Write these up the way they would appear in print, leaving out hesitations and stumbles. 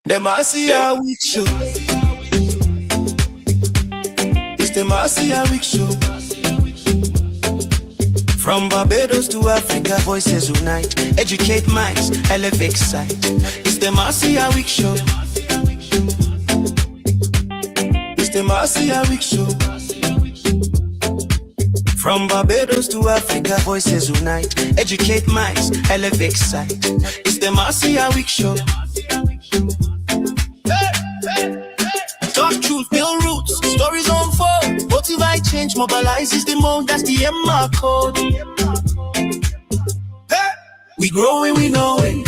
The Marcia Week Show. It's the Marcia Week Show. From Barbados to Africa, voices unite. Educate minds, elevate sight. It's the Marcia Week Show. It's the Marcia Week Show. From Barbados to Africa, voices unite. Educate minds, elevate sight. It's the Marcia Week Show. Talk truth, build roots, stories unfold. Motivate change, mobilize is the mode, that's the MR code. Hey! We growing, we know it.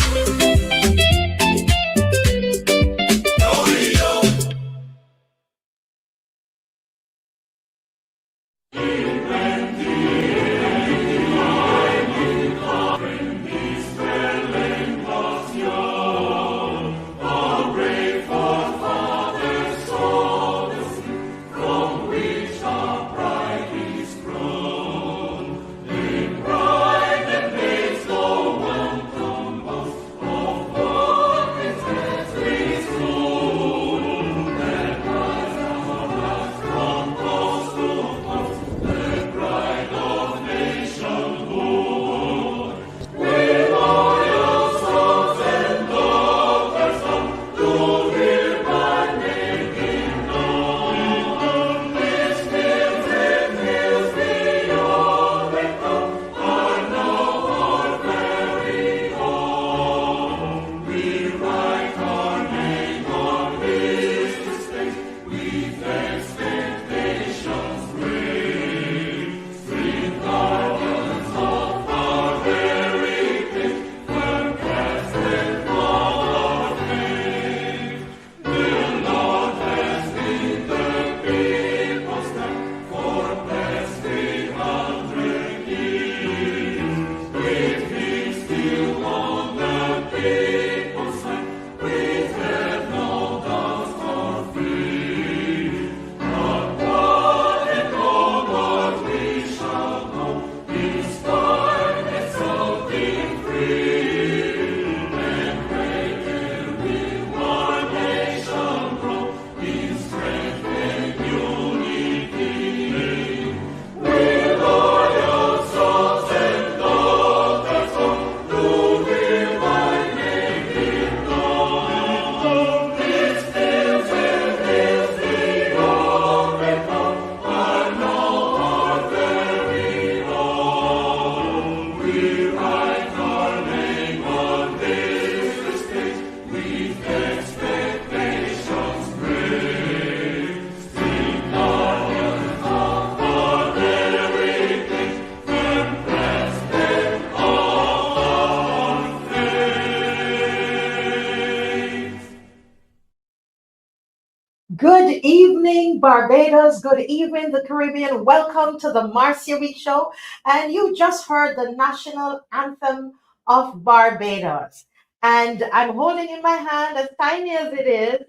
Good evening, Barbados. Good evening, the Caribbean. Welcome to the Marcia Week Show. And you just heard the national anthem of Barbados. And I'm holding in my hand, as tiny as it is,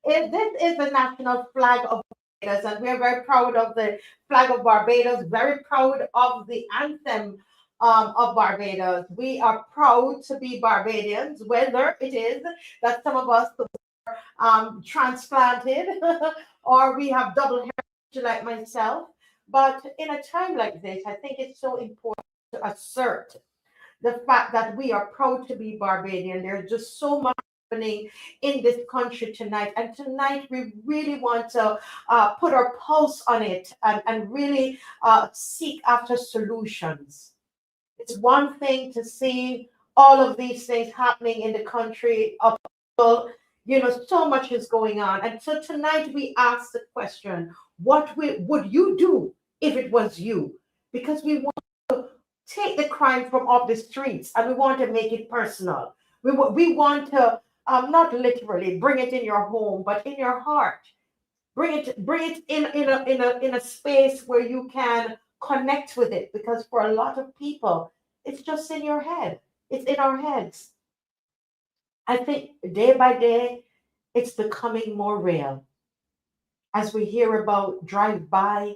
this is the national flag of Barbados. And we're very proud of the flag of Barbados, very proud of the anthem of Barbados. We are proud to be Barbadians, whether it is that some of us transplanted or we have double heritage like myself. But in a time like this, I think it's so important to assert the fact that we are proud to be Barbadian. There's just so much happening in this country tonight. And tonight we really want to put our pulse on it and really seek after solutions. It's one thing to see all of these things happening in the country. So much is going on. And so tonight we ask the question, what would you do if it was you? Because we want to take the crime from off the streets and we want to make it personal. We want to not literally bring it in your home, but in your heart. Bring it in a space where you can connect with it. Because for a lot of people, it's just in your head. It's in our heads. I think day by day, it's becoming more real. As we hear about drive-by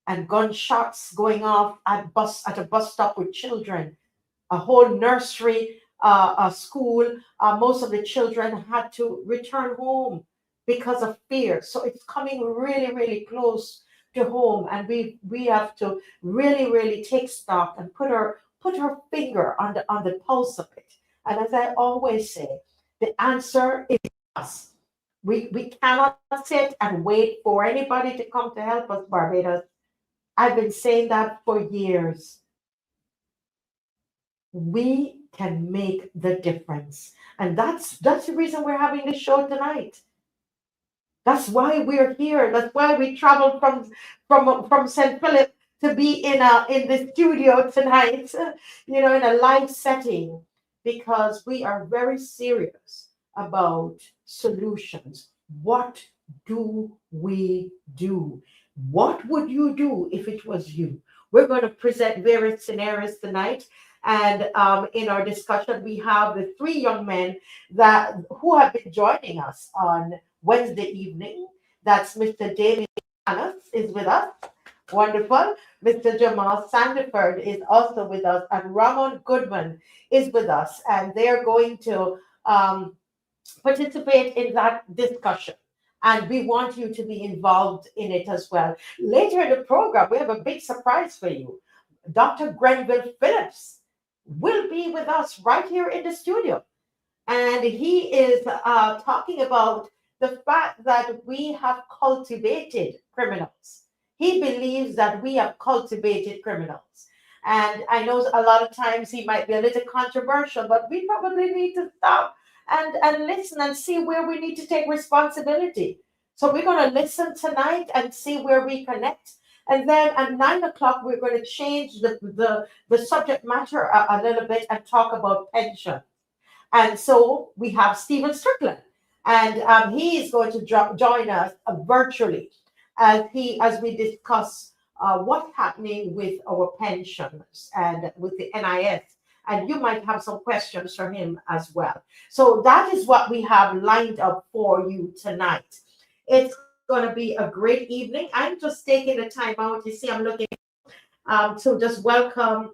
and gunshots going off at a bus stop with children, a whole nursery school, most of the children had to return home because of fear. So it's coming really, really close to home, and we have to really, really take stock and put our finger on the pulse of it. And as I always say, the answer is us. We cannot sit and wait for anybody to come to help us, Barbados. I've been saying that for years. We can make the difference. And that's the reason we're having this show tonight. That's why we're here. That's why we traveled from St. Philip to be in the studio tonight, in a live setting, because we are very serious about solutions. What do we do? What would you do if it was you? We're going to present various scenarios tonight. And in our discussion, we have the three young men who have been joining us on Wednesday evening. That's Mr. Damien is with us. Wonderful. Mr. Jamal Sandiford is also with us, and Ramon Goodman is with us, and they're going to participate in that discussion. And we want you to be involved in it as well. Later in the program, we have a big surprise for you. Dr. Grenville Phillips will be with us right here in the studio. And he is talking about the fact that we have cultivated criminals. He believes that we have cultivated criminals. And I know a lot of times he might be a little controversial, but we probably need to stop and listen and see where we need to take responsibility. So we're going to listen tonight and see where we connect. And then at 9 o'clock, we're going to change the subject matter a little bit and talk about pension. And so we have Stephen Strickland, and he is going to join us virtually as we discuss what's happening with our pensions and with the NIS. And you might have some questions for him as well. So that is what we have lined up for you tonight. It's going to be a great evening. I'm just taking the time out. You see, I'm looking to just welcome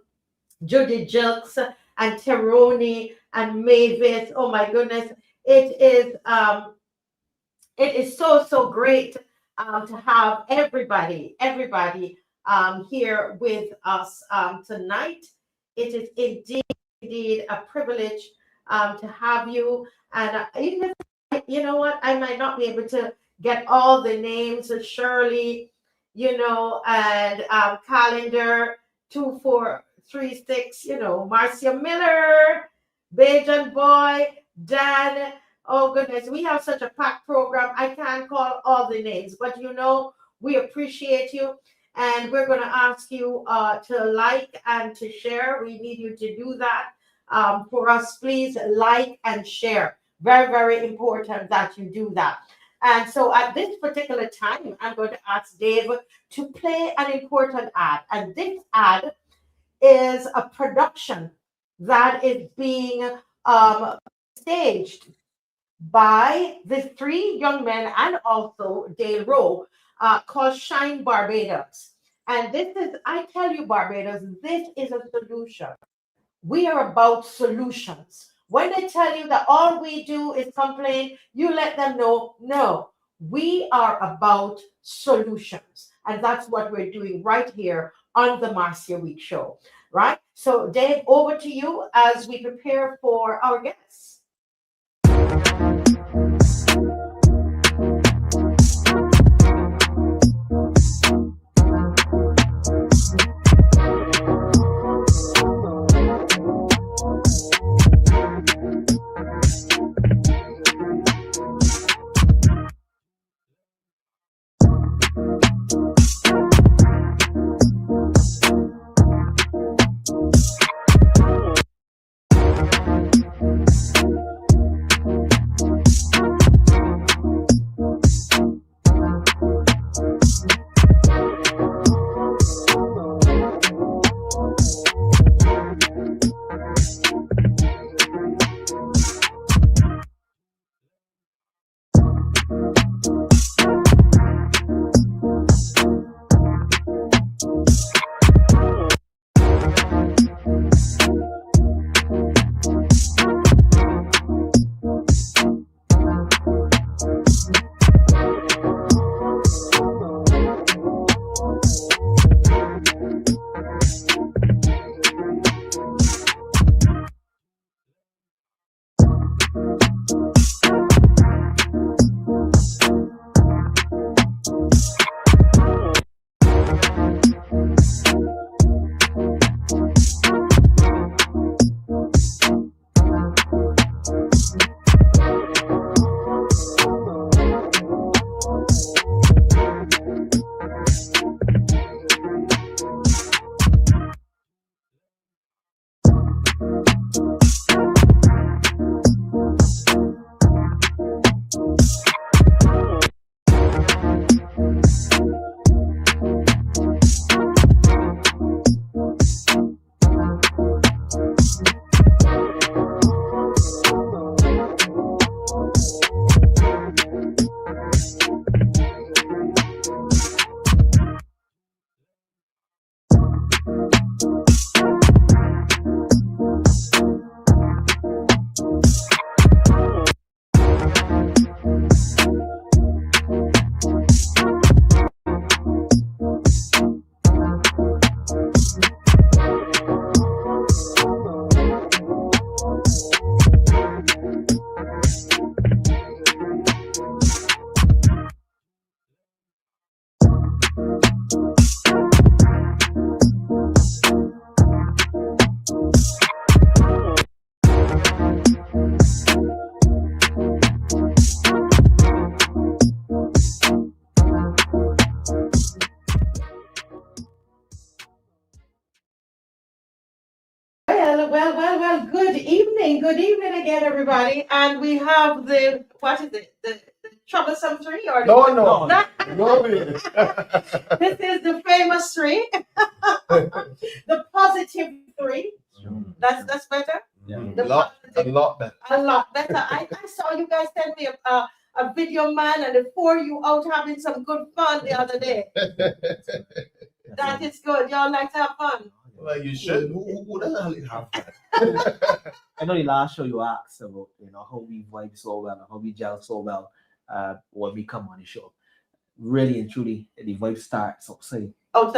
Judy Jilks and Teroni and Mavis. Oh my goodness. It is so great to have everybody here with us tonight. It is indeed a privilege to have you. And even, you know what, I might not be able to get all the names of Shirley, and Calendar 2436, Marcia Miller, Bajan Boy, Dan. Oh goodness, we have such a packed program. I can't call all the names, but we appreciate you. And we're going to ask you to like and to share. We need you to do that for us. Please like and share. Very, very important that you do that. And so at this particular time, I'm going to ask Dave to play an important ad. And this ad is a production that is being staged by the three young men and also Dale Rowe, called Shine Barbados. And this is, I tell you, Barbados, this is a solution. We are about solutions. When they tell you that all we do is complain, you let them know, no, we are about solutions. And that's what we're doing right here on the Marcia Week Show, right? So Dave, over to you as we prepare for our guests. again, everybody, and we have the what is it? The troublesome three or No. This is the famous three, the positive three. That's better. Yeah. The A lot better. A lot better. I saw you guys send me a video, man, and the four of you out having some good fun the other day. That is good. Y'all like to have fun. Well, you should. Who doesn't have fun? I know the last show you asked about, how we vibe so well and how we gel so well when we come on the show. Really and truly, the vibe starts outside of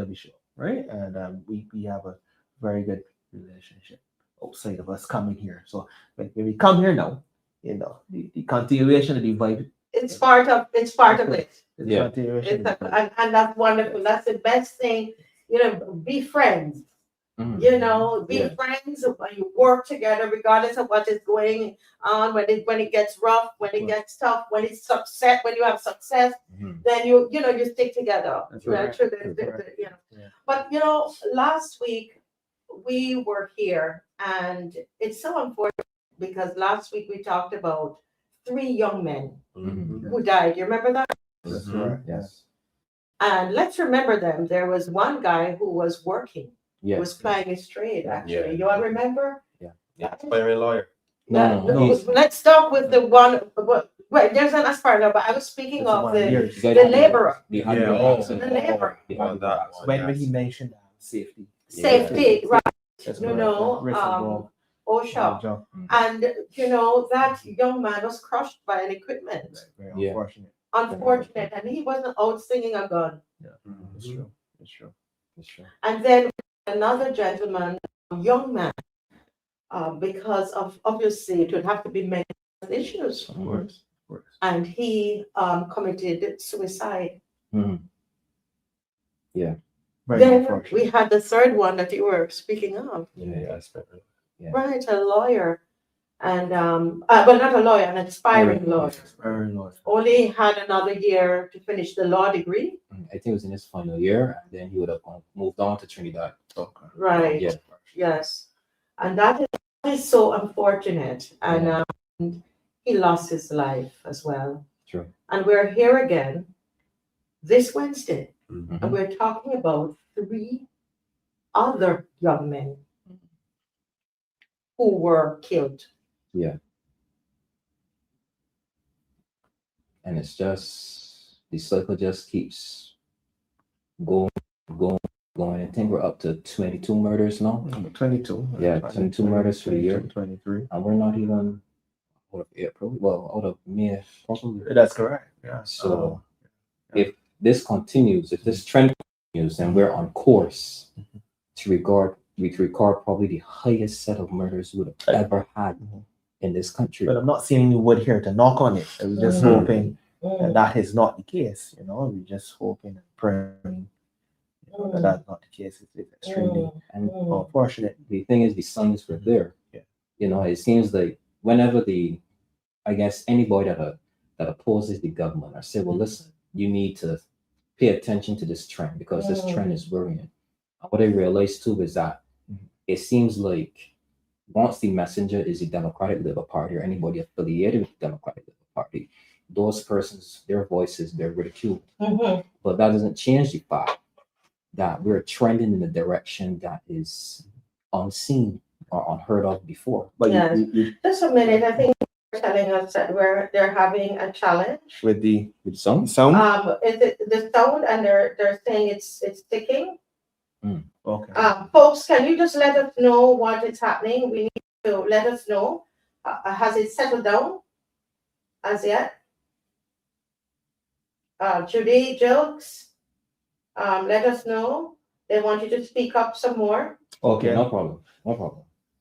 the show, right? And we have a very good relationship outside of us coming here. So when we come here now, the continuation of the vibe. It's part of it. Yeah. And that's wonderful. That's the best thing. Be friends. Be friends. You work together, regardless of what is going on. When it gets rough, when it gets tough, when it's success, when you have success, then you stick together. That's right. But last week we were here, and it's so important because last week we talked about 3 young men who died. You remember that? That's right. Yes. And let's remember them. There was one guy who was working. Yes. Was playing his trade, actually. Yeah. You all remember? Yeah, aspiring lawyer. No. Let's start with the one. Wait, there's an aspirant, but I was speaking of the laborer. The laborer. When he mentioned safety. Safety, right? That's OSHA. And that young man was crushed by an equipment. Very Unfortunate, and he wasn't out singing a gun. Yeah, that's true. That's true. And then another gentleman, young man, because of obviously it would have to be mental issues. Of course. And he committed suicide. Yeah. Then we had the third one that you were speaking of. Yeah. Right, a lawyer. And well, not a lawyer, an aspiring lawyer. Only had another year to finish the law degree. I think it was in his final year, and then he would have moved on to Trinidad. Right. Yeah. Yes. And that is so unfortunate. And he lost his life as well. True. And we're here again this Wednesday. Mhm. And we're talking about 3 other young men who were killed. Yeah. And it's just, the cycle just keeps going. I think we're up to 22 murders now. 22. Yeah, 22 murders for the year. 23. And we're not even out of April, out of May, probably. That's correct. Yeah. So if this continues, if this trend continues, then we're on course to record probably the highest set of murders we would have ever had in this country. But I'm not seeing any wood here to knock on it. I'm just hoping that is not the case. We're just hoping and praying that that's not the case. It's extremely unfortunate. The thing is, the signs were there. Yeah. It seems like whenever anybody that opposes the government or say, well, listen, you need to pay attention to this trend because this trend is worrying. And what I realized too is that it seems like once the messenger is the Democratic Labour Party or anybody affiliated with the Democratic Labour Party, those persons, their voices, they're ridiculed. But that doesn't change the fact that we're trending in a direction that is unseen or unheard of before. But Yes. Just a minute, I think they're telling us that they're having a challenge. with the Some sound. Is it the sound, and they're saying it's ticking? Okay. Folks, can you just let us know what is happening? We need to let us know. Has it settled down as yet? Judy, Jokes, let us know. They want you to speak up some more. okay, no problem.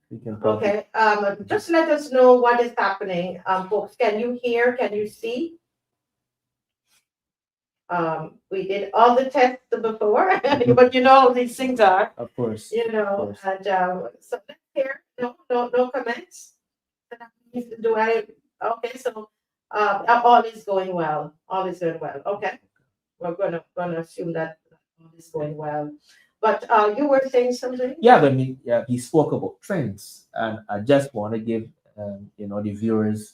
We can probably- Okay, just let us know what is happening. Folks, can you hear? Can you see? We did all the tests before, but how these things are, Of course. and so let's hear. No comments. Okay, so all is going well. All is going well. Okay, we're gonna assume that all is going well. But you were saying something? Yeah, he spoke about trends, and I just want to give the viewers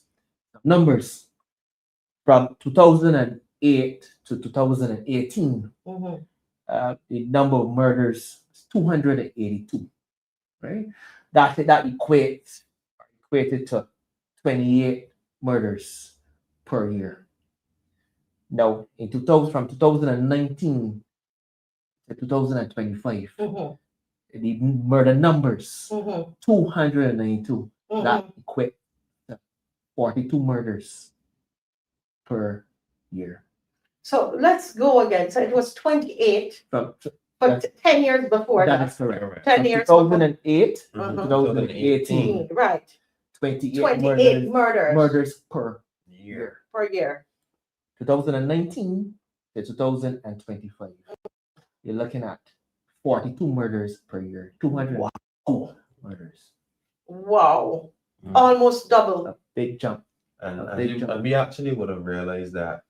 numbers from 2008 to 2018. The number of murders is 282. Right, that equated to 28 murders per year. Now, from 2019 to 2025, the murder numbers 292. That equates to 42 murders per year. So let's go again. So it was 28 From for 10 years before that that. is correct. 10 From years 2008 to Uh-huh. 2018, Right. 28 murders per Year. per year. 2019 to 2025. You're looking at 42 murders per year. 202 murders. Wow. Almost double. A big jump. And we actually would have realized that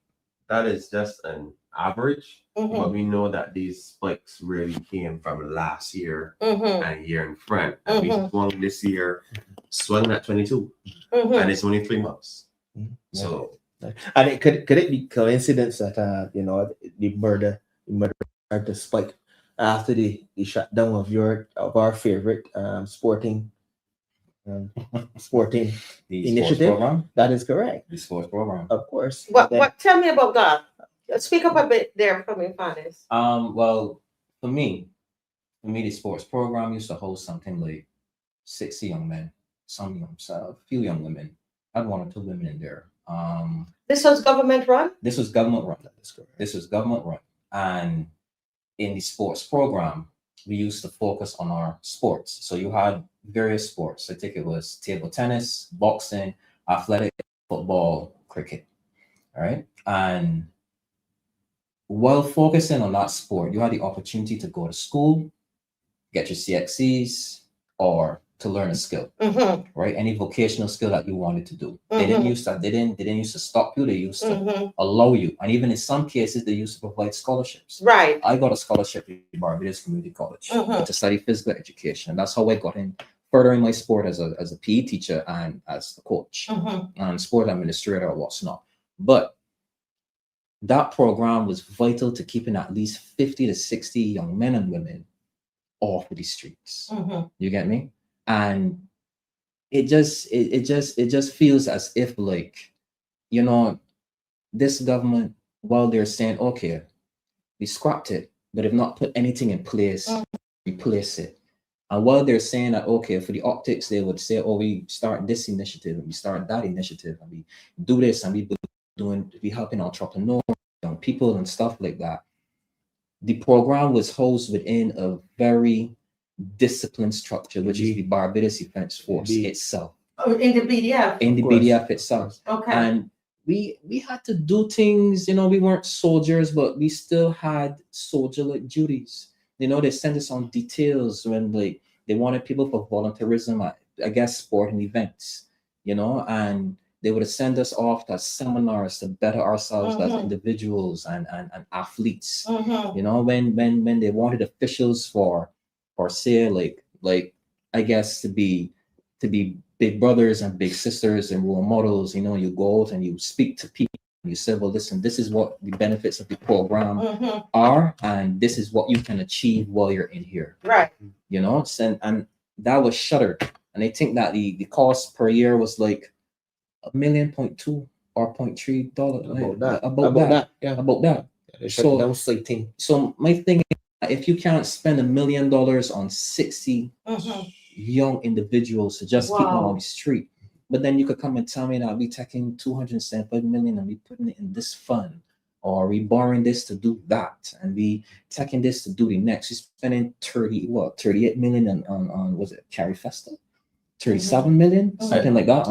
is just an average, but we know that these spikes really came from last year and year in front. And we swung this year, swung at 22, and it's only 3 months. So, and it could it be coincidence that the murder started to spike after the shutdown of our favorite sporting The initiative? sports program. That is correct. The sports program. Of course. What? Tell me about that. Speak up a bit there for me, FANUS. Well, for me, the sports program used to host something like 60 young men, a few young women. I had 1 or 2 women in there. This was government run? This was government run. That is correct. This was government run. And in the sports program, we used to focus on our sports. So you had various sports. I think it was table tennis, boxing, athletic, football, cricket. All right. And while focusing on that sport, you had the opportunity to go to school, get your CXCs, or to learn a skill, right? Any vocational skill that you wanted to do. They didn't use that. They didn't use to stop you. They used to allow you. And even in some cases, they used to provide scholarships. Right. I got a scholarship at Barbados Community College to study physical education. And that's how I got in furthering my sport as a PE teacher and as a coach and sport administrator or what's not. But that program was vital to keeping at least 50 to 60 young men and women off of the streets. You get me? And it just feels as if, like, this government, while they're saying, okay, we scrapped it, but they've not put anything in place to replace it. And while they're saying that, okay, for the optics, they would say, oh, we start this initiative and we start that initiative and we do this and we helping entrepreneurs, young people and stuff like that. The program was housed within a very disciplined structure, which is the Barbados Defense Force itself. In the BDF. In the BDF itself. Okay. And we had to do things, we weren't soldiers, but we still had soldier-like duties. They sent us on details when they wanted people for volunteerism at, I guess, sporting events, and they would send us off to seminars to better ourselves as individuals and athletes. When they wanted officials for say like I guess to be big brothers and big sisters and role models, you go out and you speak to people and you say, well, listen, this is what the benefits of the program are, and this is what you can achieve while you're in here. Right. And that was shuttered. And I think that the cost per year was like $1.2 million or $0.3. About that. So that was slating. So my thing is, if you can't spend $1 million on 60 young individuals to just keep them on the street, but then you could come and tell me that we taking $275 million and we putting it in this fund, or we borrowing this to do that, and we taking this to do the next. You're spending 38 million on was it Carrie Festa? 37 million, something like that.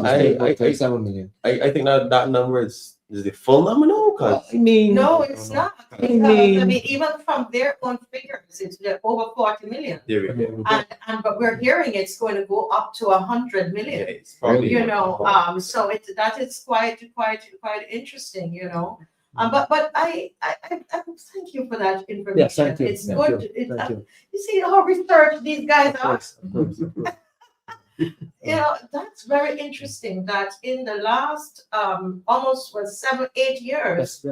37 million. I think that number is the full number now? I mean, no, it's not. I mean, even from their own figures, it's over 40 million. There we go. But we're hearing it's going to go up to 100 million. Yeah, it's probably so that is quite interesting, But I thank you for that information. Yes, thank you. It's Thank good. you. Thank you. You see how research these guys are. You know, that's very interesting that in the last almost 7, 8 years,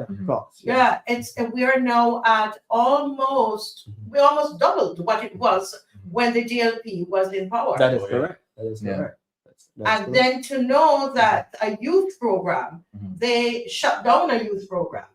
we are now at almost, we almost doubled what it was when the GLP was in power. That is correct. That is correct. And then to know that a youth program, they shut down a youth program.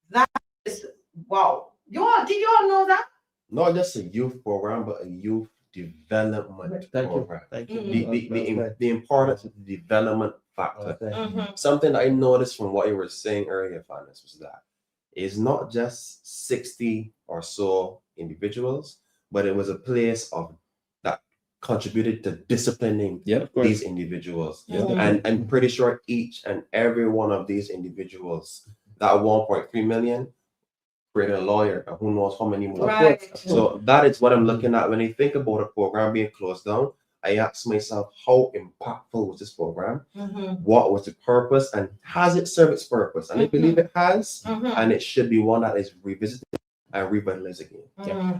That is, wow. Did you all know that? Not just a youth program, but a youth development program. Thank you. The importance of the development factor. Something I noticed from what you were saying earlier, FANUS, was that it's not just 60 or so individuals, but it was a place of that contributed to disciplining these individuals. And I'm pretty sure each and every one of these individuals, that 1.3 million, created a lawyer, and who knows how many more. Right. So that is what I'm looking at when I think about a program being closed down. I ask myself, how impactful was this program? What was the purpose, and has it served its purpose? And I believe it has, and it should be one that is revisited and revitalized again.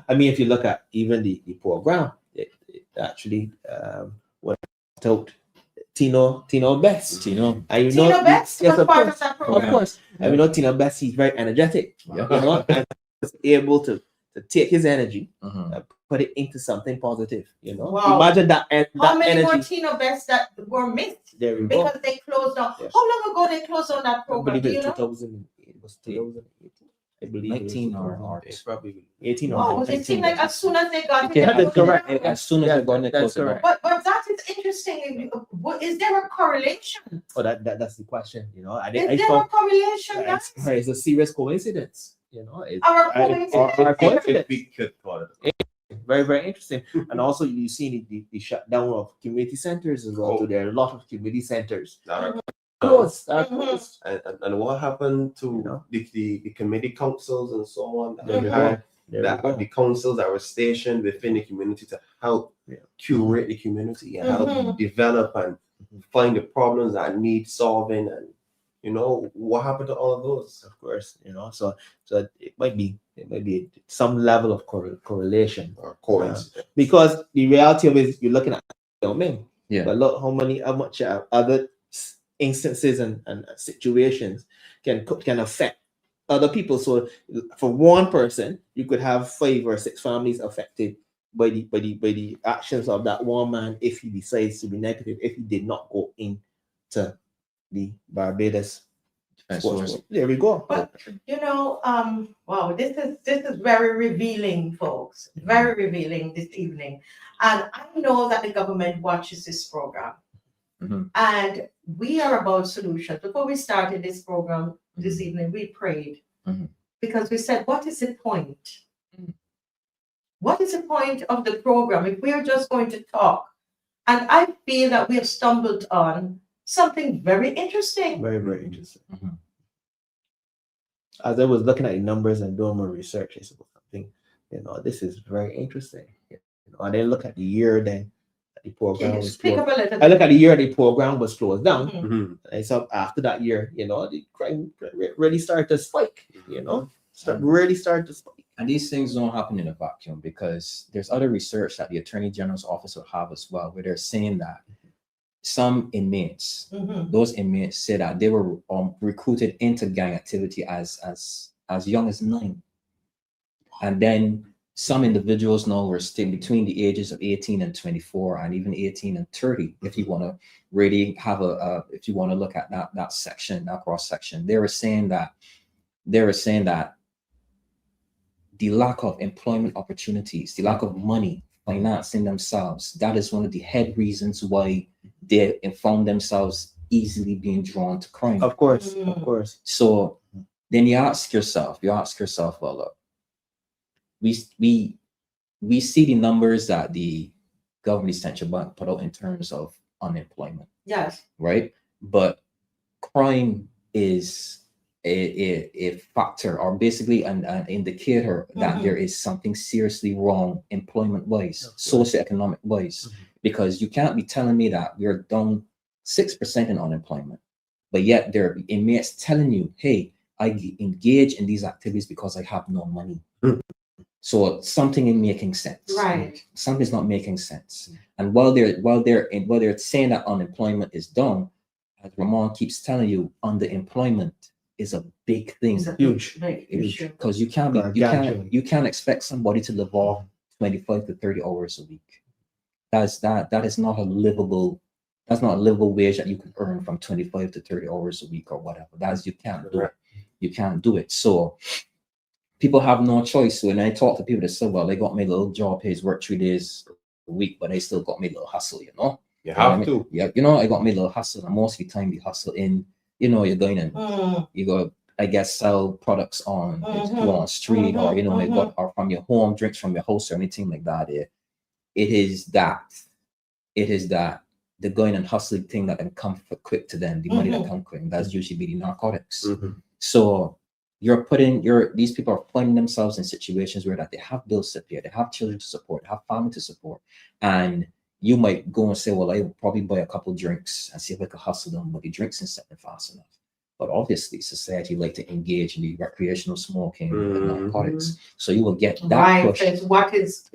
I mean, if you look at even the program, it actually what out Tino Best. Tino Best was part of that program. Of course. And we know Tino Best, he's very energetic. You know, and was able to take his energy and put it into something positive. You know, imagine that. How many energy. more Tino Best that were missed because they closed down? Yes. How long ago they closed down that program? I believe it 2018. I believe 19 or probably 18 or it seemed like as soon as they got it, that's correct. As soon as they got it, that's correct. But that is interesting. Is there a correlation? Oh, that's the question. You know, Is there a correlation? It's a serious coincidence. You know, our coincidence. Very, very interesting. And also, you see the shutdown of community centers as well. So there are a lot of community centers. Close. And what happened to the committee councils and so on? The councils that were stationed within the community to help curate the community and help develop and find the problems that need solving. And you know, what happened to all of those? Of course, you know, so it might be some level of correlation or coincidence, because the reality of it is you're looking at men. But look how much other instances and situations can affect other people. So for one person, you could have 5 or 6 families affected by the actions of that one man if he decides to be negative, if he did not go into the Barbados sports. There we go. But you know, wow, this is very revealing, folks. Very revealing this evening. And I know that the government watches this program. And we are about solutions. Before we started this program this evening, we prayed because we said, what is the point? What is the point of the program if we are just going to talk? And I feel that we have stumbled on something very interesting. Very, very interesting. As I was looking at the numbers and doing my research, I said, something, you know, this is very interesting. You know, and then look at the year then. The program was closed. I look at the year the program was closed down. And so after that year, you know, the crime really started to spike, you know, really started to spike. And these things don't happen in a vacuum because there's other research that the Attorney General's office will have as well, where they're saying that some inmates, those inmates say that they were recruited into gang activity as young as 9. And then some individuals now were staying between the ages of 18 and 24 and even 18 and 30. If you want to really have if you want to look at that section, that cross section, they were saying that the lack of employment opportunities, the lack of money financing themselves, that is one of the head reasons why they found themselves easily being drawn to crime. Of course, of course. So then you ask yourself, well, look, we see the numbers that the government central bank put out in terms of unemployment. Yes. Right? But crime is a factor, or basically an indicator that there is something seriously wrong employment-wise, socioeconomic-wise, because you can't be telling me that we're down 6% in unemployment, but yet there are inmates telling you, hey, I engage in these activities because I have no money. So something ain't making sense. Right. Something's not making sense. And while they're saying that unemployment is down, as Ramon keeps telling you, underemployment is a big thing. It's a Huge. big issue. Because you can't expect somebody to live off 25 to 30 hours a week. That is not a livable. That's not a livable wage that you can earn from 25 to 30 hours a week or whatever. You can't do it. You can't do it. So people have no choice. When I talk to people that say, well, they got me a little job, pays work 3 days a week, but they still got me a little hustle, you know? You have to. Yeah, I got me a little hustle, and most of the time you hustle in, you're going and you go, I guess, sell products on on street, or you got, or from your home, drinks from your house or anything like that. It is that the going and hustling thing that can come quick to them, the money that come quick. And that's usually be the narcotics. So these people are finding themselves in situations where that they have bills to pay, they have children to support, they have family to support, and you might go and say, well, I will probably buy a couple drinks and see if I can hustle them, but the drinks isn't selling fast enough. But obviously, society like to engage in the recreational smoking and narcotics. So you will get that push. What is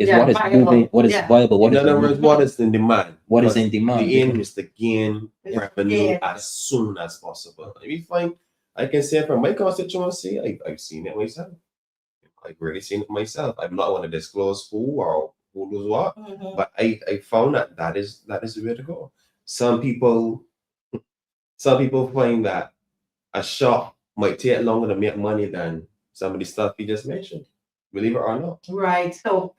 moving, what is viable, in other words, what is in demand? What is in demand? The aim is to gain revenue as soon as possible. If you find, I can say from my constituency, I've seen it myself. I've really seen it myself. I'm not want to disclose who or who does what, but I found that is the way to go. Some people find that a shop might take longer to make money than some of the stuff you just mentioned, believe it or not. Right. So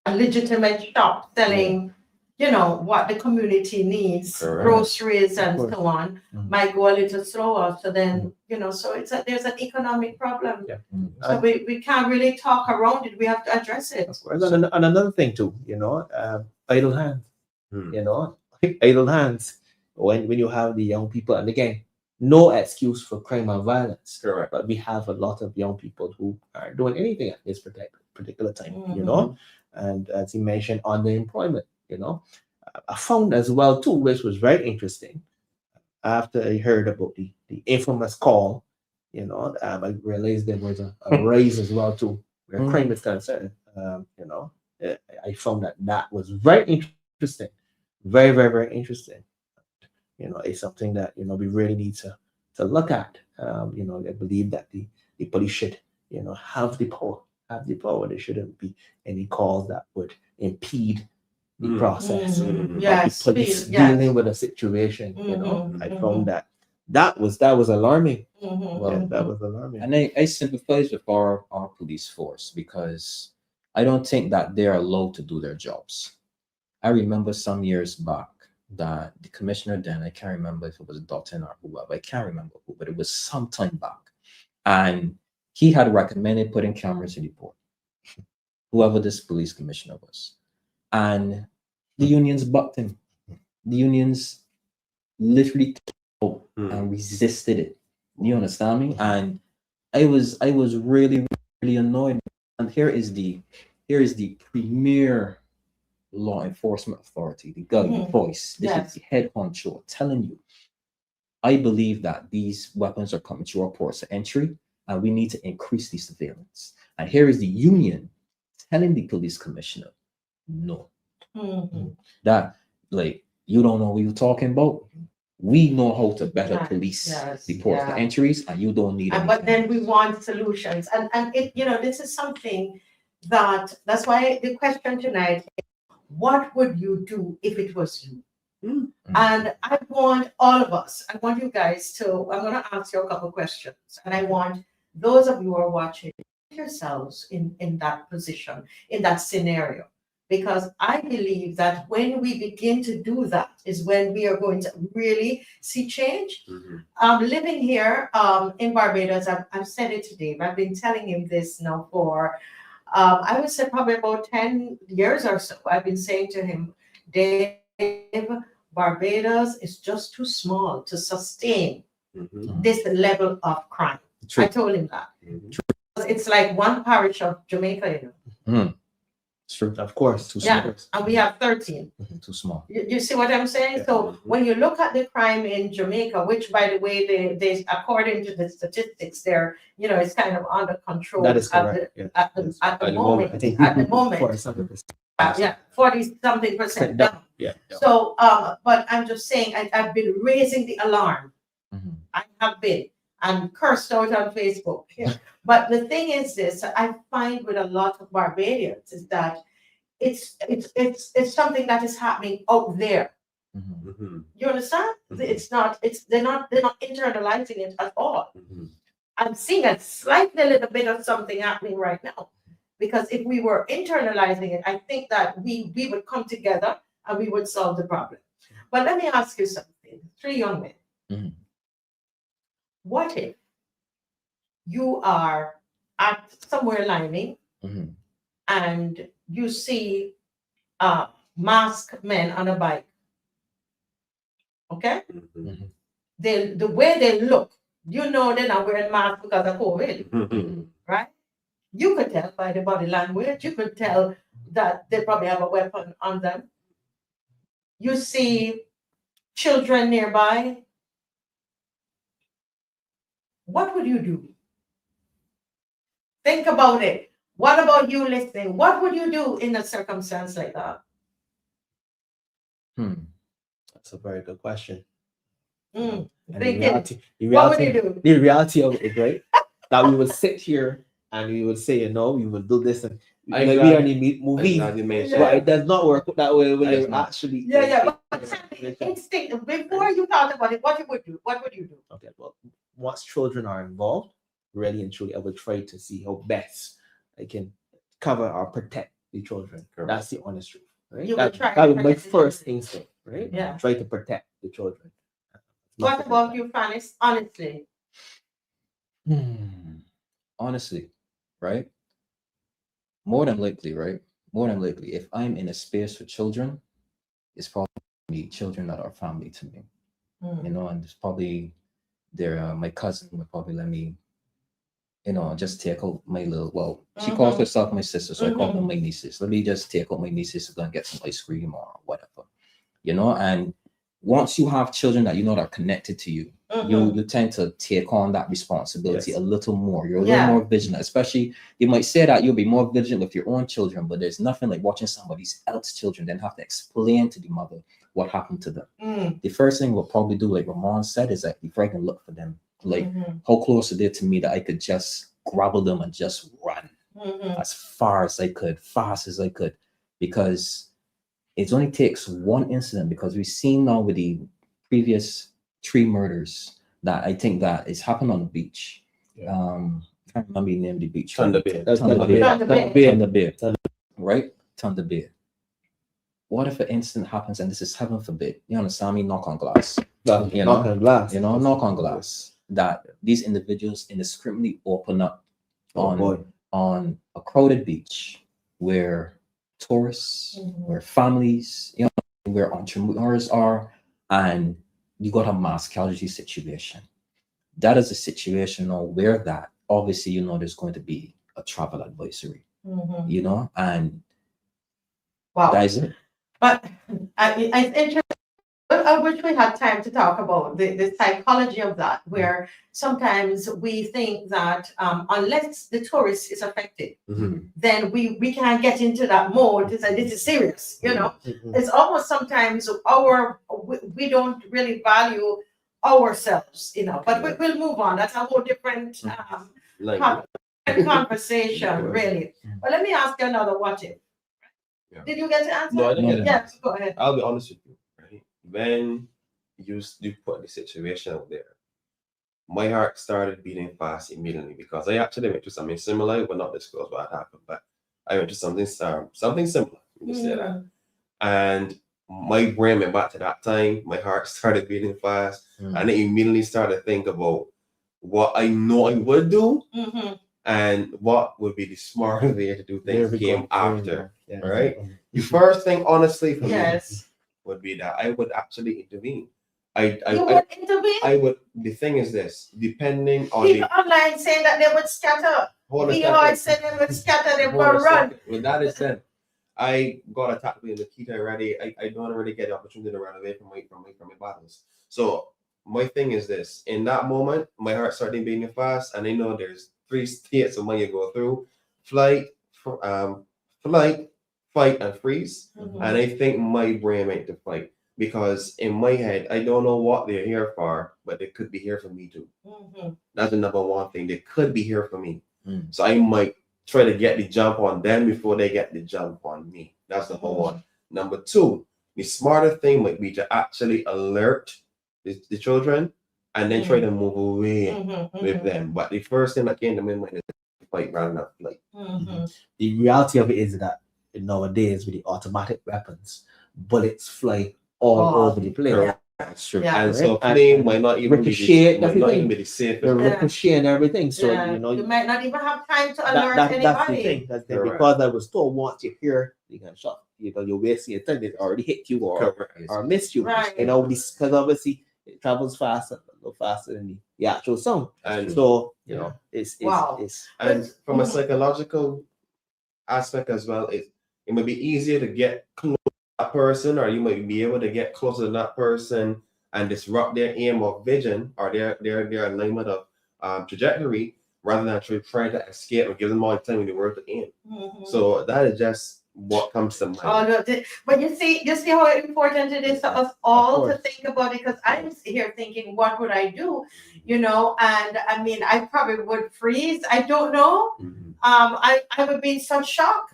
a legitimate shop selling, what the community needs, groceries and so on, might go a little slower. So then, so there's an economic problem. Yeah. So we can't really talk around it. We have to address it. And another thing too, idle hands. Idle hands when you have the young people, and again, no excuse for crime and violence. Correct. But we have a lot of young people who aren't doing anything at this particular time, and as you mentioned, underemployment, I found as well too, which was very interesting. After I heard about the infamous call, I realized there was a rise as well too, where crime is concerned. I found that was very interesting, very, very, very interesting. It's something that we really need to look at. I believe that the police should have the power. There shouldn't be any calls that would impede the process. Yes, the police dealing with a situation. I found that was alarming. Well, that was alarming. And I sympathize with our police force, because I don't think that they're allowed to do their jobs. I remember some years back that the commissioner then, I can't remember if it was Dotton or whoever, I can't remember who, but it was some time back. And he had recommended putting cameras in the port, whoever this police commissioner was. And the unions bucked him. The unions literally and resisted it. You understand me? And I was really, really annoyed. And here is the premier law enforcement authority, the guiding voice. This is the head honcho telling you, I believe that these weapons are coming to our ports of entry, and we need to increase the surveillance. And here is the union telling the police commissioner, no. That, you don't know what you're talking about. We know how to better police the ports of entries, and you don't need. But then we want solutions, and it, this is something that's why the question tonight is, what would you do if it was you? And I want all of us, I want you guys to, I'm going to ask you a couple questions, and I want those of you who are watching, put yourselves in that position, in that scenario, because I believe that when we begin to do that is when we are going to really see change. Living here in Barbados, I've said it today, but I've been telling him this now for I would say probably about 10 years or so. I've been saying to him, Dave, Barbados is just too small to sustain this level of crime. True. I told him that. It's like one parish of Jamaica, It's true. Of course, too Yeah, small. and we have 13. Too small. You see what I'm saying? Yeah. So when you look at the crime in Jamaica, which by the way, they according to the statistics there, you know, it's kind of under control That is at correct. the, Yeah. at the, Yes. at the At the moment. I think At the moment. 47%. Yeah, 40-something% down. Yeah. So, but I'm just saying, I've been raising the alarm. Mhm. I have been, and cursed out on Facebook. But the thing is this, I find with a lot of Barbadians is that it's something that is happening out there. Mhm. Mhm. You understand? Mhm. They're not internalizing it at all. Mhm. I'm seeing a little bit of something happening right now. Because if we were internalizing it, I think that we would come together and we would solve the problem. But let me ask you something. 3 young men. Mhm. What if you are at somewhere lining Mhm. and you see masked men on a bike? Okay? Mhm. The way they look, you know they're not wearing masks because of COVID, Mhm. right? You could tell by the body language, you could tell that they probably have a weapon on them. You see children nearby. What would you do? Think about it. What about you listening? What would you do in a circumstance like that? That's a very good question. Mm. And Thinking, what would you do? the reality of it is, right, that we would sit here and we would say, you know, we would do this and like we are in the movies, Exactly, mentioned. but it does not work that way when It's you're not. actually. Yeah. But instinct, before you thought about it, what you would do? What would you do? Okay, well, once children are involved, really and truly, I would try to see how best I can cover or protect the children. Correct. That's the honest truth, right? You would try that to would be my protect the first children. instinct, right? Yeah. Try to protect the children. What about you, Fannis? Honestly. Honestly, right? More than likely, right? More than likely, if I'm in a space with children, it's probably children that are family to me. You know, and it's probably my cousin would probably let me, you know, just take out my little, well, she calls herself my sister, so I call them my nieces. Let me just take out my nieces to go and get some ice cream or whatever, you know. And once you have children that you know that are connected to you, you tend to take on that responsibility a little more. You're a little more vigilant, especially you might say that you'll be more vigilant with your own children, but there's nothing like watching somebody else's children then have to explain to the mother what happened to them. The first thing we'll probably do, like Ramon said, is that if I can look for them, like how close are they to me that I could just grapple them and just run as far as I could, fast as I could, because it only takes one incident, because we've seen now with the previous 3 murders that I think that it's happened on the beach. I can't remember the name of the beach. Thunder Bay. Thunder Bay. Right? Thunder Bay. What if an incident happens, and this is heaven forbid, you understand me, knock on glass. You know, knock on glass, that these individuals indiscriminately open up on a crowded beach where tourists, where families, you know, where entrepreneurs are, and you got a mass casualty situation. That is a situation now where that obviously, you know, there's going to be a travel advisory, you know, and that is it. But it's interesting. I wish we had time to talk about the psychology of that, where sometimes we think that unless the tourist is affected, then we can't get into that mode to say this is serious, you know. It's almost sometimes we don't really value ourselves, you know, but we'll move on. That's a whole different conversation, really. But let me ask you another what if. Did you get to answer? No, I didn't get it. Yes, go ahead. I'll be honest with you, right? When you put the situation out there, my heart started beating fast immediately, because I actually went through something similar, but not disclose what happened, but I went through something similar, you say that. And my brain went back to that time, my heart started beating fast, and I immediately started to think about what I know I would do, and what would be the smarter way to do things came after, right? The first thing, honestly, for me would be that I would actually intervene. I would intervene? The thing is this, depending on people online saying that they would scatter. We always said they would scatter, they would run. Well, that is it. I got attacked in the Kita already. I don't really get the opportunity to run away from my battles. So my thing is this: in that moment, my heart started beating fast, and I know there's 3 states of mind you go through: flight, fight, and freeze. Mhm. And I think my brain went to fight because in my head, I don't know what they're here for, but they could be here for me too. Mhm. That's the number one thing. They could be here for me. Mm. So I might try to get the jump on them before they get the jump on me. That's number one. Number two, the smarter thing might be to actually alert the children and then try to move away with them. But the first thing that came to my mind is fight rather than flight. The reality of it is that nowadays with the automatic weapons, bullets fly all over the place. Yeah. That's true. Yeah. And so And flame might not even ricochet, be the safest. the ricochet and everything. So Yeah. You might not even have time to alert that's the anybody. thing. That's the, Correct. because I was told once you hear the gunshot, you're wasting your time. It already hit you or missed you. Right. You know, this because obviously it travels faster, a little faster than the actual sound. And So you know, it's and from a psychological aspect as well, it might be easier to get close to that person, or you might be able to get closer to that person and disrupt their aim of vision or their alignment of trajectory rather than trying to escape or give them all the time in the world to aim. So that is just what comes to mind. Oh, no, but you see how important it is to us all to think about it, because I'm here thinking, what would I do? You know, and I mean, I probably would freeze. I don't know. I would be in such shock.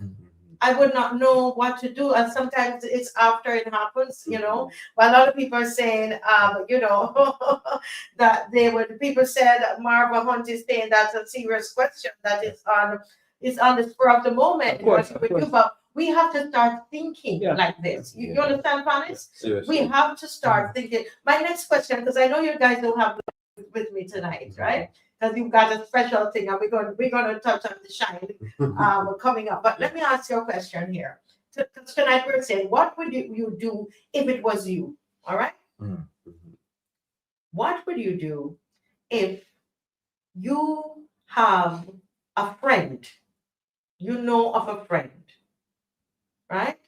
I would not know what to do. And sometimes it's after it happens, you know. But a lot of people are saying, you know, that people said Marva Hunt is saying that's a serious question that is on the spur of the moment. Of course. But we have to start thinking like this. You understand, Fanis? Seriously. We have to start thinking. My next question, because I know you guys don't have with me tonight, right? Because you've got a special thing, and we're going to touch on the shine coming up. But let me ask you a question here. Tonight we're saying, what would you do if it was you? All right. What would you do if you have a friend, you know of a friend, right?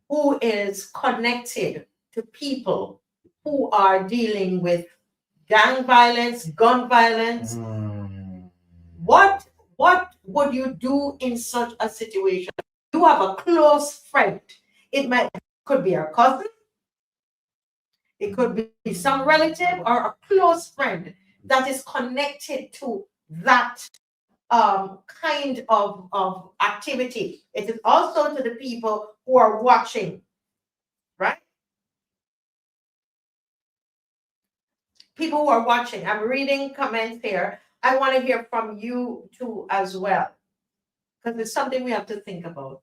Who is connected to people who are dealing with gang violence, gun violence? What would you do in such a situation? You have a close friend. It could be a cousin, it could be some relative or a close friend that is connected to that kind of activity. It is also to the people who are watching, right? People who are watching. I'm reading comments here. I want to hear from you too as well, because it's something we have to think about,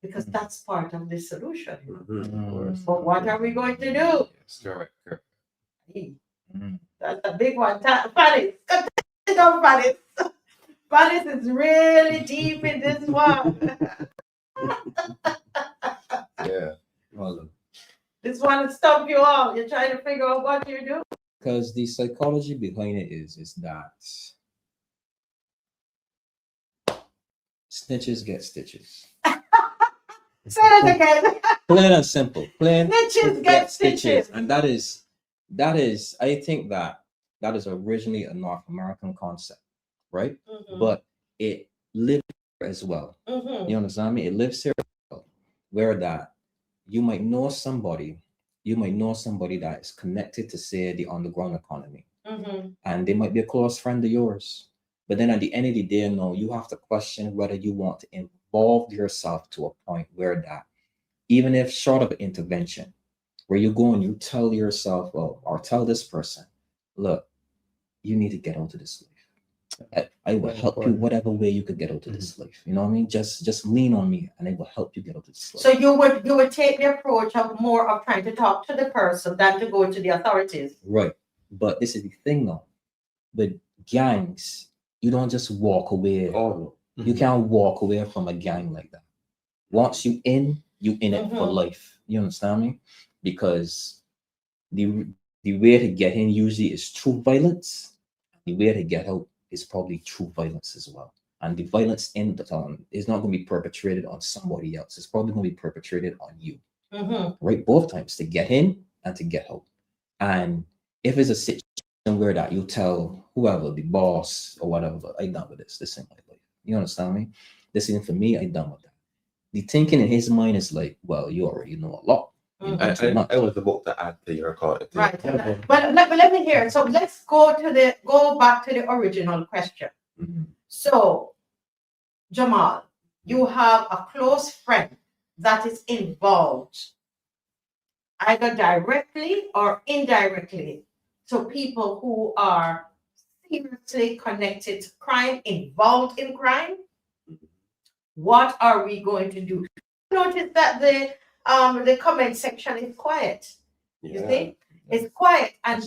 because that's part of the solution. But what are we going to do? Correct. That's a big one. Fanis, Fanis is really deep in this one. Yeah. Well, This one will stop you all. You're trying to figure out what you do. because the psychology behind it is that snitches get stitches. Say it again. Plain and simple. Plain Snitches get stitches. And that is, I think that is originally a North American concept, right? But it lives here as well. You understand me? It lives here as well, where that you might know somebody that is connected to, say, the underground economy, and they might be a close friend of yours. But then at the end of the day, no, you have to question whether you want to involve yourself to a point where that, even if short of intervention, where you go and you tell yourself, well, or tell this person, look, you need to get out of this life. I will help you whatever way you could get out of this life. You know what I mean? Just lean on me and I will help you get out of this life. So you would take the approach of more of trying to talk to the person than to go to the authorities. Right. But this is the thing though. With gangs, you don't just walk away. Oh, no. You can't walk away from a gang like that. Once you in it for life. You understand me? Because the way to get in usually is through violence. The way to get out is probably through violence as well. And the violence in the is not going to be perpetrated on somebody else. It's probably going to be perpetrated on you, right? Both times, to get in and to get out. And if it's a situation where that you tell whoever, the boss or whatever, I done with this. This ain't my life. You understand me? This isn't for me. I done with that. The thinking in his mind is like, well, you already know a lot. I was about to add to your comment. Right. But let me hear. So let's go back to the original question. So, Jamal, you have a close friend that is involved, either directly or indirectly, to people who are seriously connected to crime, involved in crime. What are we going to do? Notice that the comment section is quiet. You see? It's quiet. And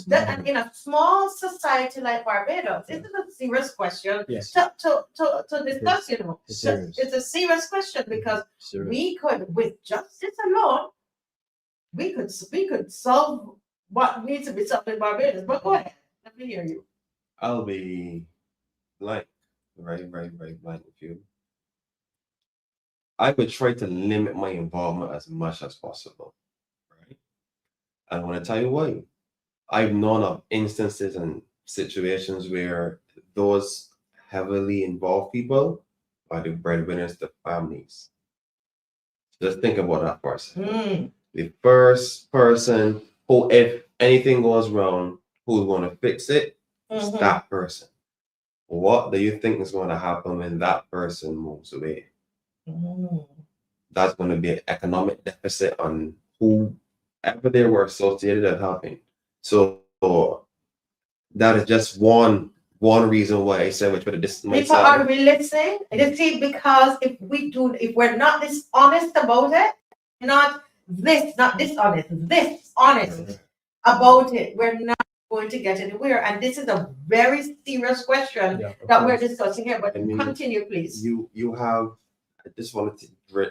in a small society like Barbados, this is a serious question to discuss, you know. It's a serious question because we could, with justice alone, we could solve what needs to be solved in Barbados. But go ahead. Let me hear you. I'll be blank, very blank with you. I would try to limit my involvement as much as possible, right? And I want to tell you why. I've known of instances and situations where those heavily involved people are the breadwinners, the families. Just think about that person. The first person who, if anything goes wrong, who's going to fix it is that person. What do you think is going to happen when that person moves away? That's going to be an economic deficit on whoever they were associated with helping. So that is just one reason why I said which for the distance people are we listening? You see, because if we're not dishonest about it, not dishonest about it, we're not going to get anywhere. And this is a very serious question that we're discussing here. But continue, please. You have, I just wanted to bring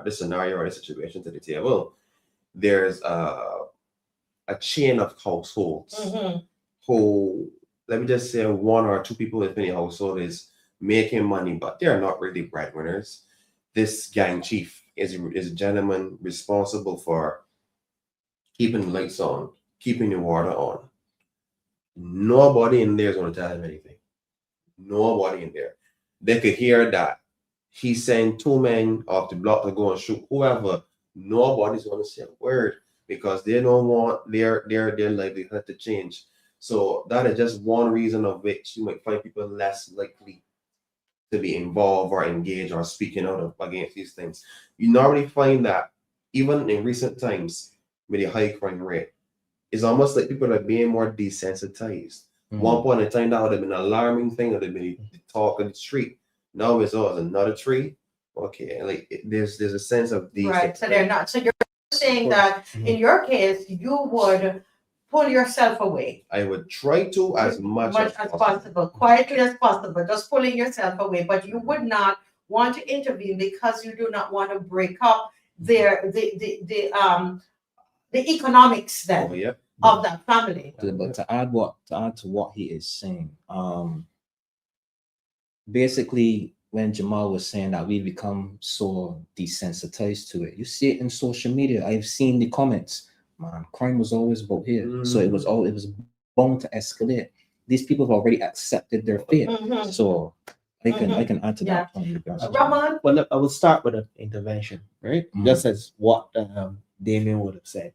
this scenario or this situation to the table. There's a chain of households who, let me just say, one or two people within the household is making money, but they're not really breadwinners. This gang chief is a gentleman responsible for keeping the lights on, keeping the water on. Nobody in there is going to tell him anything. Nobody in there. They could hear that he sent 2 men off the block to go and shoot whoever. Nobody's going to say a word because they don't want their livelihood to change. So that is just one reason of which you might find people less likely to be involved or engaged or speaking out against these things. You normally find that even in recent times with the high crime rate, it's almost like people are being more desensitized. One point in time that would have been an alarming thing, that would have been the talk of the street. Now it's another tree. Okay, like there's a sense of these. Right, so they're not. So you're saying that in your case, you would pull yourself away. I would try to as much as possible, quietly as possible, just pulling yourself away. But you would not want to intervene because you do not want to break up the economics then of that family. But to add to what he is saying, basically, when Jamal was saying that we become so desensitized to it, you see it in social media. I've seen the comments. Man, crime was always about here, so it was bound to escalate. These people have already accepted their fate. So I can add to that point. Ramon? Well, I will start with an intervention, right? Just as what Damien would have said.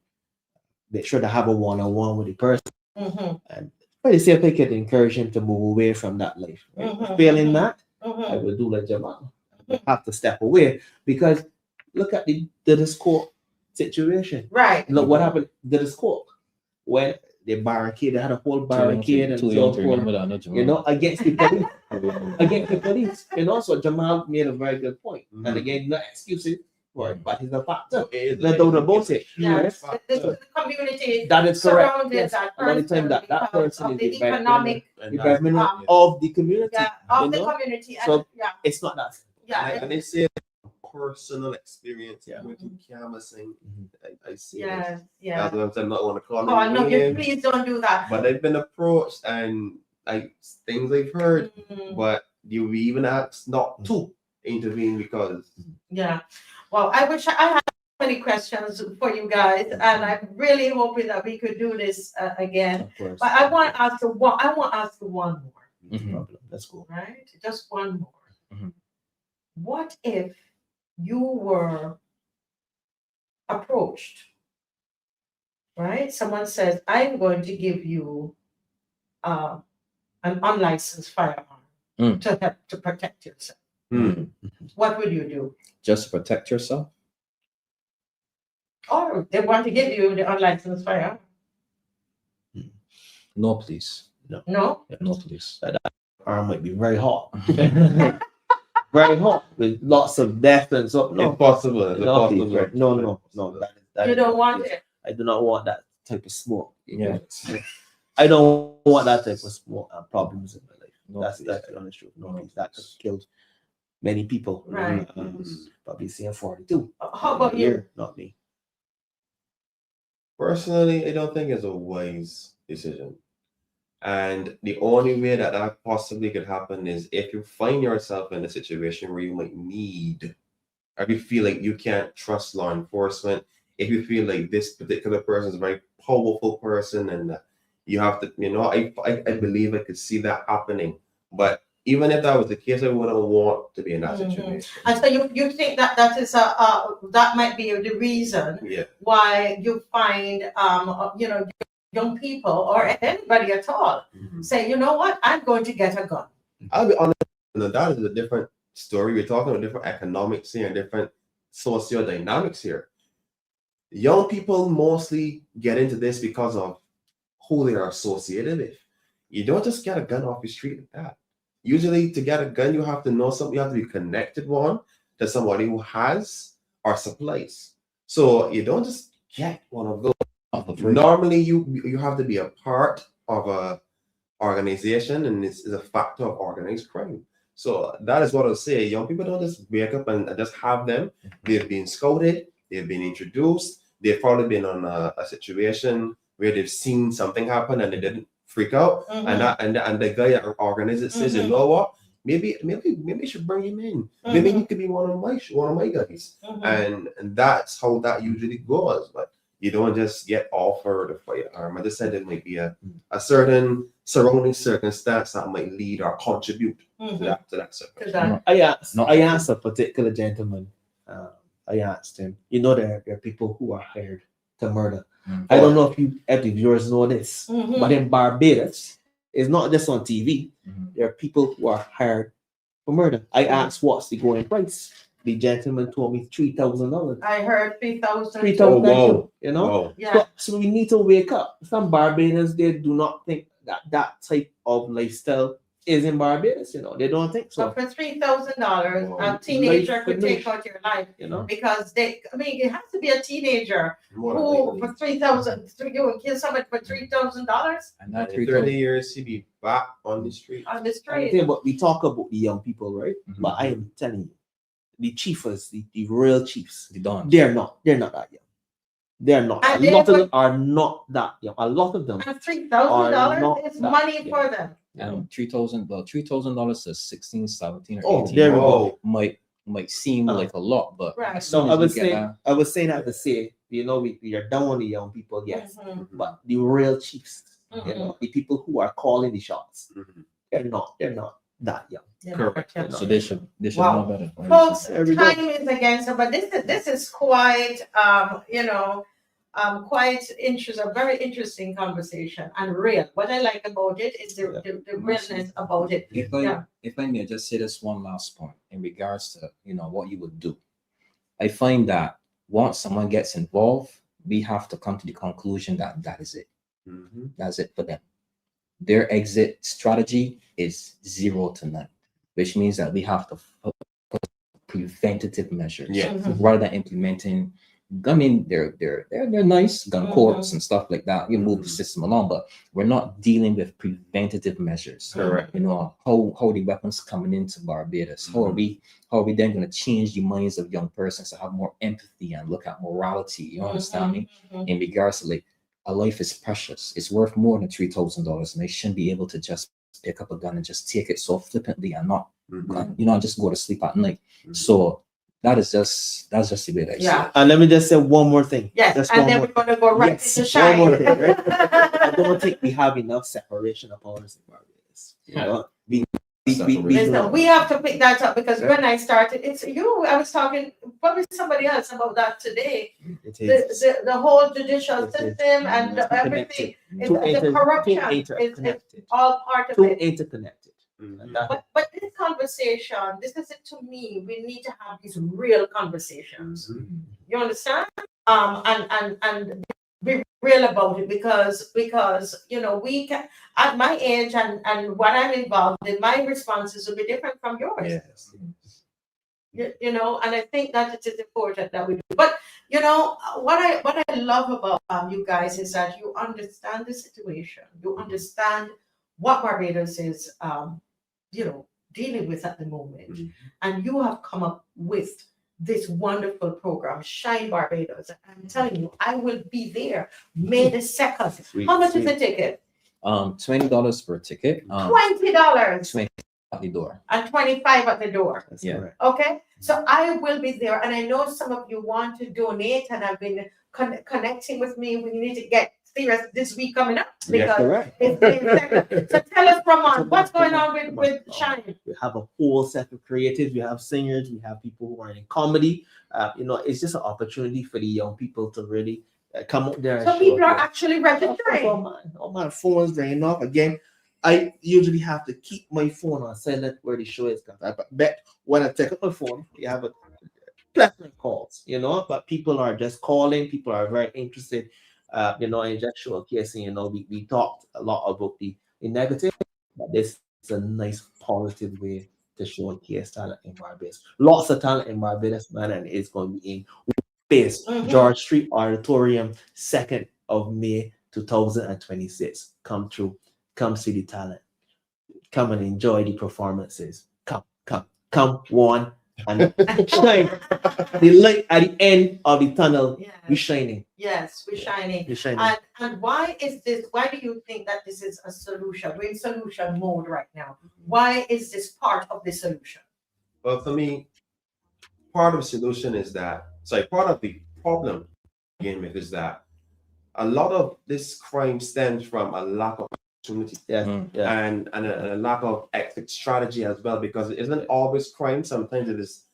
They should have a one-on-one with the person, and but see if I could encourage him to move away from that life. Right? Failing that, I will do like Jamal. I have to step away because look at the discord situation. Right. Look what happened. The discord when they had a whole barricade and so forth. You know, against the police. Against the police. And also Jamal made a very good point. And again, no excuses for it, but he's a factor. No doubt about it. Yes. The community that is correct. Yes. That a lot of time that person is the economic development of the community. Yeah, of the community. So it's not that. Yeah. And they say personal experience with canvassing. I see. Yeah. That's what I'm not want to call it. No, please don't do that. But they've been approached and things they've heard, but you will even ask not to intervene because Yeah. Well, I wish I had many questions for you guys, and I'm really hoping that we could do this again. Of course. But I want to ask one more, No problem. Let's go. right? Just one more. Mhm. What if you were approached, right? Someone says, I'm going to give you an unlicensed firearm to help to protect yourself. What would you do? Just to protect yourself? Or they want to give you the unlicensed firearm? No, please. No? No, please. That arm might be very hot. Very hot with lots of death and so. No, impossible. It's no, impossible. please, right. No. That You is don't not want it. it? I do not want that type of smoke. Yeah. I don't want that type of smoke and problems in my life. No, that's please. the honest truth. No, No, please. That could please. have killed many people. Right. Probably saying 42. How about you? Not me. Personally, I don't think it's a wise decision. And the only way that that possibly could happen is if you find yourself in a situation where you might need, or if you feel like you can't trust law enforcement, if you feel like this particular person is a very powerful person and you have to, I believe I could see that happening. But even if that was the case, I wouldn't want to be in that situation. And so you think that is that might be the reason why you find young people or anybody at all say, you know what, I'm going to get a gun. I'll be honest, that is a different story. We're talking about different economics here and different socio-dynamics here. Young people mostly get into this because of who they are associated with. You don't just get a gun off the street like that. Usually to get a gun, you have to know something, you have to be connected to somebody who has or supplies. So you don't just get one of those. Normally you have to be a part of a organization, and this is a factor of organized crime. So that is what I'll say. Young people don't just wake up and just have them. They've been scouted, they've been introduced, they've probably been on a situation where they've seen something happen and they didn't freak out. And the guy that organized it says, you know what? Maybe you should bring him in. Maybe he could be one of my guys. And that's how that usually goes. But you don't just get offered a firearm. I just said it might be a certain surrounding circumstance that might lead or contribute to that circumstance. I asked a particular gentleman. I asked him. There are people who are hired to murder. I don't know if the viewers know this, but in Barbados, it's not just on TV. There are people who are hired for murder. I asked what's the going price. The gentleman told me $3,000. I heard 3,000. 3,000. Whoa. Yeah. So we need to wake up. Some Barbadians, they do not think that type of lifestyle is in Barbados. They don't think so. But for $3,000, a teenager could take out your life. Because it has to be a teenager who for $3,000 you would kill somebody for $3,000 And that 30 years to be back on the street. on the street. But we talk about the young people, right? But I am telling you, the chiefers, the real chiefs, the dons, they're not that young. They're not. And a lot of them are not that young. A lot of them. And $3,000 is money for them. $3,000 to 16, 17, or Oh, 18 there we go. might seem like a lot, but Right. as soon No, as you get that, I was saying that to say, we are down on the young people, yes, but the real chiefs, the people who are calling the shots, they're not that young. Correct. so they should Wow. know better. Folks, There we go. time is against us, but this is quite quite interesting, a very interesting conversation and real. What I like about it is the realness about it. If I may just say this one last point in regards to what you would do. I find that once someone gets involved, we have to come to the conclusion that that is it. That's it for them. Their exit strategy is 0 to none, which means that we have to focus on preventative measures rather than implementing. I mean, they're nice gun courts and stuff like that. You move the system along, but we're not dealing with preventative measures. Correct. How the weapons coming into Barbados. How are we then going to change the minds of young persons to have more empathy and look at morality? You understand me? In regards to like a life is precious. It's worth more than $3,000, and they shouldn't be able to just pick up a gun and just take it so flippantly and not just go to sleep at night. So that's just the way that I see it. And let me just say one more thing. Yes, Just and one then more we're going to go right Yes, into shine. one more thing, right? I don't think we have enough separation of powers in Barbados. You know, Listen, we have to pick that up because when I started, I was talking probably somebody else about that today. The whole judicial system and everything, the corruption is all part of it. Interconnected. But this conversation, this is it to me. We need to have these real conversations. You understand? And be real about it because we can, at my age and what I'm involved in, my responses will be different from yours. Yes. And I think that it is important that we do. But what I love about you guys is that you understand the situation. You understand what Barbados is dealing with at the moment. And you have come up with this wonderful program, Shine Barbados. I'm telling you, I will be there May the 2nd. How much is the ticket? $20 for a ticket. $20. 20 at the door. And 25 at the door. That's correct. Okay, so I will be there, and I know some of you want to donate, and have been connecting with me. We need to get serious this week coming up because it's so tell us, Ramon, what's going on with Shine? We have a whole set of creatives. We have singers. We have people who are in comedy. It's just an opportunity for the young people to really come up there. So people are actually registering. Oh, my phone's ringing off again. I usually have to keep my phone on silent where the show is, because I bet when I take up my phone, you have a plethora of calls, but people are just calling. People are very interested, in just showcasing. We talked a lot about the negative, but this is a nice positive way to showcase talent in Barbados. Lots of talent in Barbados, man, and it's going to be in Base George Street Auditorium, 2nd of May 2026. Come through. Come see the talent. Come and enjoy the performances. Come one and shine. The light at the end of the tunnel, we're shining. Yes, we're shining. We're shining. And why do you think that this is a solution? We're in solution mode right now. Why is this part of the solution? Well, for me, part of the solution is that, part of the problem again with is that a lot of this crime stems from a lack of opportunity and a lack of exit strategy as well, because it isn't always crime. Sometimes it is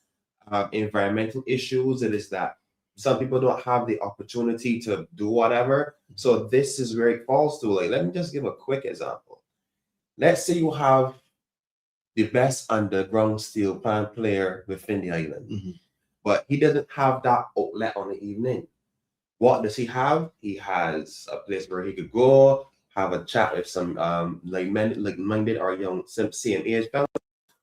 environmental issues. It is that some people don't have the opportunity to do whatever. So this is where it falls to. Let me just give a quick example. Let's say you have the best underground steel plant player within the island, but he doesn't have that outlet on the evening. What does he have? He has a place where he could go, have a chat with some like-minded or young same age fellow.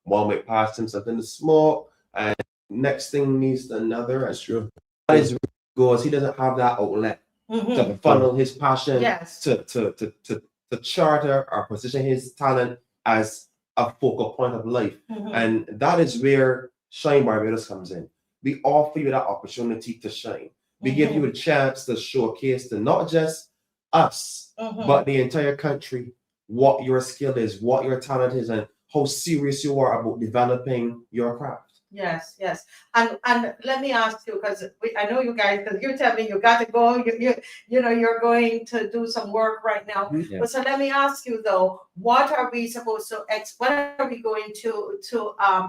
One might pass him something to smoke, and next thing needs another. That's true. As goes, he doesn't have that outlet to funnel his passion, to charter or position his talent as a focal point of life. And that is where Shine Barbados comes in. We offer you that opportunity to shine. We give you a chance to showcase to not just us, but the entire country, what your skill is, what your talent is, and how serious you are about developing your craft. Yes. And let me ask you, because I know you guys, because you tell me you got to go, you're going to do some work right now. But so let me ask you though, what are we supposed to what are we going to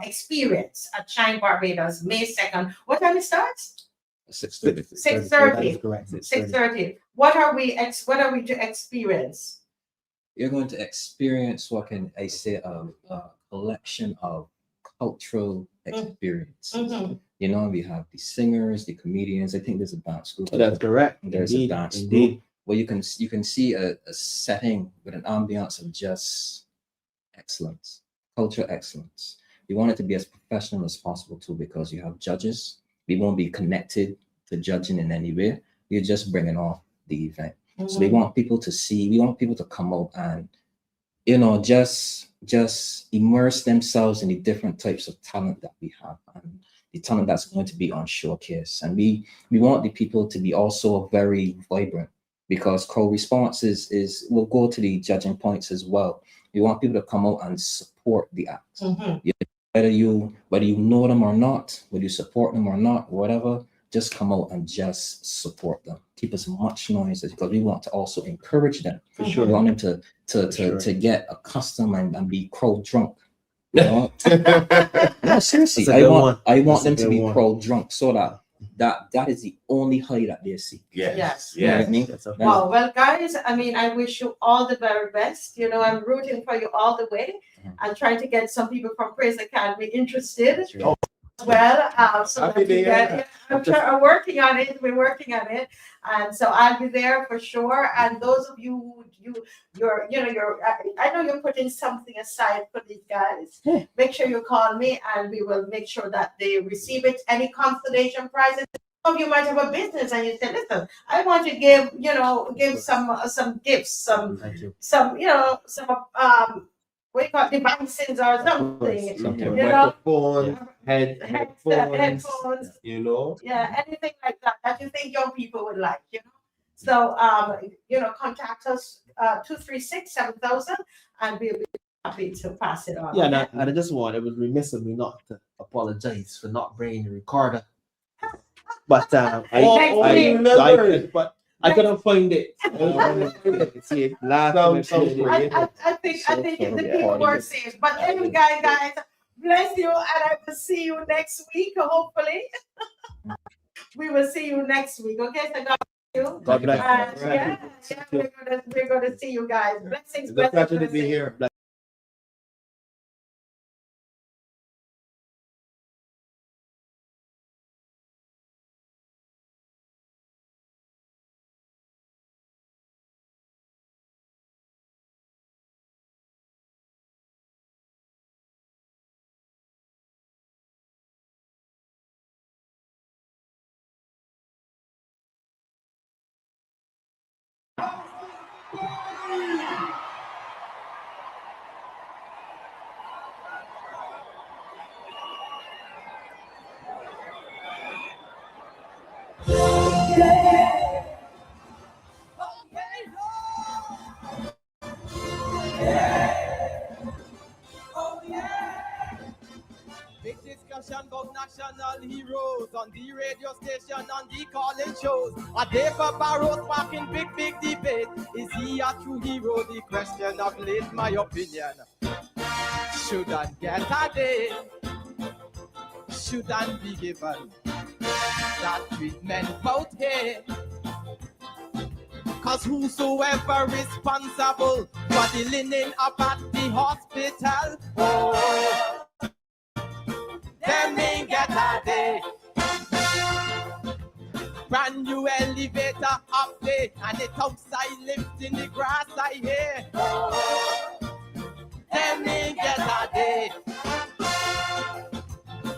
experience at Shine Barbados May 2nd? What time it starts? 6:30. 6:30. 6:30. What are we to experience? You're going to experience, what can I say, a collection of cultural experiences. We have the singers, the comedians. I think there's a dance group. That's correct. There's a dance group where you can see a setting with an ambiance of just excellence, cultural excellence. We want it to be as professional as possible too, because you have judges. We won't be connected to judging in any way. We're just bringing off the event. So we want people to see. We want people to come out and just immerse themselves in the different types of talent that we have and the talent that's going to be on showcase. And we want the people to be also very vibrant, because crowd responses will go to the judging points as well. We want people to come out and support the acts. whether you know them or not, whether you support them or not, whatever, just come out and just support them. Keep as much noise as, because we want to also encourage them. For sure. We want them to get accustomed and be crowd drunk. You know? No, seriously, I want them to be crowd drunk so that is the only high that they see. Yes. You know what I mean? Well, guys, I mean, I wish you all the very best. You know, I'm rooting for you all the way. I'm trying to get some people from Praise Academy interested as well. So that you get, I'm working on it. We're working on it, and so I'll be there for sure. And those of you, I know you're putting something aside for these guys. Make sure you call me, and we will make sure that they receive it. Any consolation prizes. Some of you might have a business, and you say, "Listen, I want to give some gifts, some what do you call it, devices or something, you know, headphones, you know, anything like that you think young people would like, you know." So contact us 236-7000, and we'll be happy to pass it on. Yeah, and I just want, it was remiss of me not to apologize for not bringing the recorder. But I couldn't find it. See, I think the people were safe. But anyway, guys, bless you, and I will see you next week. Hopefully, we will see you next week. Okay, so God bless you. God bless you. We're gonna see you guys. Blessings. It's a pleasure to be here. Big discussion about national heroes on the radio station, on the calling shows. A day for Barbados sparking big debate. Is he a true hero? The question of late, my opinion. Shouldn't get a day. Shouldn't be given that treatment out here. Cause whosoever responsible for the linen up at the hospital, them ain't get a day. Brand new elevator up there, and it outside lifting the grass I hear. Them ain't get a day.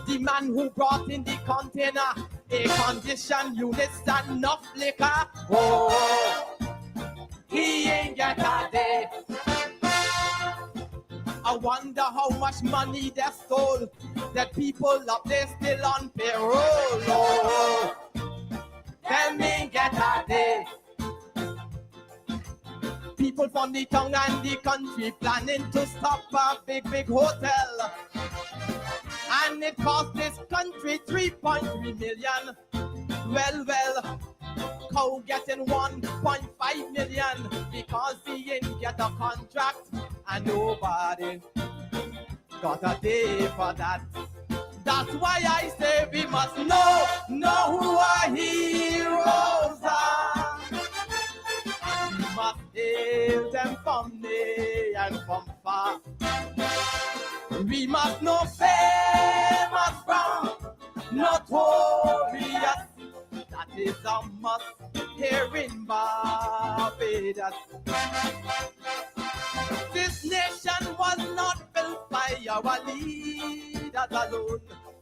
The man who brought in the container, air condition units and enough liquor, he ain't get a day. I wonder how much money they stole. That people up there still on payroll. Them ain't get a day. People from the town and the country planning to stop a big hotel. And it cost this country 3.3 million. Well, cow getting 1.5 million because he ain't get a contract, and nobody got a day for that. That's why I say we must know who our heroes are. We must hail them from near and from far. We must know famous from notorious. That is a must here in Barbados. This nation was not built by our leaders alone.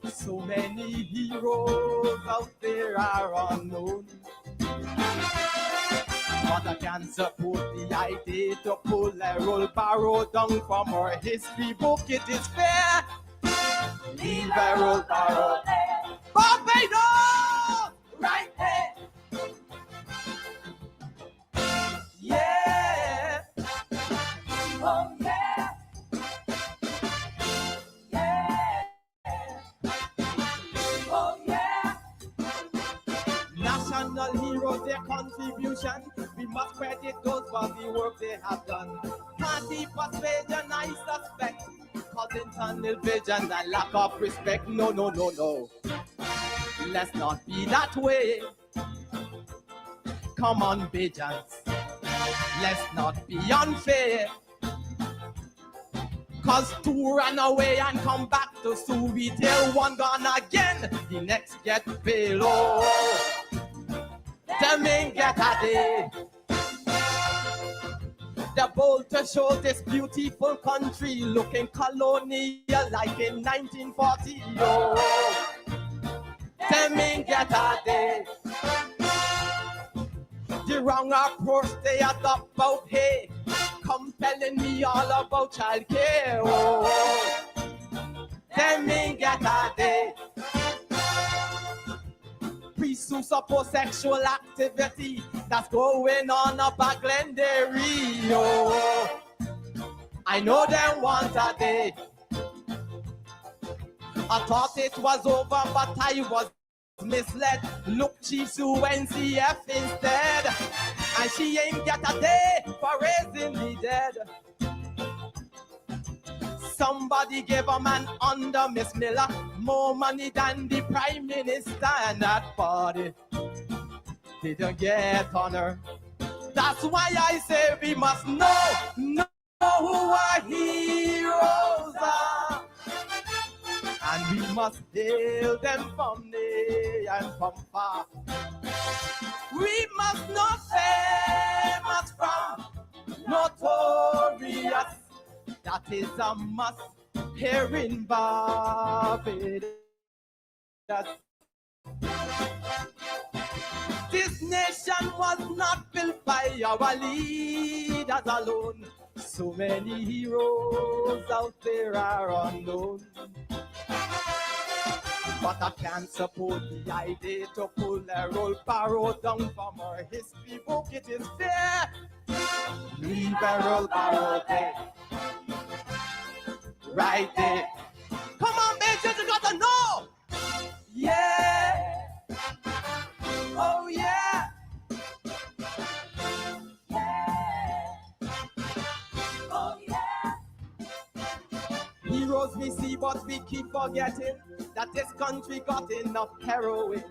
So many heroes out there are unknown. But I can support the idea to pull a roll barrow down from our history book. It is fair. Leave a roll barrow there. Barbados! Right there. Yeah. Oh yeah. Yeah. knows their contribution. We must credit those for the work they have done. Party persuasion, I suspect, causing tunnel vision and lack of respect. No, no, no, no. Let's not be that way. Come on, Bajans. Let's not be unfair. Cause two run away and come back to sue retail. One gone again, the next get paid. Oh, them ain't get a day. They're bold to show this beautiful country looking colonial like in 1940. Oh, them ain't get a day. The wrong approach they adopt about hey, compelling me all about child care. Oh, them ain't get a day. Pre-suppose sexual activity that's going on up at Glendale. Oh, I know them want a day. I thought it was over, but I was misled. Look, Chief Sue NCF instead, and she ain't get a day for raising the dead. Somebody gave a man under Miss Miller more money than the Prime Minister, and that party didn't get on her. That's why I say we must know who our heroes are. And we must hail them from near and from far. We must not famous from notorious. That is a must here in Barbados. This nation was not built by our leaders alone. So many heroes out there are unknown. But I can't support the idea to pull a roll barrow down from our history book. It is fair. Leave a roll barrow there. Right there. Come on, bitches, you gotta know. Yeah. Oh, yeah. Oh, yeah. Heroes we see, but we keep forgetting that this country got enough heroin.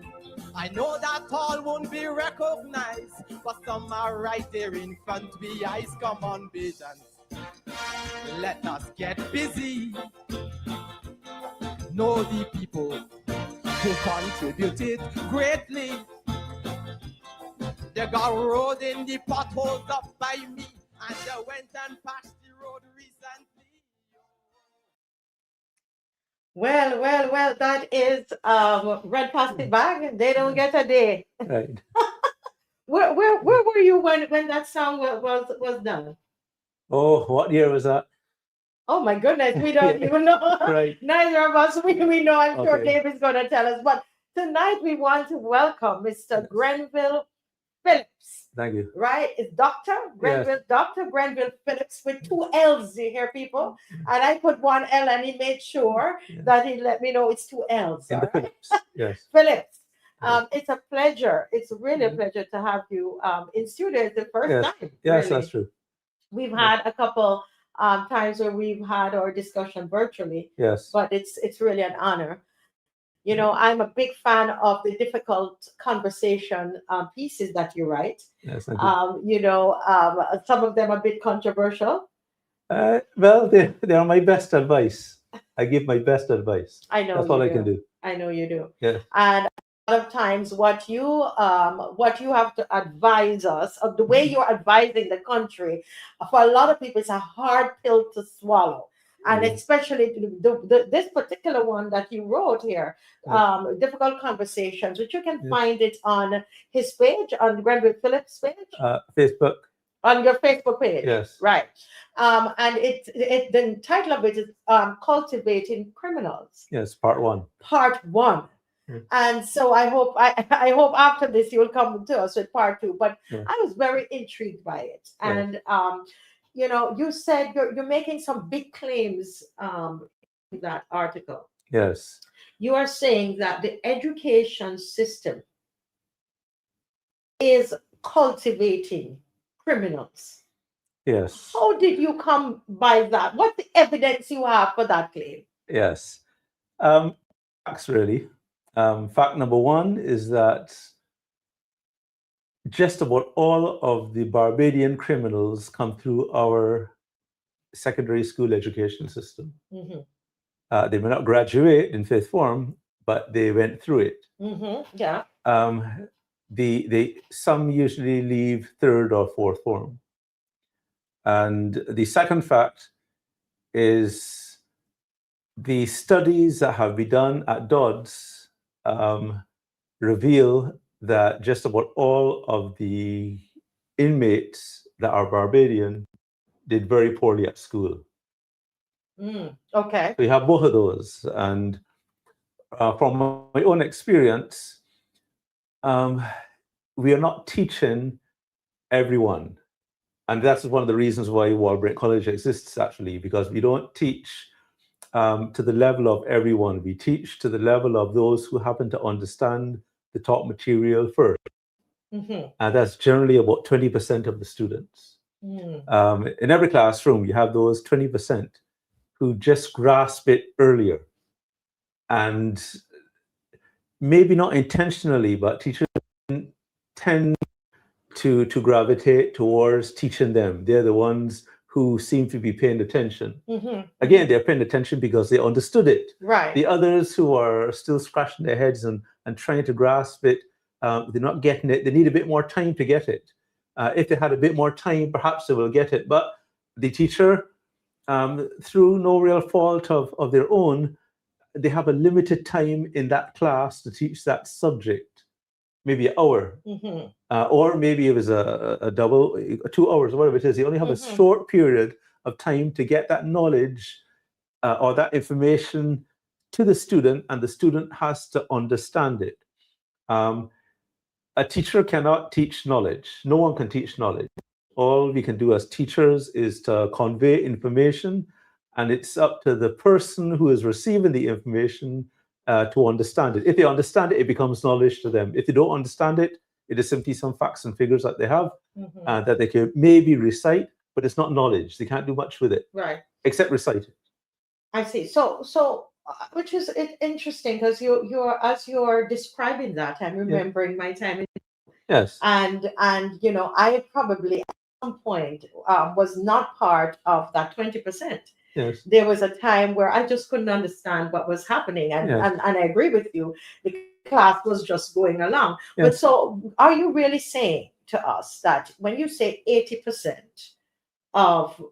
I know that all won't be recognized, but some are right there in front of the eyes. Come on, visions. Let us get busy. Know the people who contributed greatly. They got road in the potholes up by me, and they went and patched the road recently. Well, that is Red Plastic Bag. They don't get a day. Right. Where were you when that song was done? Oh, what year was that? Oh my goodness, we don't even know. Right. Neither of us, we know. I'm sure Okay. Dave is going to tell us. But tonight we want to welcome Mr. Grenville Phillips. Thank you. Right? It's Dr. Grenville, Dr. Grenville Phillips with two L's, you hear people? And I put one L and he made sure that he let me know it's two L's. In the All right? Phillips. Yes. Phillips, it's a pleasure. It's really a pleasure to have you in studio. It's the first time. Yes, really. that's true. We've had a couple times where we've had our discussion virtually, Yes. but it's really an honor. You know, I'm a big fan of the difficult conversation pieces that you write. Yes, thank you. You know, some of them are a bit controversial. Well, they are my best advice. I give my best advice. I know That's you all I do. can do. I know you do. Yes. And a lot of times what you have to advise us of the way you're advising the country, for a lot of people, it's a hard pill to swallow. And especially this particular one that you wrote here, difficult conversations, which you can find it on his page, on Grenville Phillips' page, Facebook. On your Facebook page. Yes. Right. And the title of it is Cultivating Criminals. Yes, part 1. Part 1. And so I hope after this you will come to us with part 2. But I was very intrigued by it. And you know, you said you're making some big claims in that article. Yes. You are saying that the education system is cultivating criminals. Yes. How did you come by that? What's the evidence you have for that claim? Yes. Facts, really. Fact number one is that just about all of the Barbadian criminals come through our secondary school education system. They may not graduate in fifth form, but they went through it. Yeah. Some usually leave third or fourth form. And the second fact is the studies that have been done at Dodds reveal that just about all of the inmates that are Barbadian did very poorly at school. Okay. So you have both of those. And from my own experience, we are not teaching everyone. And that's one of the reasons why Walbridge College exists, actually, because we don't teach to the level of everyone. We teach to the level of those who happen to understand the taught material first. And that's generally about 20% of the students. In every classroom, you have those 20% who just grasp it earlier. And maybe not intentionally, but teachers tend to gravitate towards teaching them. They're the ones who seem to be paying attention. Again, they're paying attention because they understood it. Right. The others who are still scratching their heads and trying to grasp it, they're not getting it. They need a bit more time to get it. If they had a bit more time, perhaps they will get it. But the teacher, through no real fault of their own, they have a limited time in that class to teach that subject, maybe an hour, or maybe it was a double, 2 hours, whatever it is. They only have a short period of time to get that knowledge or that information to the student, and the student has to understand it. A teacher cannot teach knowledge. No one can teach knowledge. All we can do as teachers is to convey information, and it's up to the person who is receiving the information to understand it. If they understand it, it becomes knowledge to them. If they don't understand it, it is simply some facts and figures that they have that they can maybe recite, but it's not knowledge. They can't do much with it, right? Except recite it. I see. So, which is interesting because as you're describing that, I'm remembering my time in. Yes. And you know, I probably at some point was not part of that 20%. Yes. There was a time where I just couldn't understand what was happening, and I agree with you. The class was just going along. Yes. But so, are you really saying to us that when you say 80% of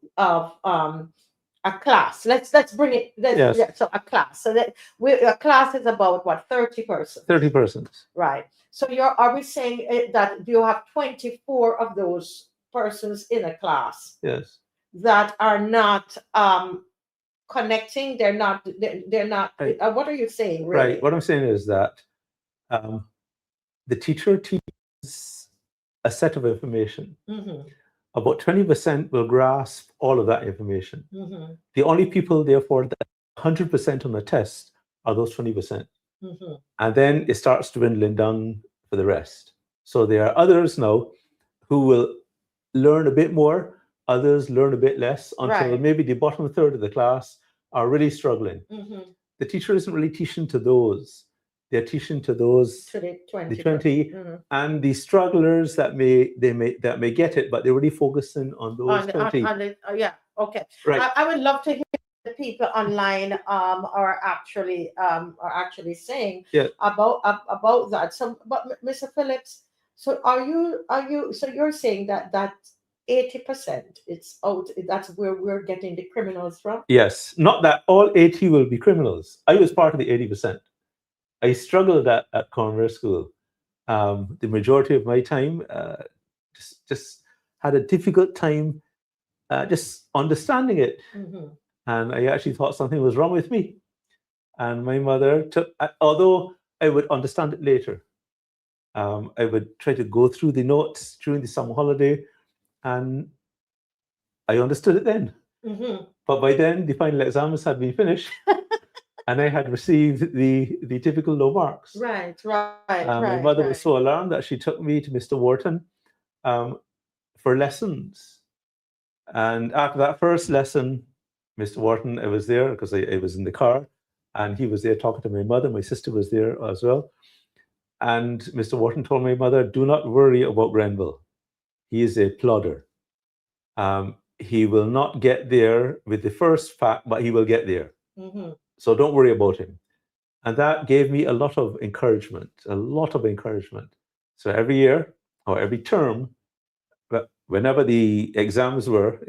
a class, let's bring it. So a class. So that a class is about what, 30 persons. 30 persons. Right. So are we saying that you have 24 of those persons in a class? Yes. That are not connecting. They're not. Right. What are you saying? Really? Right. What I'm saying is that the teacher teaches a set of information. About 20% will grasp all of that information. The only people, therefore, that 100% on the test are those 20%. And then it starts dwindling down for the rest. So there are others now who will learn a bit more, others learn a bit less, until maybe the bottom third of the class are really struggling. The teacher isn't really teaching to those. They're teaching to those, the 20, and the strugglers that may get it, but they're really focusing on those 20. Yeah, okay. Right. I would love to hear the people online are actually saying about that. So, but Mr. Phillips, so so you're saying that 80% it's out, that's where we're getting the criminals from? Yes, not that all 80 will be criminals. I was part of the 80%. I struggled at Conver School. The majority of my time just had a difficult time just understanding it. And I actually thought something was wrong with me. And my mother took, although I would understand it later, I would try to go through the notes during the summer holiday, and I understood it then. But by then, the final exams had been finished. and I had received the typical low marks. Right. My mother was so alarmed that she took me to Mr. Wharton for lessons. And after that first lesson, Mr. Wharton, I was there because I was in the car, and he was there talking to my mother. My sister was there as well. And Mr. Wharton told my mother, do not worry about Grenville. He is a plodder. He will not get there with the first fact, but he will get there. So don't worry about him. And that gave me a lot of encouragement, So every year or every term, whenever the exams were,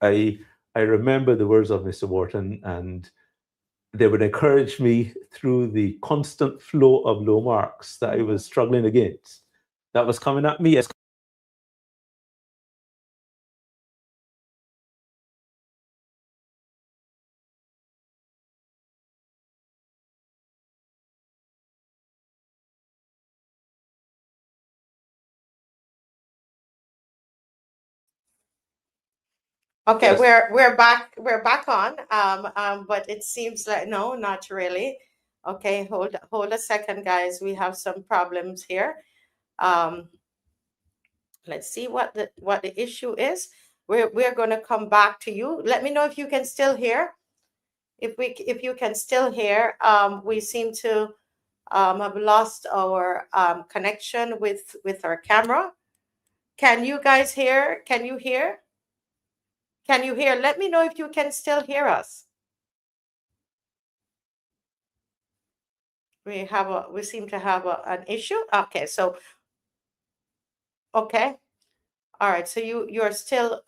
I remember the words of Mr. Wharton, and they would encourage me through the constant flow of low marks that I was struggling against. That was coming at me as Okay, Yes. we're back on. But it seems like no, not really. Okay, hold a second, guys. We have some problems here. Let's see what the issue is. We're gonna come back to you. Let me know if you can still hear. If you can still hear, we seem to have lost our connection with our camera. Can you guys hear? Can you hear? Can you hear? Let me know if you can still hear us. We seem to have an issue. Okay, so okay. All right, so you're still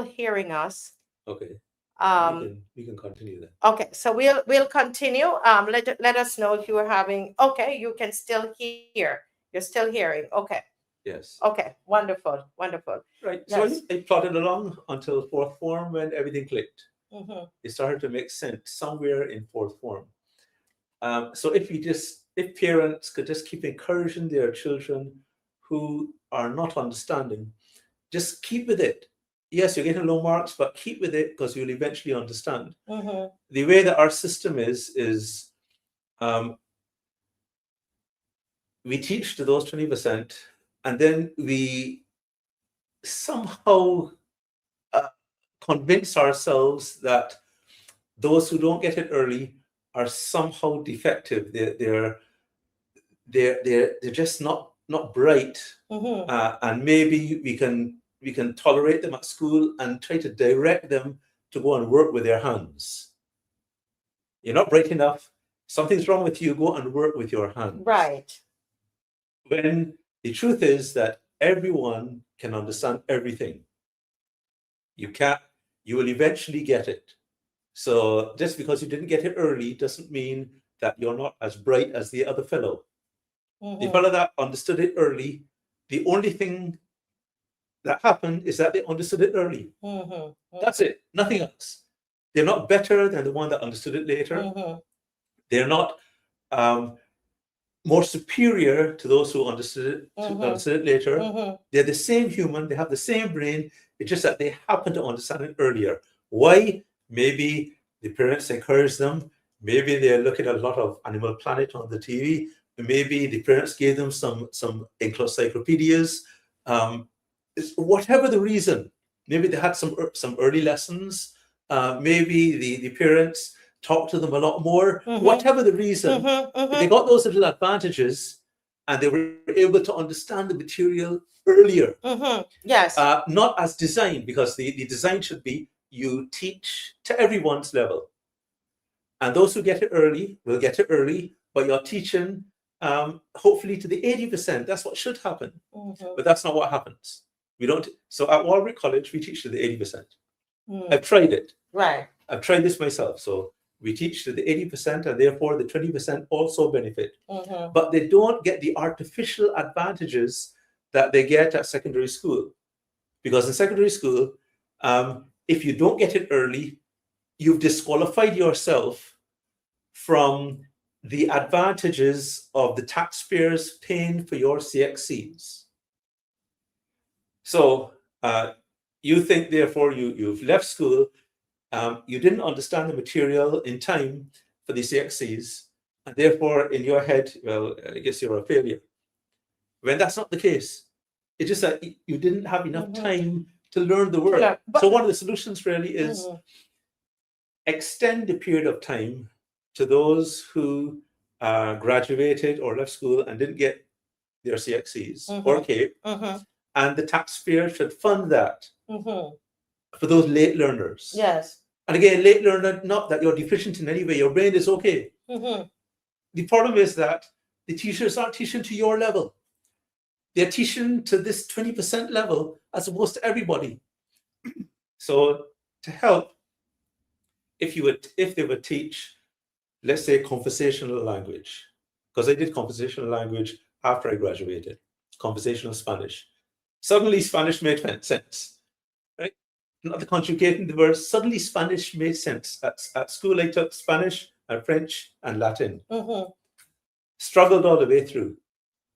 hearing us. okay. We can continue then. Okay, so we'll continue. Let us know if you are having. Okay, you can still hear. You're still hearing. Okay. Yes. Okay. Wonderful. Right. Yes. So I plodded along until fourth form when everything clicked. Mm-hmm. It started to make sense somewhere in fourth form. So if parents could just keep encouraging their children who are not understanding, just keep with it. Yes, you're getting low marks, but keep with it because you'll eventually understand. Mm-hmm. The way that our system is we teach to those 20%, and then we somehow convince ourselves that those who don't get it early are somehow defective. They're just not bright, and maybe we can tolerate them at school and try to direct them to go and work with their hands. You're not bright enough. Something's wrong with you. Go and work with your hands. Right. When the truth is that everyone can understand everything. You will eventually get it. So just because you didn't get it early doesn't mean that you're not as bright as the other fellow. The fellow that understood it early, the only thing that happened is that they understood it early. That's it, nothing else. They're not better than the one that understood it later. They're not more superior to those who understood it later. They're the same human, they have the same brain, it's just that they happen to understand it earlier. Why? Maybe the parents encouraged them, maybe they're looking at a lot of Animal Planet on the TV, maybe the parents gave them some encyclopedias. Whatever the reason, maybe they had some early lessons, maybe the parents talked to them a lot more. Whatever the reason, they got those little advantages and they were able to understand the material earlier. Yes. Not as designed, because the design should be you teach to everyone's level. And those who get it early will get it early, but you're teaching hopefully to the 80%. That's what should happen. But that's not what happens. We don't. So at Warwick College, we teach to the 80%. I've tried it. Right. I've tried this myself. So we teach to the 80%, and therefore the 20% also benefit. But they don't get the artificial advantages that they get at secondary school. Because in secondary school, if you don't get it early, you've disqualified yourself from the advantages of the taxpayers paying for your CXCs. So you think, therefore, you've left school, you didn't understand the material in time, for the CXCs, and therefore in your head, well, I guess you're a failure. When that's not the case. It's just that you didn't have enough time to learn the word. So one of the solutions really is extend the period of time to those who graduated or left school and didn't get their CXCs or CAPE, and the taxpayer should fund that for those late learners. Yes. And again, late learner, not that you're deficient in any way, your brain is okay. The problem is that the teachers aren't teaching to your level. They're teaching to this 20% level as opposed to everybody. So to help, if they would teach, let's say, conversational language, because I did conversational language after I graduated, conversational Spanish. Suddenly Spanish made sense, right? Not the conjugating the words, suddenly Spanish made sense. At school I took Spanish and French and Latin. Struggled all the way through.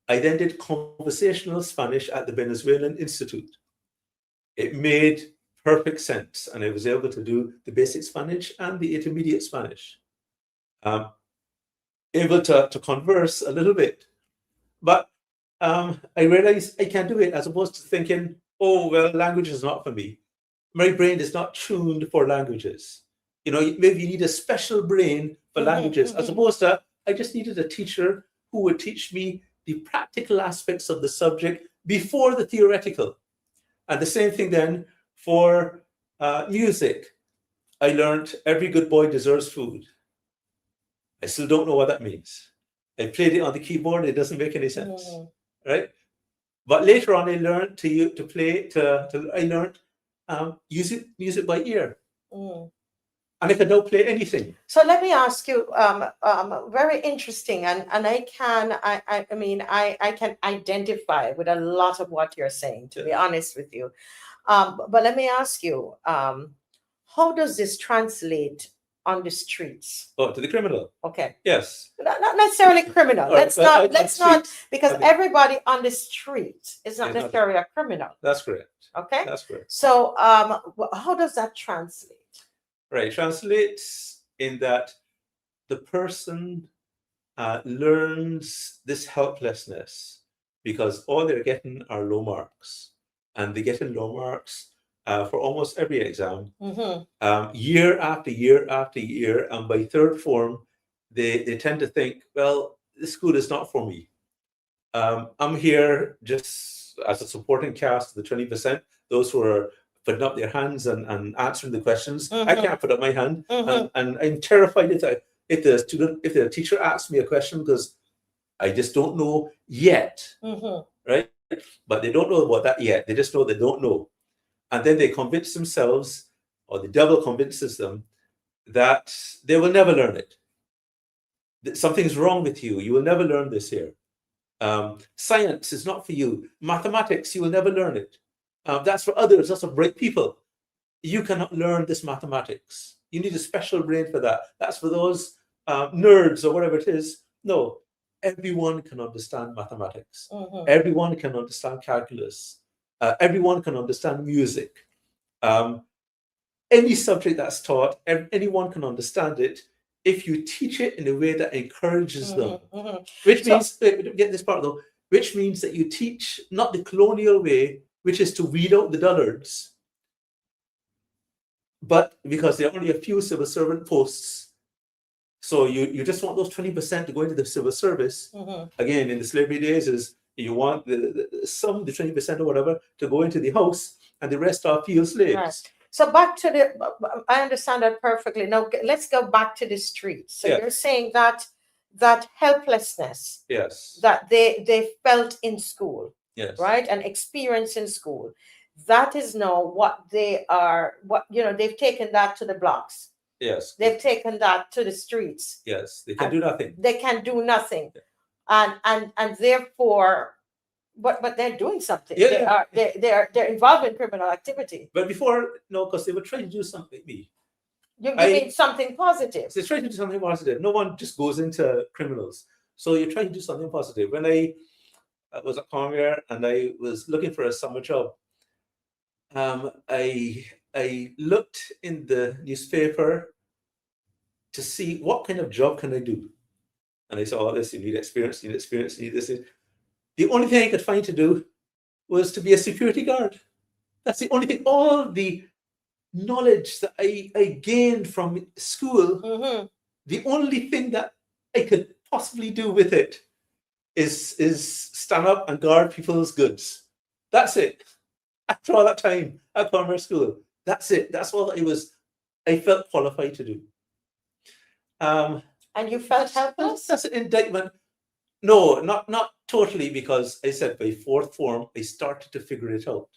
I then did conversational Spanish at the Venezuelan Institute. It made perfect sense, and I was able to do the basic Spanish and the intermediate Spanish. Able to converse a little bit, but I realized I can't do it, as opposed to thinking, oh, well, language is not for me. My brain is not tuned for languages. You know, maybe you need a special brain for languages, as opposed to, I just needed a teacher who would teach me the practical aspects of the subject before the theoretical. And the same thing then for music. I learned every good boy deserves food. I still don't know what that means. I played it on the keyboard, it doesn't make any sense, right? But later on, I learned I learned music by ear. And I could now play anything. So let me ask you, very interesting, and I can identify with a lot of what you're saying, to be honest with you. But let me ask you, how does this translate on the streets? Oh, to the criminal. Okay. Yes. Not necessarily criminal. Let's not, because Okay. everybody on the street is not necessarily a criminal. That's correct. Okay. That's correct. So how does that translate? Right, translates in that the person learns this helplessness because all they're getting are low marks, and they get low marks for almost every exam, year after year after year, and by third form, they tend to think, well, this school is not for me. I'm here just as a supporting cast of the 20%, those who are putting up their hands and answering the questions. I can't put up my hand, and I'm terrified if the teacher asks me a question, because I just don't know yet, right? But they don't know about that yet. They just know they don't know. And then they convince themselves, or the devil convinces them, that they will never learn it. That something's wrong with you. You will never learn this here. Science is not for you. Mathematics, you will never learn it. That's for others. That's for bright people. You cannot learn this mathematics. You need a special brain for that. That's for those nerds or whatever it is. No, everyone can understand mathematics. Everyone can understand calculus. Everyone can understand music. Any subject that's taught, anyone can understand it if you teach it in a way that encourages them. Which means, get this part though, which means that you teach not the colonial way, which is to weed out the dullards, but because there are only a few civil servant posts, so you just want those 20% to go into the civil service. Again, in the slavery days, is you want the 20% or whatever to go into the house, and the rest are field slaves. Right. So back to I understand that perfectly. Now let's go back to the streets. So you're saying that helplessness, that they felt in school, right, and experienced in school, that is now what they are. They've taken that to the blocks. Yes. They've taken that to the streets. Yes, they can do nothing. They can do nothing, and therefore. But they're doing something. They're involved in criminal activity. But before, because they were trying to do something. You mean something positive? They're trying to do something positive. No one just goes into criminals. So you're trying to do something positive. When I was at Cormier and I was looking for a summer job, I looked in the newspaper to see what kind of job can I do. And I saw all this, you need experience, you need experience, you need this. The only thing I could find to do was to be a security guard. That's the only thing. All the knowledge that I gained from school, the only thing that I could possibly do with it is stand up and guard people's goods. That's it. After all that time at commerce school, that's it. That's all I felt qualified to do. And you felt helpless? That's an indictment. No, not totally, because I said by fourth form, I started to figure it out.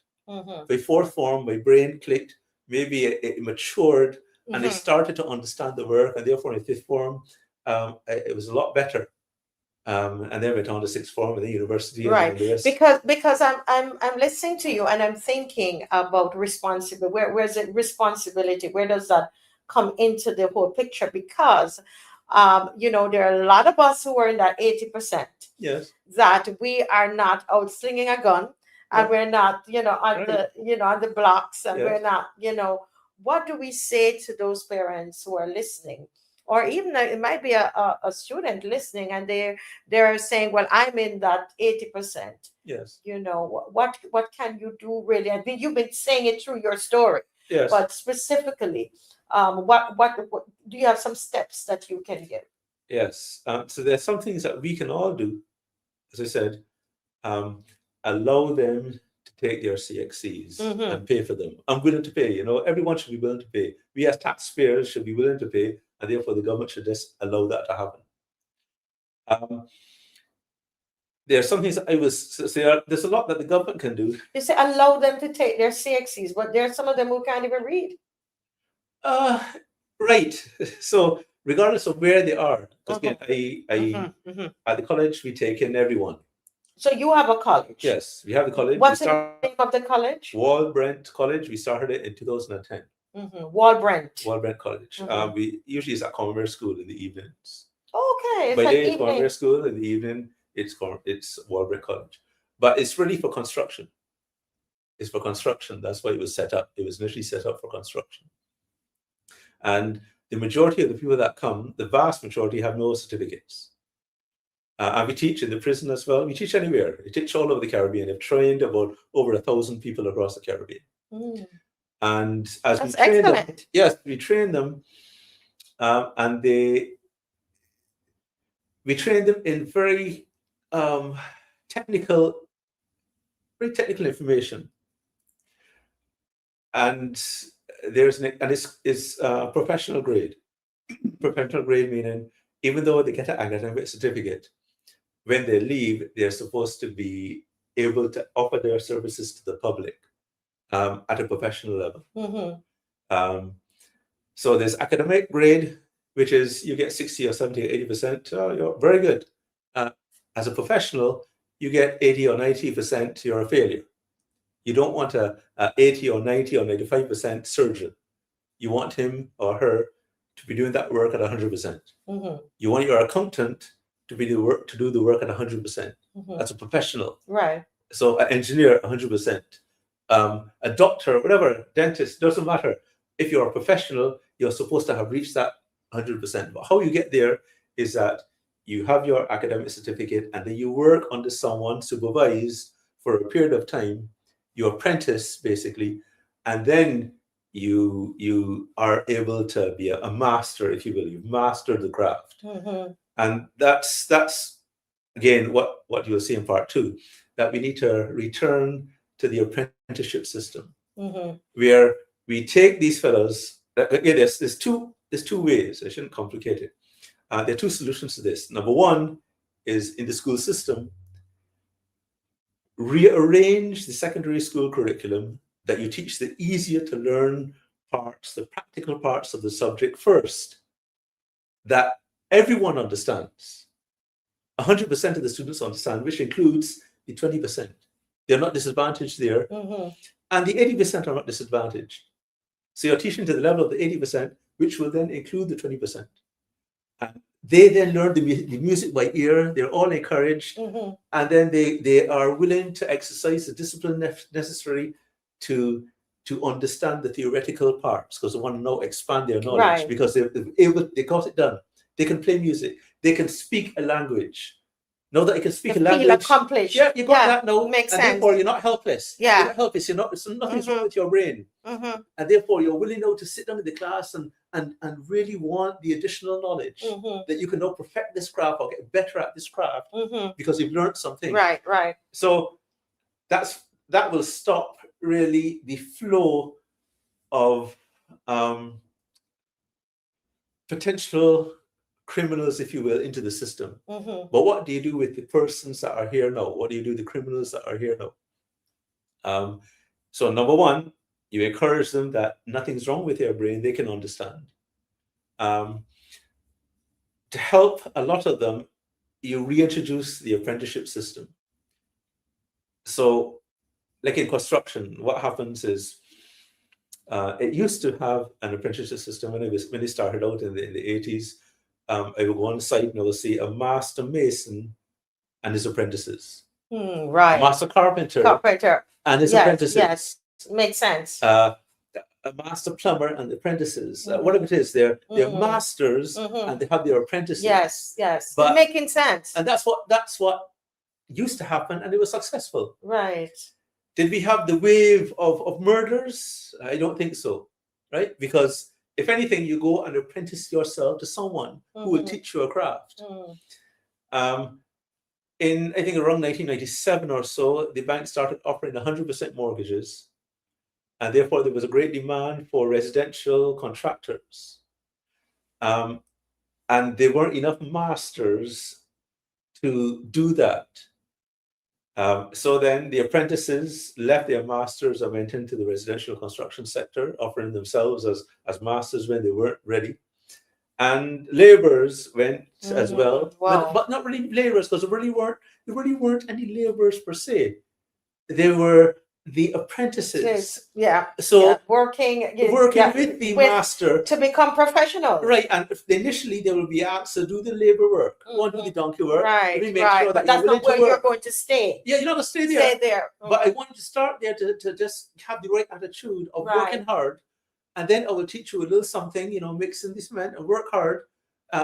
By fourth form, my brain clicked, maybe it matured, and I started to understand the work, and therefore in fifth form, it was a lot better. And then went on to sixth form at the university. Right, because I'm listening to you and I'm thinking about responsibility. Where's the responsibility? Where does that come into the whole picture? Because you know, there are a lot of us who are in that 80%. Yes. That we are not out slinging a gun, and we're not, you know, on the blocks, and we're not, you know. What do we say to those parents who are listening? Or even it might be a student listening, and they're saying, well, I'm in that 80%. Yes. You know, what can you do really? I mean, you've been saying it through your story. Yes. But specifically, what do you have some steps that you can give? Yes. So there's some things that we can all do. As I said, allow them to take their CXCs and pay for them. I'm willing to pay. You know, everyone should be willing to pay. We as taxpayers should be willing to pay, and therefore the government should just allow that to happen. There are some things that there's a lot that the government can do. You say allow them to take their CXCs, but there are some of them who can't even read. Right. So regardless of where they are, because again, at the college we take in everyone. So you have a college? Yes, we have the college. What's the name of the college? Walbrent College. We started it in 2010. Walbrent. Walbrent College. We usually is at commerce school in the evenings. Okay. By day it's commerce school, in the evening it's Walbrent College. But it's really for construction. It's for construction. That's why it was set up. It was initially set up for construction. And the majority of the people that come, the vast majority, have no certificates. And we teach in the prison as well. We teach anywhere. We teach all over the Caribbean. We've trained about over 1,000 people across the Caribbean. And as we train them, yes, we train them, and we train them in very technical information. And it's professional grade. Professional grade meaning, even though they get an academic certificate, when they leave, they're supposed to be able to offer their services to the public at a professional level. So there's academic grade, which is you get 60 or 70 or 80%. You're very good. As a professional, you get 80 or 90%, you're a failure. You don't want a 80 or 90 or 95% surgeon. You want him or her to be doing that work at 100%. You want your accountant to do the work at 100%. That's a professional. Right. So an engineer, 100%. A doctor, whatever, dentist, doesn't matter. If you're a professional, you're supposed to have reached that 100%. But how you get there is that you have your academic certificate, and then you work under someone supervised for a period of time. You apprentice basically, and then you are able to be a master, if you will. You've mastered the craft. And that's again what you'll see in part 2, that we need to return to the apprenticeship system, where we take these fellows. Again, there's two ways. I shouldn't complicate it. There are 2 solutions to this. Number 1 is in the school system, rearrange the secondary school curriculum that you teach the easier to learn parts, the practical parts of the subject first, that everyone understands. 100% of the students understand, which includes the 20%. They're not disadvantaged there. And the 80% are not disadvantaged. So you're teaching to the level of the 80%, which will then include the 20%. And they then learn the music by ear. They're all encouraged. And then they are willing to exercise the discipline necessary to to understand the theoretical parts because they want to know, expand their knowledge. Right. Because they got it done. They can play music. They can speak a language. Know that you can speak a language. Feel accomplished. Yeah, you got that now. Makes and sense. Therefore, you're not helpless. Yeah. You're not helpless. You're not. So nothing's wrong with your brain. And therefore, you're willing now to sit down in the class and really want the additional knowledge that you can now perfect this craft or get better at this craft because you've learned something. Right, right. So that will stop really the flow of potential criminals, if you will, into the system. But what do you do with the persons that are here now? What do you do with the criminals that are here now? So number one, you encourage them that nothing's wrong with their brain, they can understand. To help a lot of them, you reintroduce the apprenticeship system. So like in construction, what happens is it used to have an apprenticeship system when it started out in the 80s. I would go on site and I would see a master mason and his apprentices. Right. A master carpenter and his apprentices. Yes, makes sense. A master plumber and apprentices. Whatever it is, they're masters and they have their apprentices. Yes, yes. But, making sense. And that's what used to happen, and it was successful. Right. Did we have the wave of murders? I don't think so, right? Because if anything, you go and apprentice yourself to someone who will teach you a craft. In, I think, around 1997 or so, the bank started offering 100% mortgages. And therefore, there was a great demand for residential contractors. And there weren't enough masters to do that. So then the apprentices left their masters and went into the residential construction sector, offering themselves as masters when they weren't ready. And laborers went as well, but not really laborers, because there really weren't any laborers per se. They were the apprentices. So working with the master to become professional. Right, and initially they will be asked to do the labor work, go do the donkey work. Right, Make sure that that's not where you're going to stay. Yeah, you're not going to stay there. Stay there. But I want you to start there to just have the right attitude of working hard. And then I will teach you a little something, mixing the cement and work hard,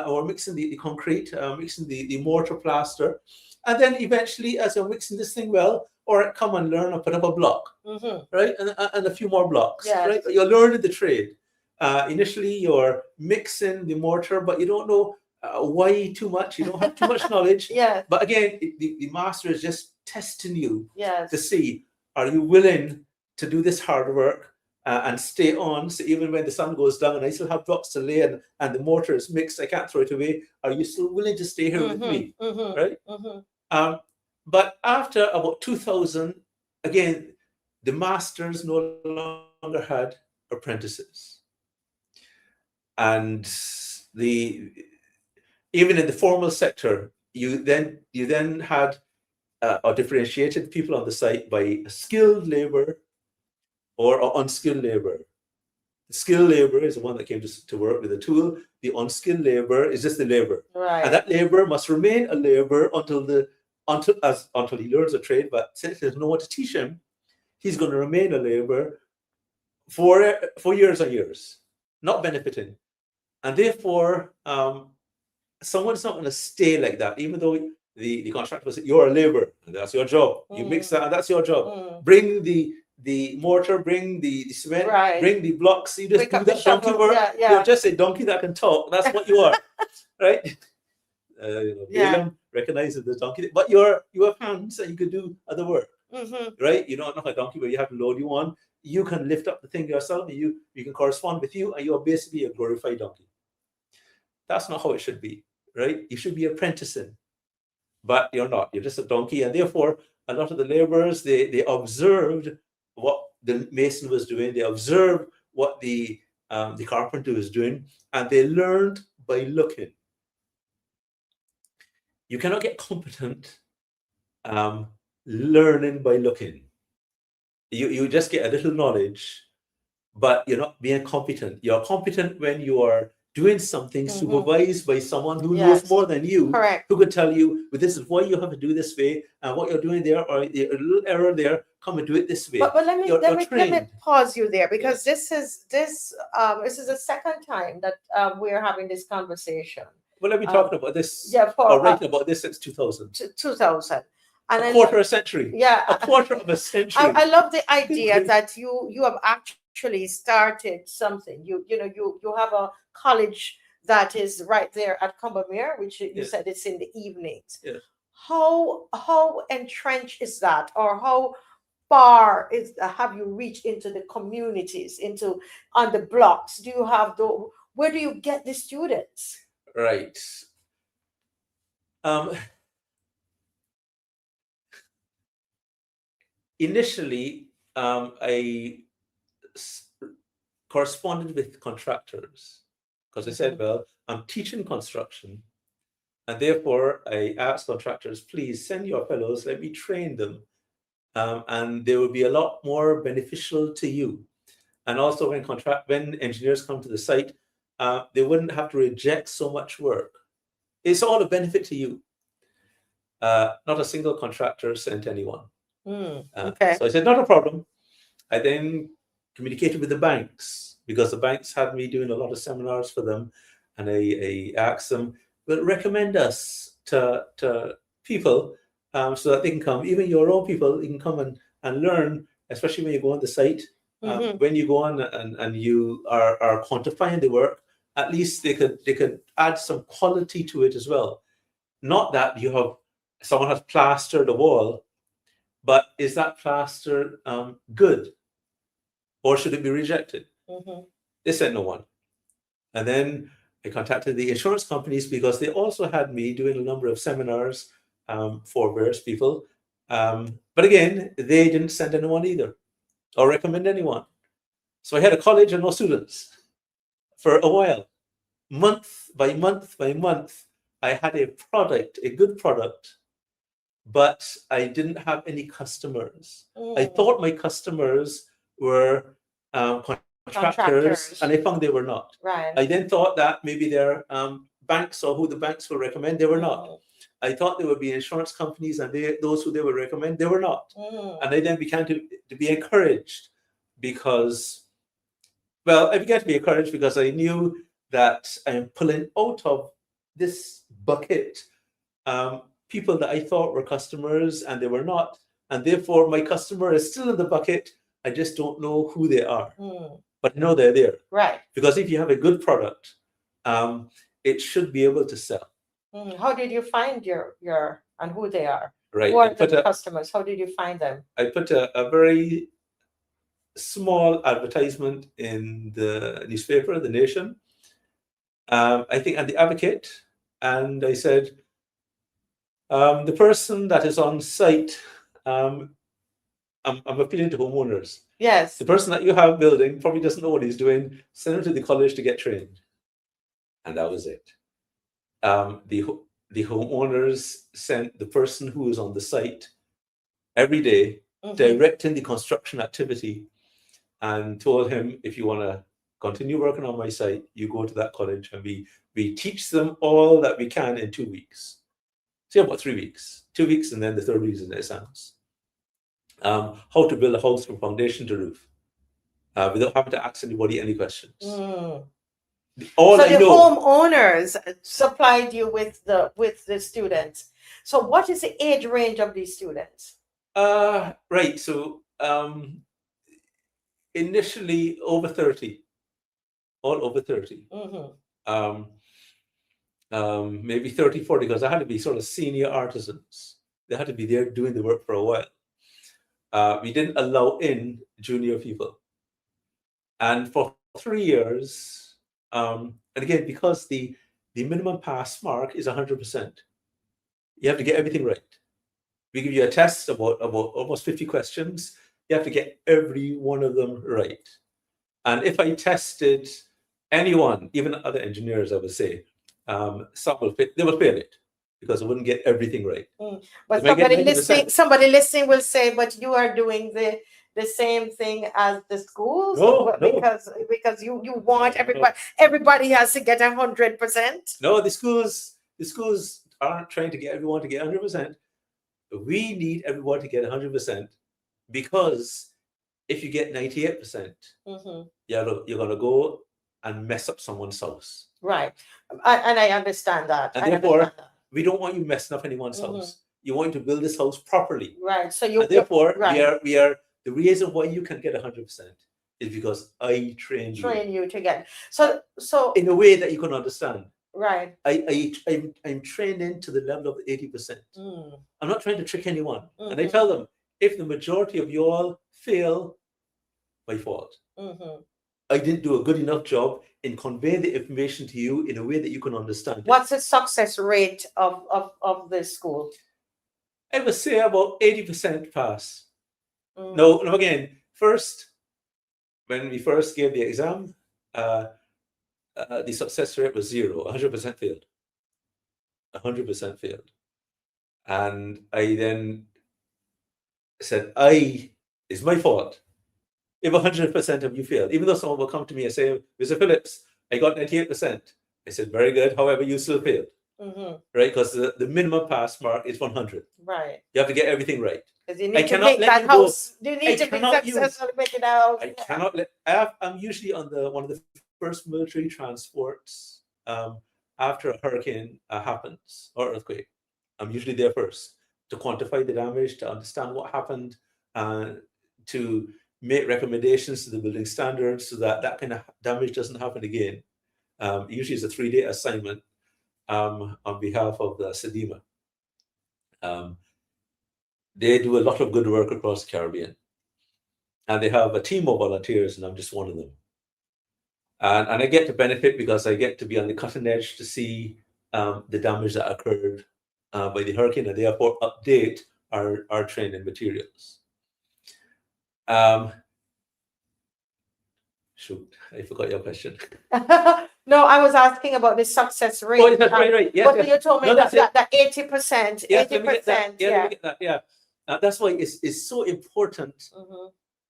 or mixing the concrete, mixing the mortar plaster. And then eventually, as you're mixing this thing well, or come and learn and put up a block, right? And a few more blocks, right? You're learning the trade. Initially, you're mixing the mortar, but you don't know why too much. You don't have too much knowledge. But again, the master is just testing you to see, are you willing to do this hard work and stay on? So even when the sun goes down and I still have blocks to lay and the mortar is mixed, I can't throw it away. Are you still willing to stay here with me, right? But after about 2000, again, the masters no longer had apprentices. And even in the formal sector, you then had or differentiated people on the site by skilled labor or unskilled labor. The skilled labor is the one that came to work with a tool. The unskilled labor is just the labor. And that labor must remain a labor until he learns a trade, but since there's no one to teach him, he's going to remain a laborer for years and years, not benefiting. And therefore, someone's not going to stay like that, even though the contractor says, you're a laborer, and that's your job. You mix that, and that's your job. Bring the mortar, bring the cement, bring the blocks. You just do that donkey work. You're just a donkey that can talk. That's what you are, right? Balaam recognizes the donkey, but you have hands and you can do other work, right? You're not a donkey where you have to load you on. You can lift up the thing yourself, and you can correspond with you, and you are basically a glorified donkey. That's not how it should be, right? You should be apprenticing, but you're not. You're just a donkey, and therefore, a lot of the laborers they observed what the mason was doing. They observed what the carpenter was doing, and they learned by looking. You cannot get competent learning by looking. You just get a little knowledge, but you're not being competent. You're competent when you are doing something Mhm. supervised by someone who Yes. knows more than you, Correct. who could tell you, but this is why you have to do this way, and what you're doing there, or a little error there, come and do it this way. But let me You're let me trained. pause you there, because this is the second time that we're having this conversation. Well, let me talk about this, Yeah, or writing about this since 2000. 2000. And A quarter of a century. Yeah. A quarter of a century. I love the idea that you have actually started something. You have a college that is right there at Combermere, which you Yes. said it's in the evenings. Yes. How entrenched is that, or how far have you reached into the communities, on the blocks? Do you have where do you get the students? Right. Initially, I corresponded with contractors because I said, well, I'm teaching construction, and therefore I asked contractors, please send your fellows, let me train them, and they will be a lot more beneficial to you. And also when engineers come to the site, they wouldn't have to reject so much work. It's all a benefit to you. Not a single contractor sent anyone. Okay. So I said, not a problem. I then communicated with the banks, because the banks had me doing a lot of seminars for them. And I asked them, well, recommend us to people so that they can come, even your own people, you can come and learn, especially when you go on the site. When you go on and you are quantifying the work, at least they could add some quality to it as well. Not that someone has plastered a wall, but is that plaster good, or should it be rejected? They said no one. And then I contacted the insurance companies, because they also had me doing a number of seminars for various people. But again, they didn't send anyone either, or recommend anyone. So I had a college and no students for a while. Month by month by month, I had a good product, but I didn't have any customers. I thought my customers were contractors, and I found they were not. Right. I then thought that maybe they're banks, or who the banks will recommend. They were not. I thought there would be insurance companies, and those who they would recommend, they were not. And I then began to be encouraged, because, well, I began to be encouraged because I knew that I'm pulling out of this bucket people that I thought were customers, and they were not. And therefore, my customer is still in the bucket. I just don't know who they are. But I know they're there. Right. Because if you have a good product, it should be able to sell. How did you find your and who they are? Right. Who are the customers? How did you find them? I put a very small advertisement in the newspaper, The Nation, I think, and The Advocate. And I said, the person that is on site, I'm appealing to homeowners. Yes. The person that you have building probably doesn't know what he's doing. Send him to the college to get trained. And that was it. The homeowners sent the person who is on the site every day, directing the construction activity, and told him, if you want to continue working on my site, you go to that college, and we teach them all that we can in 2 weeks. So about 3 weeks, 2 weeks, and then the third week is in the exams. How to build a house from foundation to roof without having to ask anybody any questions. So the homeowners supplied you with the students. So what is the age range of these students? Right. So initially over 30, all over 30. Maybe 30, 40, because I had to be sort of senior artisans. They had to be there doing the work for a while. We didn't allow in junior people. And for 3 years, and again, because the minimum pass mark is 100%, you have to get everything right. We give you a test about almost 50 questions. You have to get every one of them right. And if I tested anyone, even other engineers, I would say, some will fail, they will fail it, because they wouldn't get everything right. But somebody listening will say, but you are doing the same thing as the schools? No, no. Because you want everybody has to get 100%. No, the schools aren't trying to get everyone to get 100%. We need everyone to get 100% because if you get 98%, you're gonna go and mess up someone's house. Right, and I understand that. And therefore, we don't want you messing up anyone's house. You want to build this house properly. Right. So and therefore, we are the reason why you can get 100% is because I train you to get. So in a way that you can understand. Right. I'm training to the level of 80%. I'm not trying to trick anyone. And I tell them, if the majority of you all fail, my fault. I didn't do a good enough job in conveying the information to you in a way that you can understand. What's the success rate of the school? I would say about 80% pass. No, again, first, when we first gave the exam, the success rate was 0, 100% failed. 100% failed. And I then said, it's my fault if 100% of you failed. Even though someone will come to me and say, Mr. Phillips, I got 98%. I said, very good. However, you still failed. Right? Because the minimum pass mark is 100. Right. You have to get everything right. Because you need to make that house. You need to be successful to make it out. I cannot let. I'm usually on one of the first military transports after a hurricane happens or earthquake. I'm usually there first to quantify the damage, to understand what happened, to make recommendations to the building standards so that that kind of damage doesn't happen again. Usually it's a 3-day assignment on behalf of the SEDIMA. They do a lot of good work across the Caribbean. And they have a team of volunteers, and I'm just one of them. And I get to benefit because I get to be on the cutting edge to see the damage that occurred by the hurricane, and therefore update our training materials. Shoot, I forgot your question. No, I was asking about the success rate. Oh, that's right. Yes, but you told me that 80%. Yes, 80%. Yeah. That's why it's so important.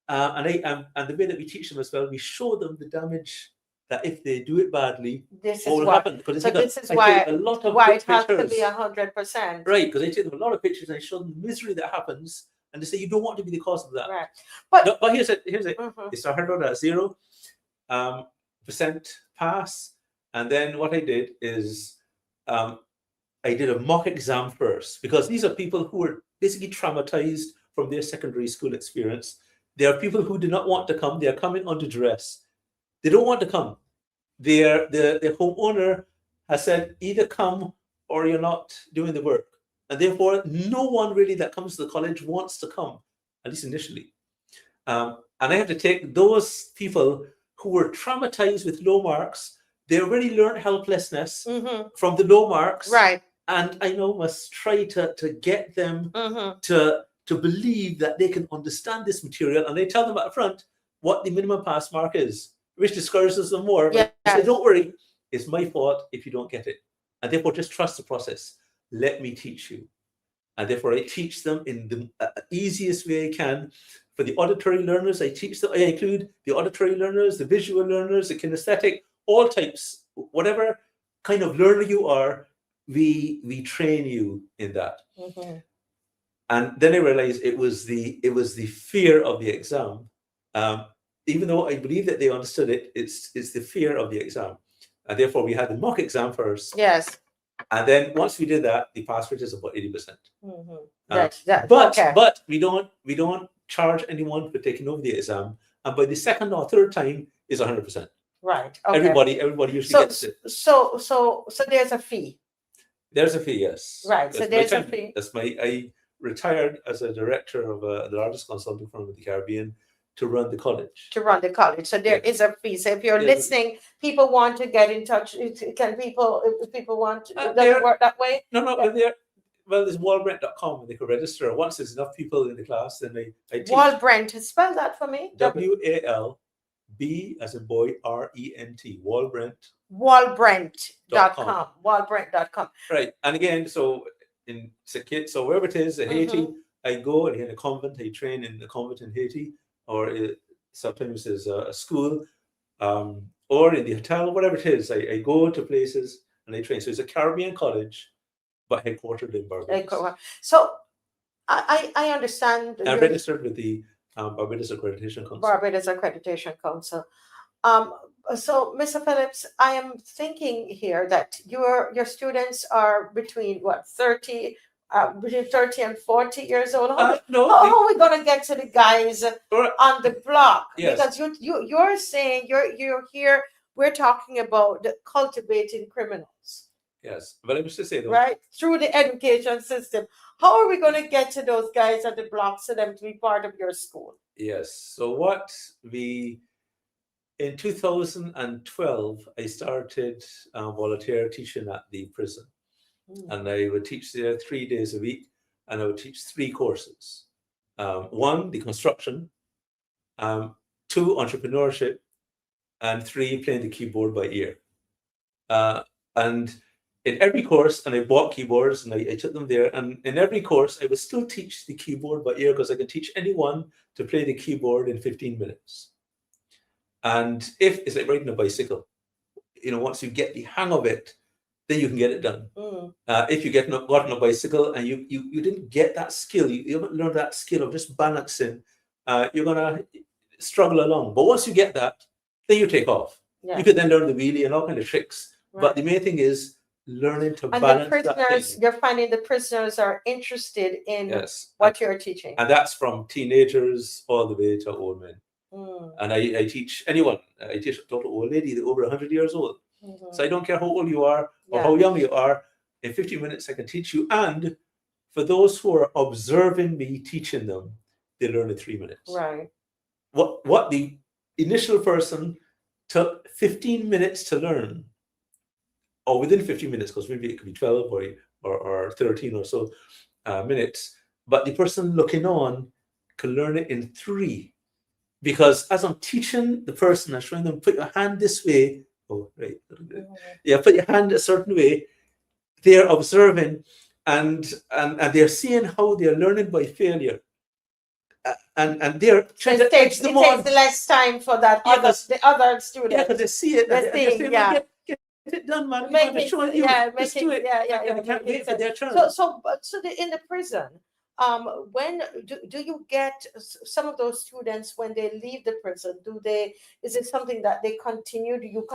And the way that we teach them as well, we show them the damage that if they do it badly, what will happen. So this is why it has to be 100%. Right, because I take them a lot of pictures and I show them the misery that happens, and they say you don't want to be the cause of that. Right. But here's it. It started out at 0% pass, and then what I did is I did a mock exam first, because these are people who are basically traumatized from their secondary school experience. There are people who do not want to come. They are coming under duress. They don't want to come. The homeowner has said, either come or you're not doing the work. And therefore, no one really that comes to the college wants to come, at least initially. And I have to take those people who were traumatized with low marks. They already learned helplessness from the low marks. Right. And I now must try to get them to believe that they can understand this material. And I tell them up front what the minimum pass mark is, which discourages them more. Yes. I say, don't worry, it's my fault if you don't get it. And therefore, just trust the process. Let me teach you. And therefore, I teach them in the easiest way I can. For the auditory learners, I include the auditory learners, the visual learners, the kinesthetic, all types. Whatever kind of learner you are, we train you in that. And then I realized it was the fear of the exam. Even though I believe that they understood it, it's the fear of the exam. And therefore, we had the mock exam first. Yes. And then once we did that, the pass rate is about 80%. But we don't charge anyone for taking over the exam. And by the second or third time is 100%. Right. Okay. Everybody usually gets it. So there's a fee. There's a fee, yes. Right. So there's a fee. I retired as a director of the largest consulting firm in the Caribbean to run the college. So there is a fee. So if you're listening, people want to get in touch. Can people, if people want, does it work that way? No. Well, there's wallbrent.com and they can register. Once there's enough people in the class, then I teach. Wallbrent, spell that for me. WALB as in boy, RENT. Wallbrent. Wallbrent.com. Wallbrent.com. Right. And again, so wherever it is in Haiti, I go in a convent, I train in the convent in Haiti. or sometimes there's a school, or in the hotel, whatever it is. I go to places and I train. So it's a Caribbean college, but headquartered in Barbados. So I understand. I'm registered with the Barbados Accreditation Council. Barbados Accreditation Council. So, Mr. Phillips, I am thinking here that your students are between what, 30 and 40 years old? How are we going to get to the guys on the block? Yes. Because you're saying you're here. We're talking about the cultivating criminals. Yes, but I was to say though, right, through the education system. How are we going to get to those guys at the block for them to be part of your school? Yes. So what in 2012, I started volunteer teaching at the prison, and I would teach there 3 days a week, and I would teach 3 courses. 1, the construction, 2, entrepreneurship, and 3, playing the keyboard by ear. And in every course, and I bought keyboards and I took them there, and in every course, I would still teach the keyboard by ear because I can teach anyone to play the keyboard in 15 minutes. And if it's like riding a bicycle, once you get the hang of it, then you can get it done. If you got on a bicycle and you didn't get that skill, you haven't learned that skill of just balancing, you're gonna struggle along. But once you get that, then you take off. Yeah. You could then learn the wheelie and all kind of tricks. Right. But the main thing is learning to balance that thing. You're finding the prisoners are interested in what you're teaching. And that's from teenagers all the way to old men. And I teach anyone. I teach a total old lady over 100 years old. So I don't care how old you are or how young you are. In 15 minutes, I can teach you. And for those who are observing me teaching them, they learn in 3 minutes. Right. What the initial person took 15 minutes to learn, or within 15 minutes, because maybe it could be 12 or 13 or so minutes, but the person looking on can learn it in 3. Because as I'm teaching the person, I'm showing them, put your hand this way. Oh, right. Yeah, put your hand a certain way. They're observing and they're seeing how they're learning by failure. And they're trying to edge them on. It takes the less time for that the other student. Yeah, because they see it. They're saying, get it done, man. Let's do it. I can't wait for their turn. So in the prison, when do you get some of those students when they leave the prison? Is it something that they continue? Do you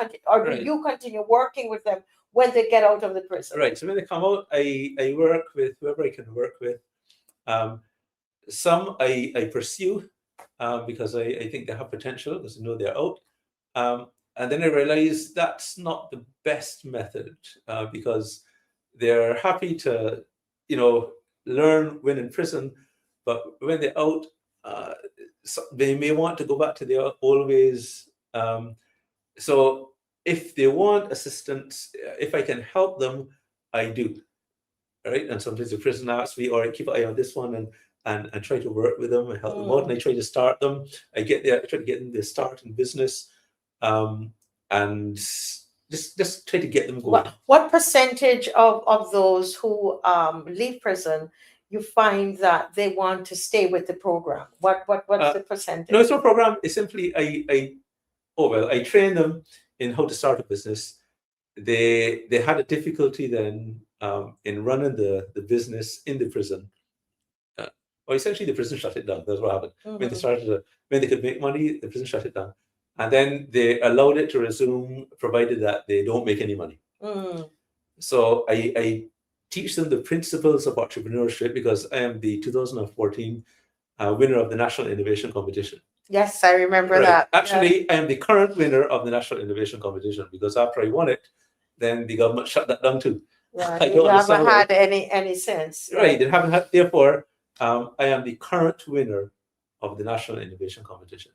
continue working with them when they get out of the prison? Right. So when they come out, I work with whoever I can work with. Some I pursue because I think they have potential because I know they're out. And then I realize that's not the best method because they're happy to, learn when in prison, but when they're out, they may want to go back to their old ways. So if they want assistance, if I can help them, I do. Right? And sometimes the prison asks me, all right, keep an eye on this one and try to work with them and help them out. And I try to start them. I try to get them to start in business. And just try to get them going. What percentage of those who leave prison you find that they want to stay with the program? What's the percentage? No, it's no program. It's simply I train them in how to start a business. They had a difficulty then in running the business in the prison. Or essentially the prison shut it down. That's what happened. When they could make money, the prison shut it down. And then they allowed it to resume, provided that they don't make any money. So I teach them the principles of entrepreneurship because I am the 2014 winner of the National Innovation Competition. Yes, I remember that. Actually, I am the current winner of the National Innovation Competition because after I won it, then the government shut that down too. Yeah, you haven't had any sense. Right, they haven't had. Therefore, I am the current winner of the National Innovation Competition.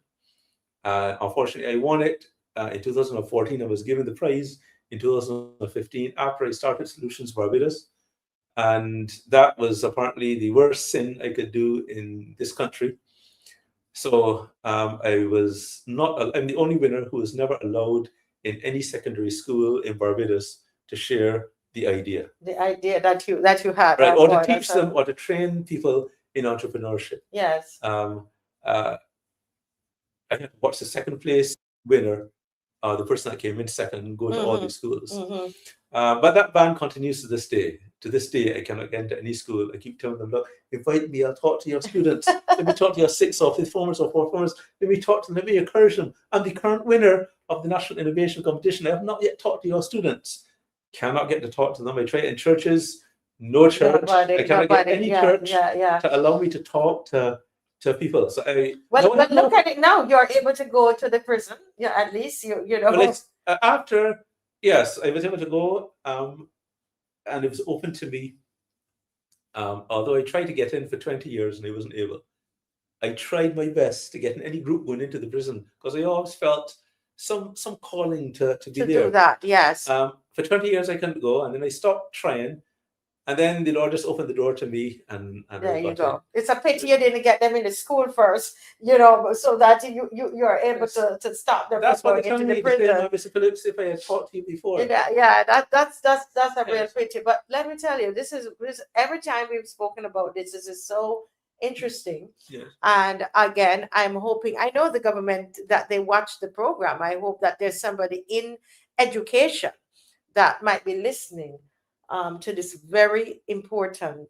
Unfortunately, I won it in 2014. I was given the prize in 2015 after I started Solutions Barbados. And that was apparently the worst sin I could do in this country. So I'm the only winner who was never allowed in any secondary school in Barbados to share the idea. The idea that you had. Right, or to teach them or to train people in entrepreneurship. Yes. I have to watch the second place winner, the person that came in second, go to all these schools. But that ban continues to this day. To this day, I cannot get into any school. I keep telling them, look, invite me, I'll talk to your students. Let me talk to your sixth or fifth formers or fourth formers. Let me talk to them, let me encourage them. I'm the current winner of the National Innovation Competition. I have not yet talked to your students. Cannot get to talk to them. I try in churches, no church. I cannot get any church to allow me to talk to people. So but look at it now. You're able to go to the prison. Yeah, at least you know. Well, it's, after, yes, I was able to go, and it was open to me. Although I tried to get in for 20 years and I wasn't able. I tried my best to get in any group going into the prison because I always felt some calling to be there. Do that, yes. For 20 years I couldn't go, and then I stopped trying. And then the Lord just opened the door to me, and there you go. It's a pity you didn't get them in the school first, you know, so that you're able to stop them from going into the prison. Mr. Phillips, if I had talked to you before. That's a real pity. But let me tell you, this is every time we've spoken about this is so interesting. Yes. And again, I'm hoping, I know the government that they watch the program. I hope that there's somebody in education that might be listening to this very important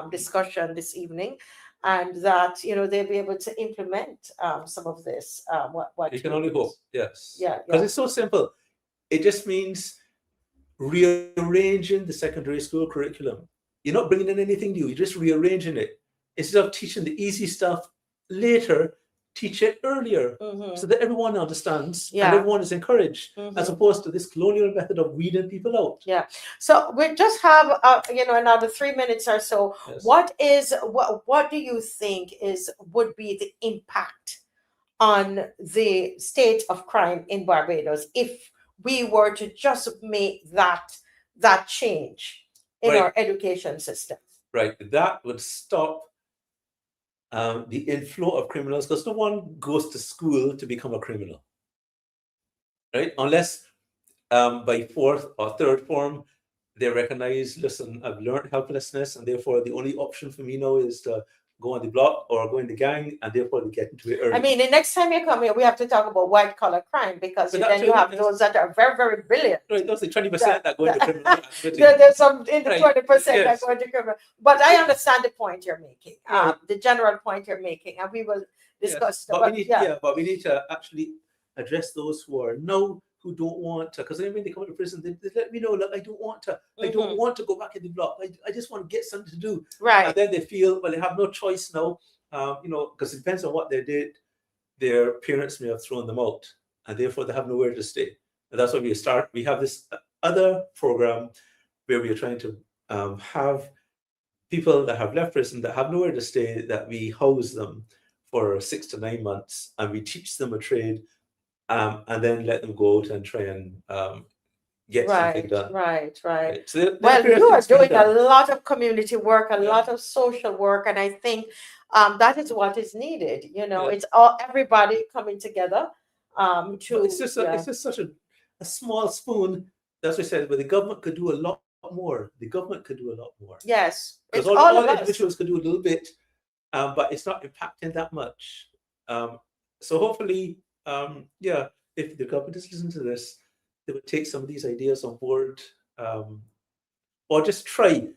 discussion this evening, and that they'll be able to implement some of this. What you can only hope, yes. Yeah, because it's so simple. It just means rearranging the secondary school curriculum. You're not bringing in anything new. You're just rearranging it. Instead of teaching the easy stuff later, teach it earlier, so that everyone understands and everyone is encouraged, as opposed to this colonial method of weeding people out. Yeah. So we just have another 3 minutes or so. Yes. What do you think would be the impact on the state of crime in Barbados if we were to just make that change in our education system? Right. That would stop the inflow of criminals, because no one goes to school to become a criminal, right? Unless by fourth or third form, they recognize, listen, I've learned helplessness, and therefore the only option for me now is to go on the block or go in the gang, and therefore they get into it early. I mean, the next time you come here, we have to talk about white collar crime, because then you have those that are very, very brilliant. Right, those are 20% that go into criminal activity. There's some in the 20% that go into criminal. But I understand the point you're making, the general point you're making, and we will discuss. But we need to actually address those who don't want to, because when they come to prison, they let me know, look, I don't want to. I don't want to go back in the block. I just want to get something to do. Right. And then they feel, well, they have no choice now, because it depends on what they did. Their parents may have thrown them out, and therefore they have nowhere to stay. And that's why we have this other program where we are trying to have people that have left prison that have nowhere to stay, that we house them for 6 to 9 months, and we teach them a trade. And then let them go out and try and get something done. Right. So you are doing a lot of community work, a lot of social work, and I think that is what is needed. It's everybody coming together It's just such a small spoon. That's what I said. But the government could do a lot more. The government could do a lot more. Yes, because all individuals could do a little bit, but it's not impacting that much. So hopefully. If the government is listening to this, they would take some of these ideas on board, or just try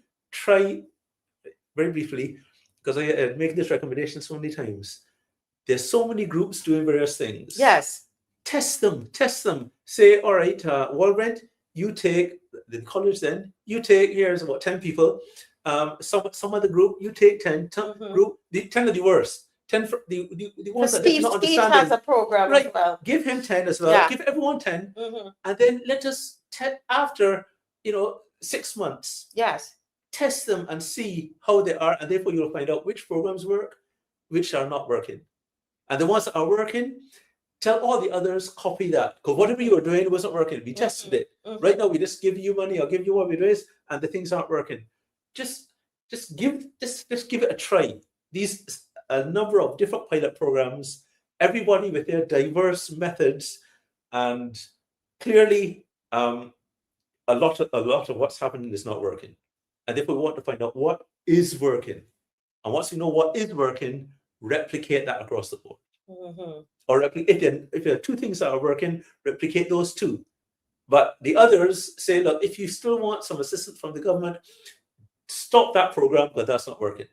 very briefly, because I make this recommendation so many times. There's so many groups doing various things. Yes. Test them. Say, all right, Walbrent, you take the college. Then you take, here's about 10 people. Some other group, you take 10. Group, the 10 are the worst. 10 for the ones that Steve has a program as well. Give him 10 as well. Yeah. Give everyone 10, and then let us after 6 months. Yes. Test them and see how they are, and therefore you'll find out which programs work, which are not working, and the ones that are working, tell all the others, copy that, because whatever you were doing wasn't working. We tested it. Right now we just give you money or give you what we do is, and the things aren't working. Just give it a try. A number of different pilot programs, everybody with their diverse methods, and clearly a lot of what's happening is not working. And therefore we want to find out what is working. And once we know what is working, replicate that across the board. or if there are two things that are working, replicate those two. But the others say, look, if you still want some assistance from the government, stop that program because that's not working.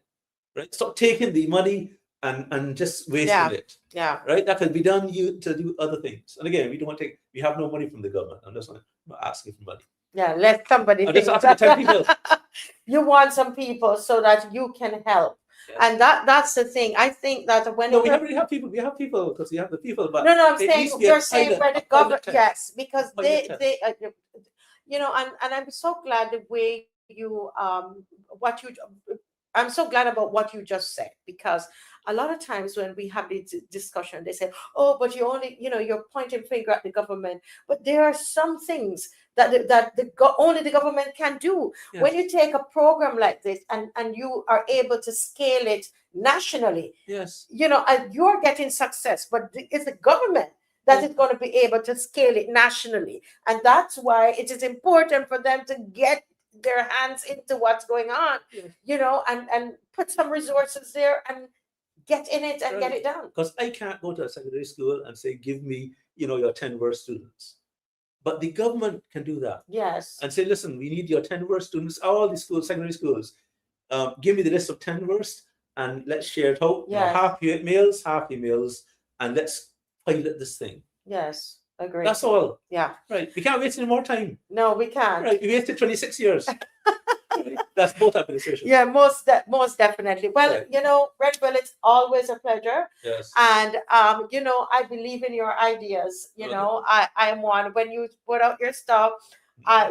Right? Stop taking the money and just wasting it. Yeah. Right? That can be done to do other things. And again, we have no money from the government. I'm not asking for money. Yeah, let somebody I'm think just asking to tell people. you want some people so that you can help. Yes. And that's the thing. I think that when No, we already have people. We have people because we have the people. But no, I'm it saying needs to be a you're saying pilot, where the a pilot government, test. yes, because Pilot they test. you know, and I'm so glad the way you I'm so glad about what you just said, because a lot of times when we have this discussion, they say, oh, but you only, you're pointing finger at the government. But there are some things that only the government can do. Yes. When you take a program like this and you are able to scale it nationally, Yes. and you're getting success, but it's the government that is going to be able to scale it nationally. And that's why it is important for them to get their hands into what's going on, and put some resources there and get in it and get it done. Because I can't go to a secondary school and say, give me, your 10 worst students. But the government can do that. Yes. And say, listen, we need your 10 worst students, all the schools, secondary schools. Give me the list of 10 worst and let's share it out. Yes. Half males, half females, and let's pilot this thing. Yes. Agree. That's all. Yeah. Right. We can't waste any more time. No, we can't. Right. We wasted 26 years. Right? That's both administrations. Yeah, most definitely. Well, Right. Grenville, it's always a pleasure. Yes. And I believe in your ideas. I'm one. When you put out your stuff,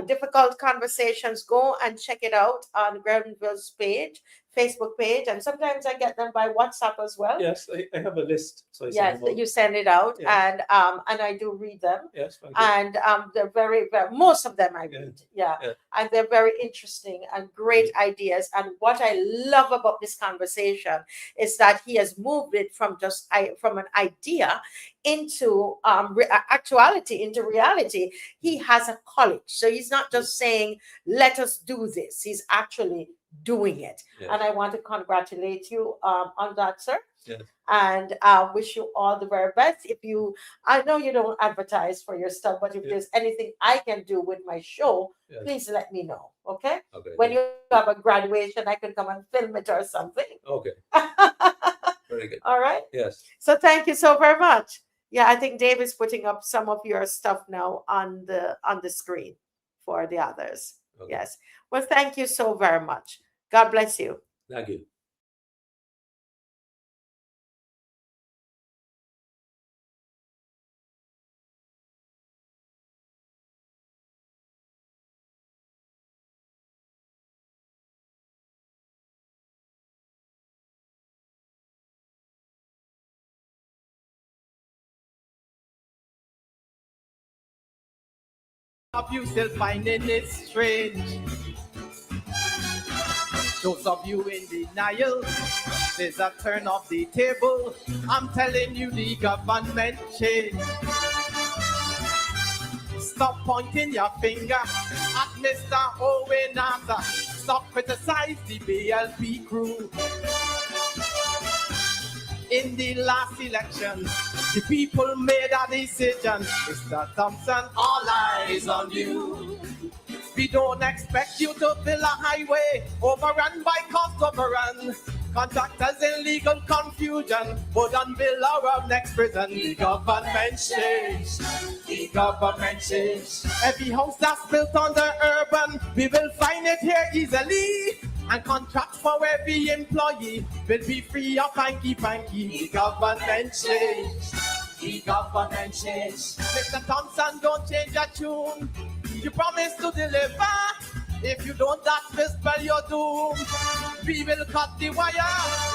difficult conversations, go and check it out on Grenville's page, Facebook page, and sometimes I get them by WhatsApp as well. Yes, I have a list. So you send it out, Yeah. and I do read them. Yes, thank you. And they're very, very, most of them I read. Yeah. And they're very interesting and great ideas. And what I love about this conversation is that he has moved it from from an idea into actuality, into reality. He has a college, so he's not just saying, let us do this. He's actually doing it. Yes. And I want to congratulate you on that, sir. Yes. And wish you all the very best. I know you don't advertise for your stuff, but if there's anything I can do with my show, please let me know. Okay? Okay. When you have a graduation, I can come and film it or something. Okay. Very good. All right. Yes. So thank you so very much. Yeah, I think Dave is putting up some of your stuff now on the screen for the others. Okay. Yes. Well, thank you so very much. God bless you. Thank you. Of you still finding it strange. Those of you in denial, there's a turn of the table. I'm telling you, the government changed. Stop pointing your finger at Mr. Owen Arthur. Stop criticize the BLP crew. In the last election, the people made a decision. Mr. Thompson, all eyes on you. We don't expect you to fill a highway overrun by cost overrun. Contractors in legal confusion would unveil our next prison. The government changed. The government changed. Every house that's built on the urban, we will find it here easily. And contracts for every employee will be free of hanky panky. The government changed. The government changed. Mr. Thompson, don't change your tune. You promised to deliver. If you don't, that will spell your doom. We will cut the wire.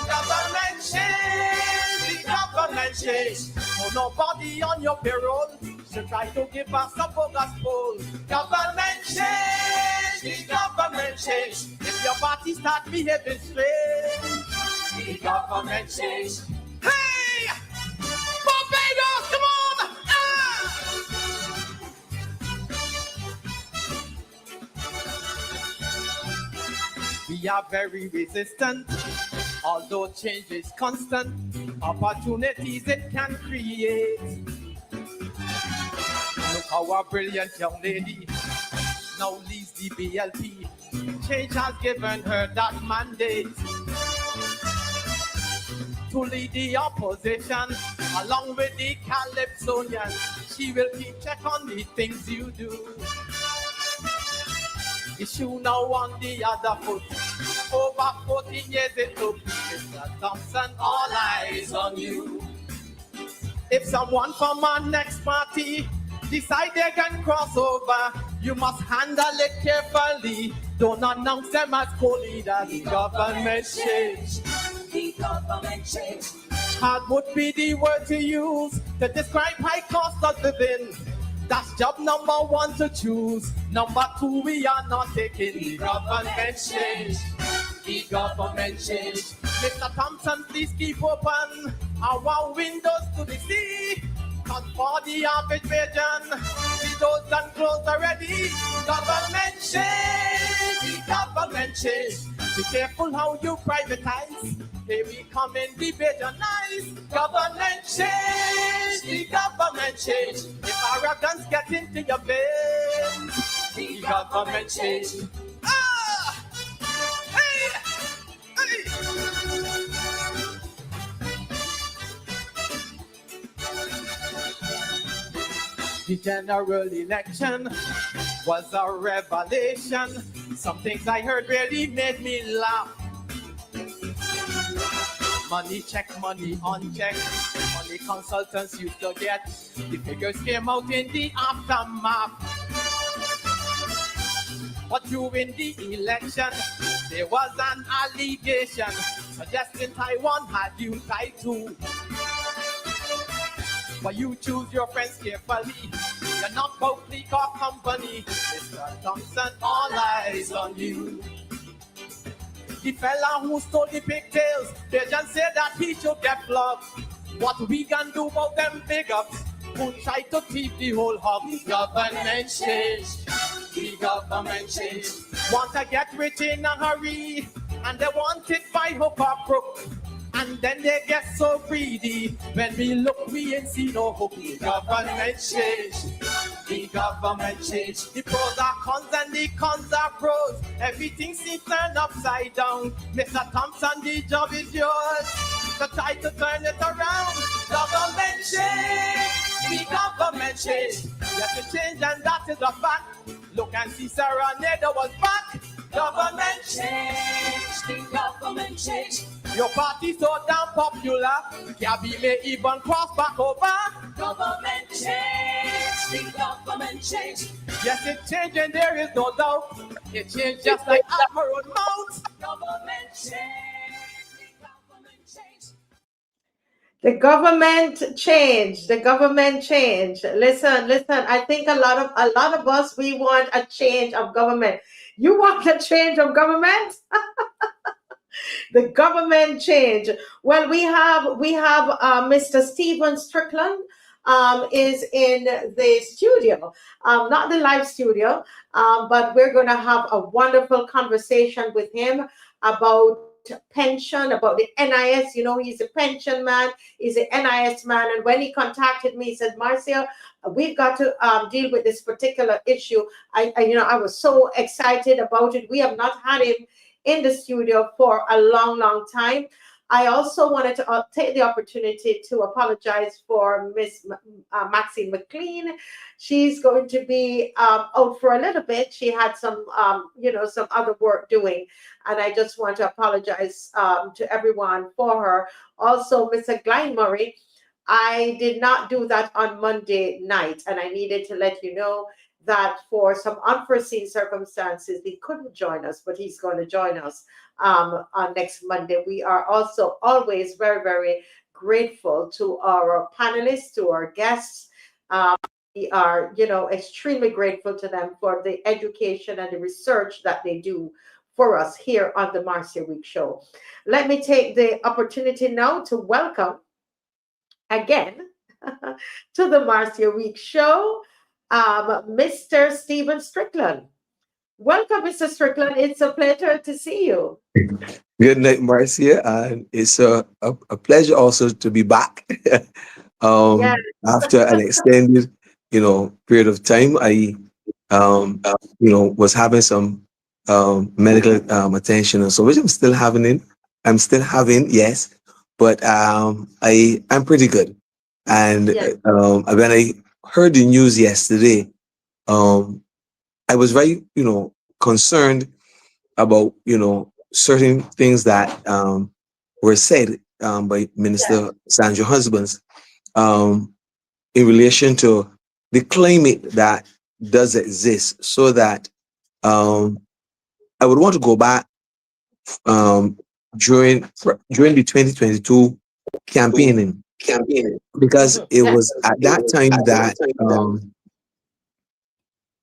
Government change. The government change. So nobody on your payroll should try to give us a bogus poll. Government change. The government change. If your party start behaving strange, the government change. Hey! Barbados, come on! We are very resistant, although change is constant. opportunities it can create. Look how a brilliant young lady now leads the BLP. Change has given her that mandate to lead the opposition along with the Calypsonian. She will keep check on the things you do. Issue now on the other foot. Over 14 years it took. Mr. Thompson, all eyes on you. If someone from our next party decide they can cross over, you must handle it carefully. Don't announce them as co-leaders. The government change. The government change. Hard would be the word to use to describe high cost of living. That's job number one to choose. Number two, we are not taking the government change. The government change. Mr. Thompson, please keep open our windows to the sea. Cause for the average Bajan, the doors done closed already. Government change. The government change. Be careful how you privatize. Here we come in the Bajanize. Government change. The government change. If arrogance get into your veins, the government change. Ah! Hey! Hey! The general election was a revelation. Some things I heard really made me laugh. Money check, money on check. Money consultants used to get. The figures came out in the aftermath. But during the election, there was an allegation suggesting Taiwan had you tied too. But you choose your friends carefully. You're not both league or company. Mr. Thompson, all eyes on you. The fella who stole the pigtails, they just say that he should get flogged. What we can do about them big ups who try to keep the whole hog? The government change. The government change. Want to get rich in a hurry, and they want it by hook or crook. And then they get so greedy. When we look, we ain't see no hope. The government change. The government change. The pros are cons and the cons are pros. Everything seems turned upside down. Mr. Thompson, the job is yours to try to turn it around. Government change. The government change. Yes, it changed and that is a fact. Look and see Sarah Nader was back. Government change. The government change. Your party's so damn popular, Gabby may even cross back over. Government change, the government change. Yes, it changed and there is no doubt. It changed just like our own mouth. Government change, the government change. The government change. The government change. Listen. I think a lot of us, we want a change of government. You want a change of government? The government change. Well, we have Mr. Stephen Strickland is in the studio, not the live studio, but we're going to have a wonderful conversation with him about pension, about the NIS. You know, he's a pension man, he's an NIS man, and when he contacted me, he said, Marcia, we've got to deal with this particular issue. I was so excited about it. We have not had him in the studio for a long time. I also wanted to take the opportunity to apologize for Miss Maxine McLean. She's going to be out for a little bit. She had some other work doing, and I just want to apologize to everyone for her. Also, Mr. Glenn Murray, I did not do that on Monday night, and I needed to let you know that for some unforeseen circumstances, he couldn't join us, but he's going to join us on next Monday. We are also always very, very grateful to our panelists, to our guests. We are, extremely grateful to them for the education and the research that they do for us here on the Marcia Week Show. Let me take the opportunity now to welcome again to the Marcia Week Show, Mr. Stephen Strickland. Welcome, Mr. Strickland. It's a pleasure to see you. Good night, Marcia. And it's a pleasure also to be back. Yes. After an extended, period of time. I, was having some medical attention and so, which I'm still having it. I'm still having, yes, but I'm pretty good. And Yes. when I heard the news yesterday, um, I was very, concerned about, certain things that were said by Minister Sandra Husbands um, in relation to the climate that does exist, so that I would want to go back um, during the 2022 campaigning, because it Yes. was at that time that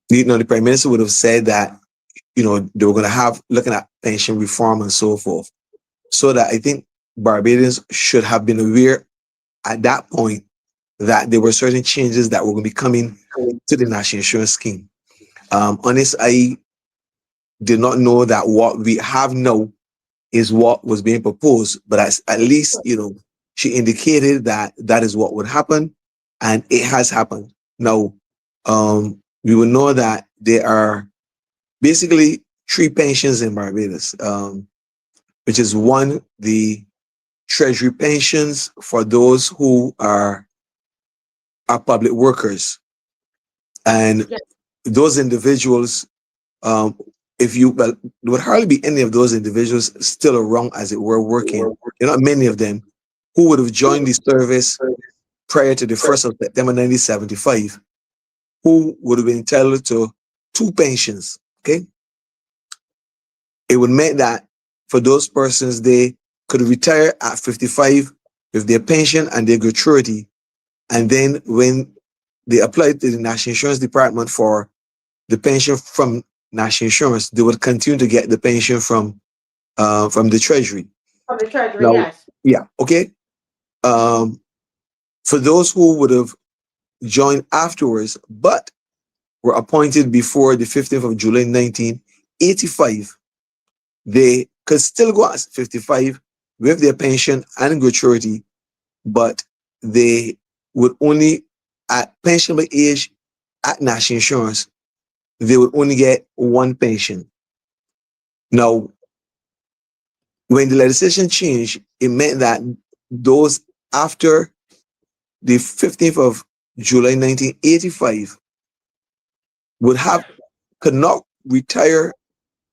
the Prime Minister would have said that they were going to have looking at pension reform and so forth. So that I think Barbadians should have been aware at that point that there were certain changes that were going to be coming to the national insurance scheme. Honest, I did not know that what we have now is what was being proposed, but at least, she indicated that that is what would happen, and it has happened. Now, we will know that there are basically three pensions in Barbados, which is one, the Treasury pensions for those who are public workers. And Yes. those individuals, well, there would hardly be any of those individuals still around, as it were, working. There are not many of them who would have joined the service prior to the 1st of September 1975, who would have been entitled to two pensions. Okay. It would mean that for those persons, they could retire at 55 with their pension and their gratuity. And then when they applied to the National Insurance Department for the pension from National Insurance, they would continue to get the pension from the Treasury. From the Treasury, Now, yes. yeah, okay. For those who would have joined afterwards, but were appointed before the 15th of July 1985, they could still go at 55 with their pension and gratuity, but they would only, at pensionable age at national insurance, they would only get one pension. Now, when the legislation changed, it meant that those after the 15th of July 1985 could not retire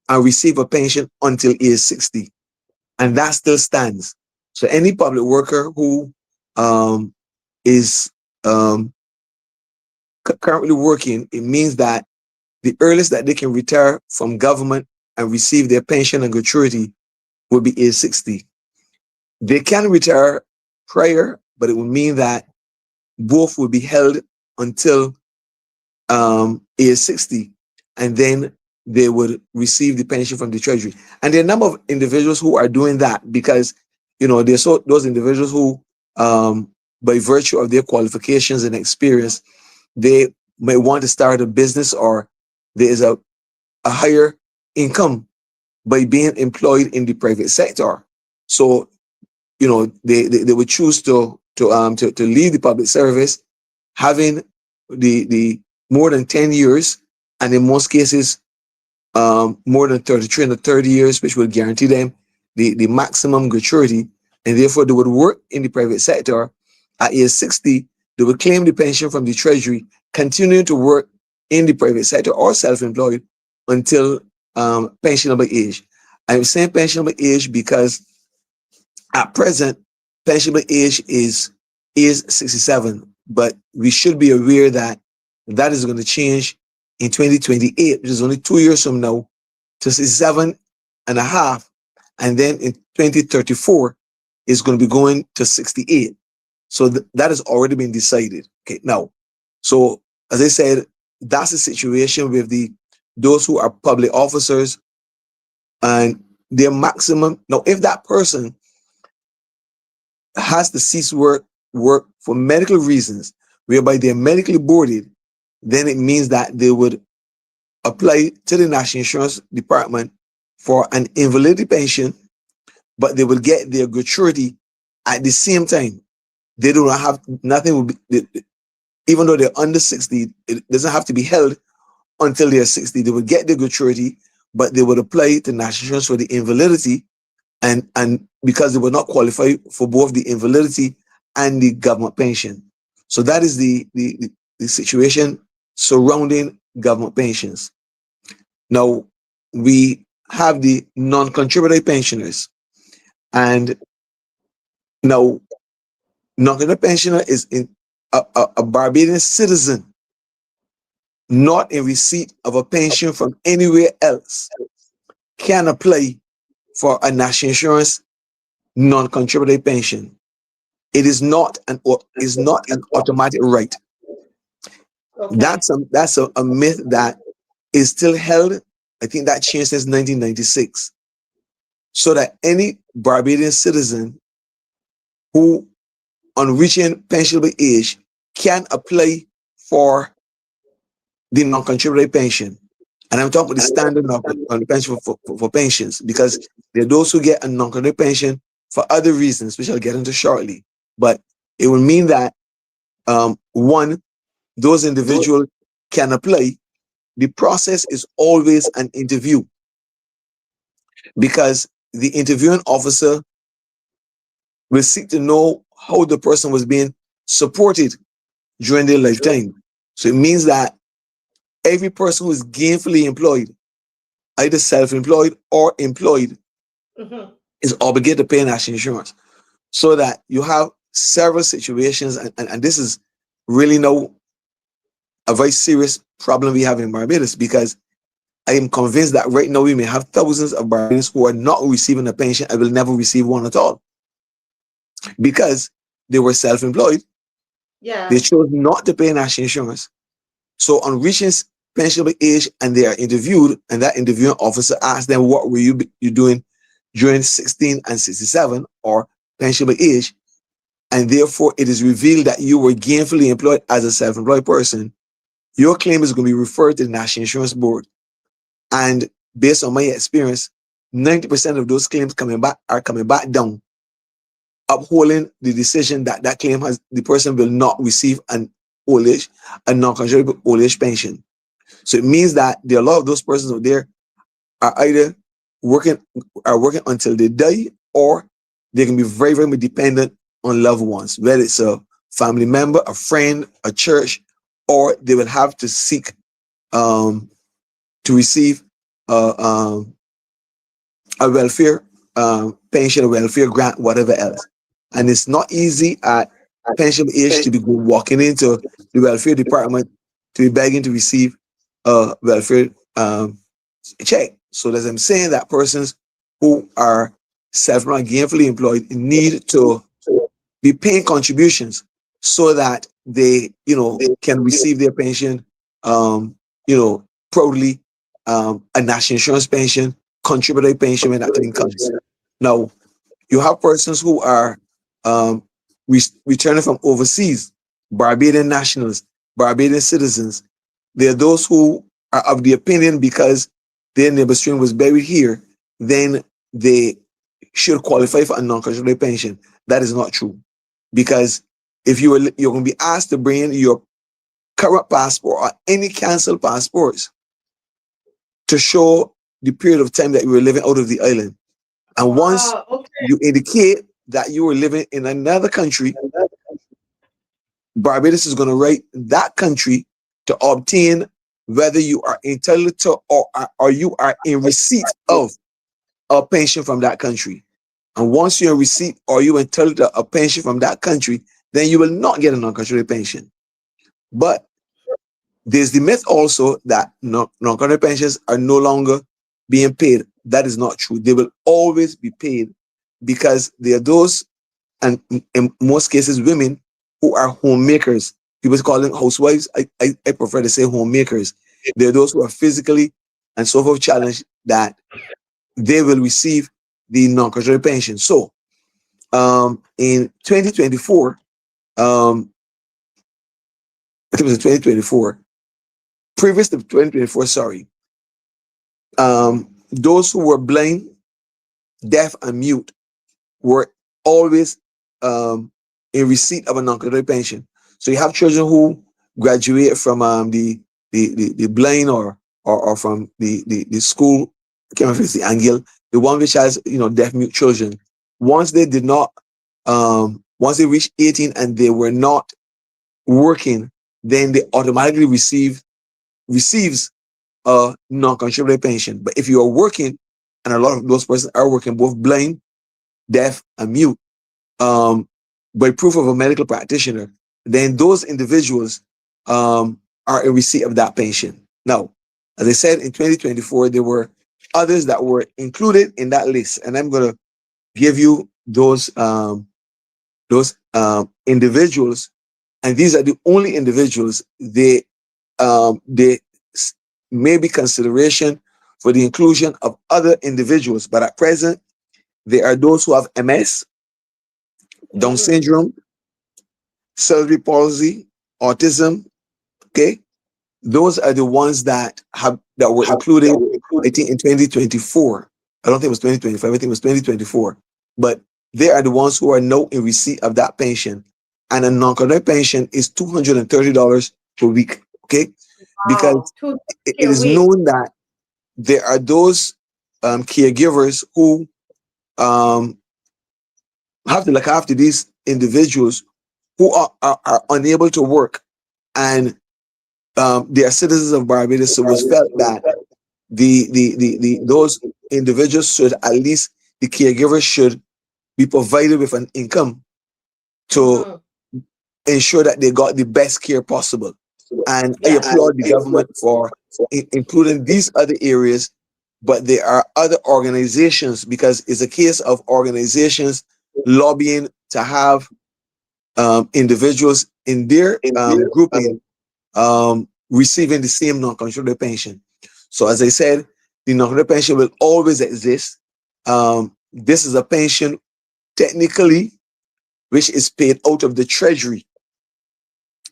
and receive a pension until age 60. And that still stands. So any public worker who is currently working, it means that the earliest that they can retire from government and receive their pension and gratuity will be age 60. They can retire prior, but it will mean that both will be held until age 60, and then they would receive the pension from the Treasury. And there are a number of individuals who are doing that because, there's those individuals who, by virtue of their qualifications and experience, they may want to start a business, or there is a higher income by being employed in the private sector. So, they would choose to leave the public service, having the more than 10 years, and in most cases, more than 33 and 30 years, which will guarantee them the maximum gratuity, and therefore they would work in the private sector. At age 60, they would claim the pension from the Treasury, continuing to work in the private sector or self-employed until pensionable age. I'm saying pensionable age because at present, pensionable age is 67, but we should be aware that that is going to change in 2028, which is only 2 years from now, to 67 and a half. And then in 2034, it's going to be going to 68. So that has already been decided. Okay, now, so as I said, that's the situation with those who are public officers and their maximum. Now, if that person has to cease work for medical reasons, whereby they're medically boarded, then it means that they would apply to the National Insurance Department for an invalidity pension, but they will get their gratuity at the same time. They do not have nothing will be, even though they're under 60, it doesn't have to be held until they're 60. They will get their gratuity, but they would apply to national insurance for the invalidity, and because they will not qualify for both the invalidity and the government pension. So that is the situation surrounding government pensions. Now we have the non-contributory pensioners, and now non-contributory pensioner is a Barbadian citizen not in receipt of a pension from anywhere else can apply for a national insurance non-contributory pension. It is not an automatic right. Okay. That's a myth that is still held. I think that changed since 1996. So that any Barbadian citizen who, on reaching pensionable age, can apply for the non-contributory pension. And I'm talking about the standard on the pension for pensions, because there are those who get a non-contributory pension for other reasons, which I'll get into shortly. But it will mean that, one, those individuals can apply. The process is always an interview, because the interviewing officer will seek to know how the person was being supported during their lifetime. So it means that every person who is gainfully employed, either self-employed or employed, is obligated to pay national insurance. So that you have several situations, and this is really now a very serious problem we have in Barbados, because I am convinced that right now we may have thousands of Barbadians who are not receiving a pension and will never receive one at all, because they were self-employed. Yeah. They chose not to pay national insurance. So on reaching pensionable age, and they are interviewed, and that interviewing officer asks them, what were you doing during 16 and 67 or pensionable age? And therefore it is revealed that you were gainfully employed as a self-employed person. Your claim is going to be referred to the National Insurance Board. And based on my experience, 90% of those claims are coming back down, upholding the decision that that claim the person will not receive a non-contributory old age pension. So it means that there are a lot of those persons out there are either working until they die, or they can be very, very dependent on loved ones, whether it's a family member, a friend, a church, or they will have to seek to receive a welfare pension, a welfare grant, whatever else. And it's not easy at pension age to be walking into the welfare department to be begging to receive a welfare check. So as I'm saying, that persons who are self-employed, gainfully employed, need to be paying contributions so that they, can receive their pension, proudly, a national insurance pension, contributory pension when that time comes. Now, you have persons who are returning from overseas, Barbadian nationals, Barbadian citizens. There are those who are of the opinion, because their neighbor stream was buried here, then they should qualify for a non-contributory pension. That is not true, because if you're going to be asked to bring in your current passport or any canceled passports to show the period of time that you were living out of the island. And once you indicate that you were living in another country, Barbados is going to write that country to obtain whether you are entitled to or you are in receipt of a pension from that country. And once you're in receipt or you're entitled to a pension from that country, then you will not get a non-contributory pension. But there's the myth also that non-contributory pensions are no longer being paid. That is not true. They will always be paid, because there are those, and in most cases, women who are homemakers. People call them housewives. I prefer to say homemakers. There are those who are physically and so forth challenged, that they will receive the non-contributory pension. So in 2024, I think it was 2024, previous to 2024, sorry, those who were blind, deaf, and mute were always in receipt of a non-contributory pension. So you have children who graduate from the blind or from the school, I can't remember if it's the Angle, the one which has deaf mute children. Once they did not, once they reached 18 and they were not working, then they automatically receives a non-contributory pension. But if you are working, and a lot of those persons are working, both blind, deaf, and mute, by proof of a medical practitioner, then those individuals are in receipt of that pension. Now, as I said, in 2024, there were others that were included in that list, and I'm going to give you those individuals, and these are the only individuals they may be consideration for the inclusion of other individuals, but at present, there are those who have MS, Down syndrome, cerebral palsy, autism. Okay, those are the ones that were included. I think in 2024. I don't think it was 2025. I think it was 2024. But they are the ones who are now in receipt of that pension, and a non-contributory pension is $230 per week. Okay, because it is known that there are those caregivers who have to look after these individuals who are unable to work, and they are citizens of Barbados. So it was felt that those individuals should, at least the caregivers should be provided with an income to ensure that they got the best care possible. And I applaud the government for including these other areas, but there are other organizations, because it's a case of organizations lobbying to have individuals in their grouping receiving the same non-contributory pension. So as I said, the non-contributory pension will always exist. This is a pension technically which is paid out of the Treasury.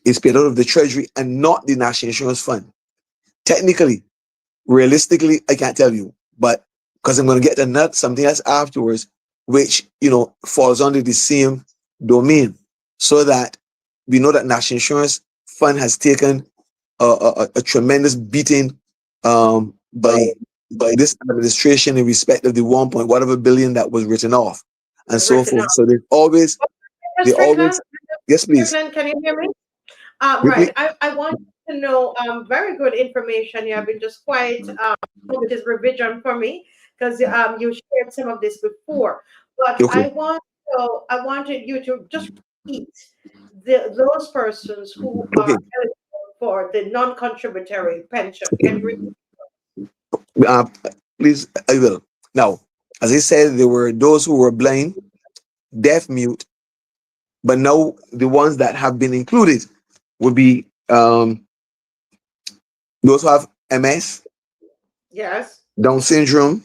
It's paid out of the Treasury and not the National Insurance Fund. Technically, realistically, I can't tell you, but because I'm going to get to something else afterwards, which falls under the same domain, so that we know that National Insurance Fund has taken a tremendous beating by this administration in respect of the 1 point whatever billion that was written off and so forth. So they always, yes, please. Can you hear me? Right. I want to know very good information. You have been just quite with this revision for me, because you shared some of this before. But okay. I wanted you to just repeat those persons who are eligible for the non-contributory pension. Please, I will. Now, as I said, there were those who were blind, deaf, mute, but now the ones that have been included would be those who have MS, yes, Down syndrome,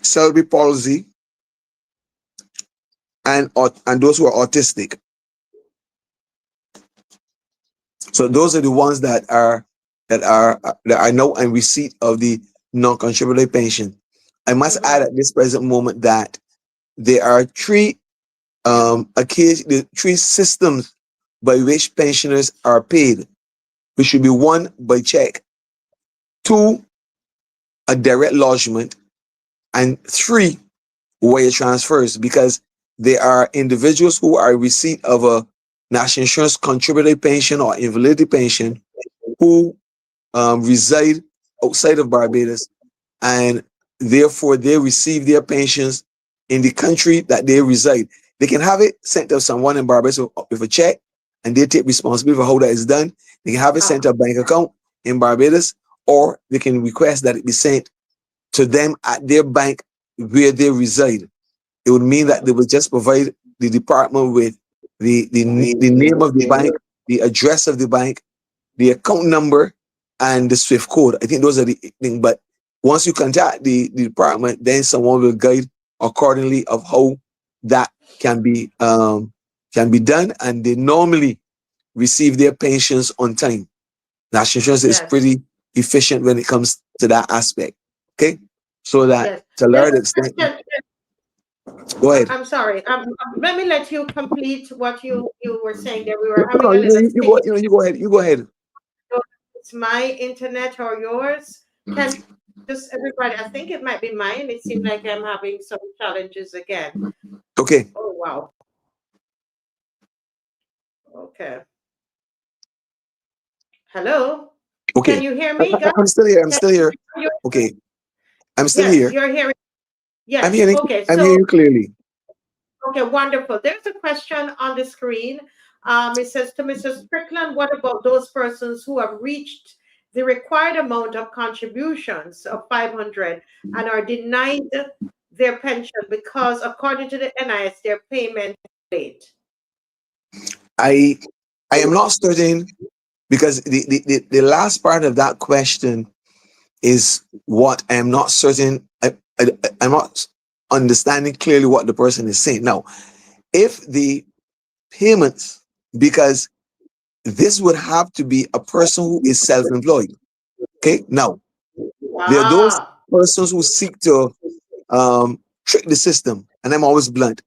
cerebral palsy, and those who are autistic. So those are the ones that are now in receipt of the non-contributory pension. I must add at this present moment that there are three systems by which pensioners are paid, which should be 1, by check, 2, a direct lodgement, and 3, wire transfers, because there are individuals who are in receipt of a national insurance contributory pension or invalidity pension who reside outside of Barbados, and therefore they receive their pensions in the country that they reside. They can have it sent to someone in Barbados with a check, and they take responsibility for how that is done. They can have it sent to a bank account in Barbados, or they can request that it be sent to them at their bank where they reside. It would mean that they would just provide the department with the name of the bank, the address of the bank, the account number, and the SWIFT code. I think those are the things. But once you contact the department, then someone will guide accordingly of how that can be done, and they normally receive their pensions on time. National Insurance is pretty efficient when it comes to that aspect. Okay, so that to a large extent. Go ahead. I'm sorry. Let me let you complete what you were saying there. We were No, having no, a little you go ahead. You go ahead. It's my internet or yours. Can just everybody, I think it might be mine. It seems like I'm having some challenges again. Okay. Oh, wow. Okay. Hello? Okay. Can you hear me, guys? I'm still here. I'm still here. Okay. I'm still Yes, here. you're hearing. Yes. I'm hearing. Okay. I'm So, hearing you clearly. okay, wonderful. There's a question on the screen. It says to Mrs. Strickland, what about those persons who have reached the required amount of contributions of 500 and are denied their pension because, according to the NIS, their payment is late? I am not certain because the last part of that question is what I am not certain. I'm not understanding clearly what the person is saying. Now, if the payments, because this would have to be a person who is self-employed. Okay. Now, there are those persons who seek to trick the system, and I'm always blunt,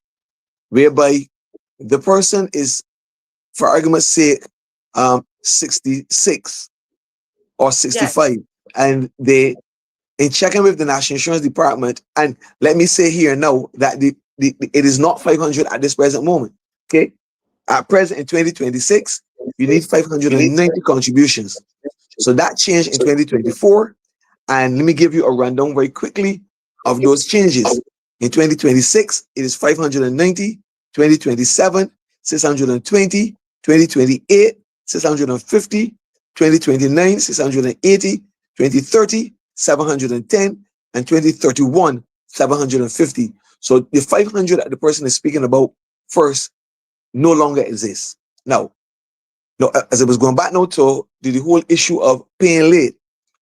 whereby the person is, for argument's sake, 66 or 65, yes, and they, in checking with the National Insurance Department, and let me say here now that it is not 500 at this present moment. Okay, at present in 2026, you need 590 contributions. So that changed in 2024, and let me give you a rundown very quickly of those changes. In 2026, it is 590, 2027, 620, 2028, 650, 2029, 680, 2030, 710, and 2031, 750. So the 500 that the person is speaking about first no longer exists. Now, as I was going back now to the whole issue of paying late.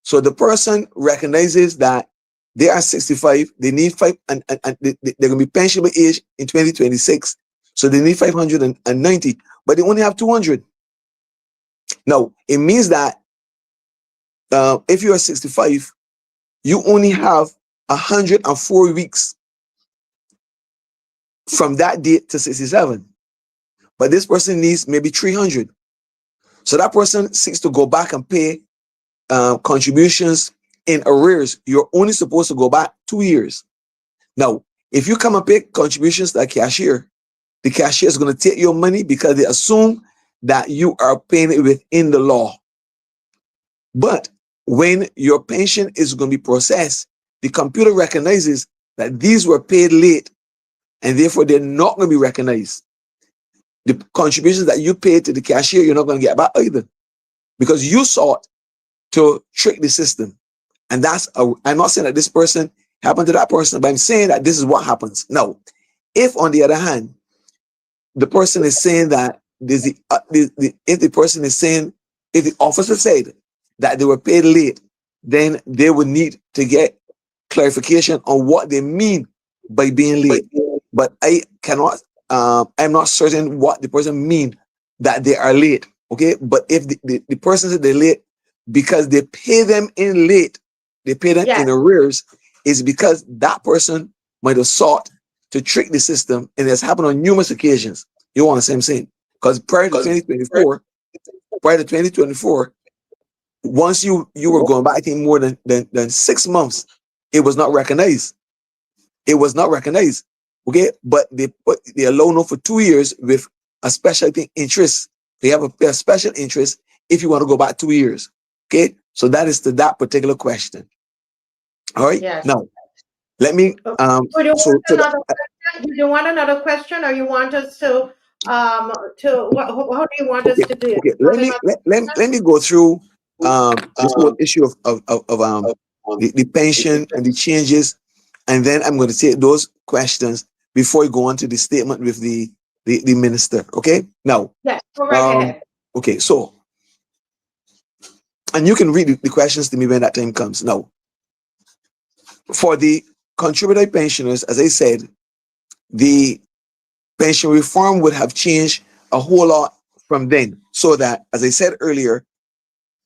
So the person recognizes that they are 65, they need five, and they're going to be pensionable age in 2026. So they need 590, but they only have 200. Now, it means that if you are 65, you only have 104 weeks from that date to 67. But this person needs maybe 300. So that person seeks to go back and pay contributions in arrears. You're only supposed to go back 2 years. Now, if you come and pay contributions to a cashier, the cashier is going to take your money because they assume that you are paying it within the law. But when your pension is going to be processed, the computer recognizes that these were paid late, and therefore they're not going to be recognized. The contributions that you paid to the cashier, you're not going to get back either, because you sought to trick the system. And I'm not saying that this person happened to that person, but I'm saying that this is what happens. Now, if on the other hand, the person is saying that if the officer said that they were paid late, then they would need to get clarification on what they mean by being late. But I'm not certain what the person mean that they are late. Okay, but if the person said they're late because they pay them in late, they pay them in arrears, is because that person might have sought to trick the system, and it's happened on numerous occasions. You want the same thing? Because prior to 2024, once you were going back, I think more than 6 months, it was not recognized. It was not recognized. Okay, but they allow now for 2 years with a special interest. They have a special interest if you want to go back 2 years. Okay, so that is to that particular question. All right. Yes. Now, let me. Do you want another question, or you want us to how do you want us to do it? Okay. Let me go through this whole issue of the pension and the changes, and then I'm going to take those questions before we go on to the statement with the minister. Okay. Now. Yes. Go right ahead. Okay. So, and you can read the questions to me when that time comes. Now, for the contributory pensioners, as I said, the pension reform would have changed a whole lot from then. So that, as I said earlier,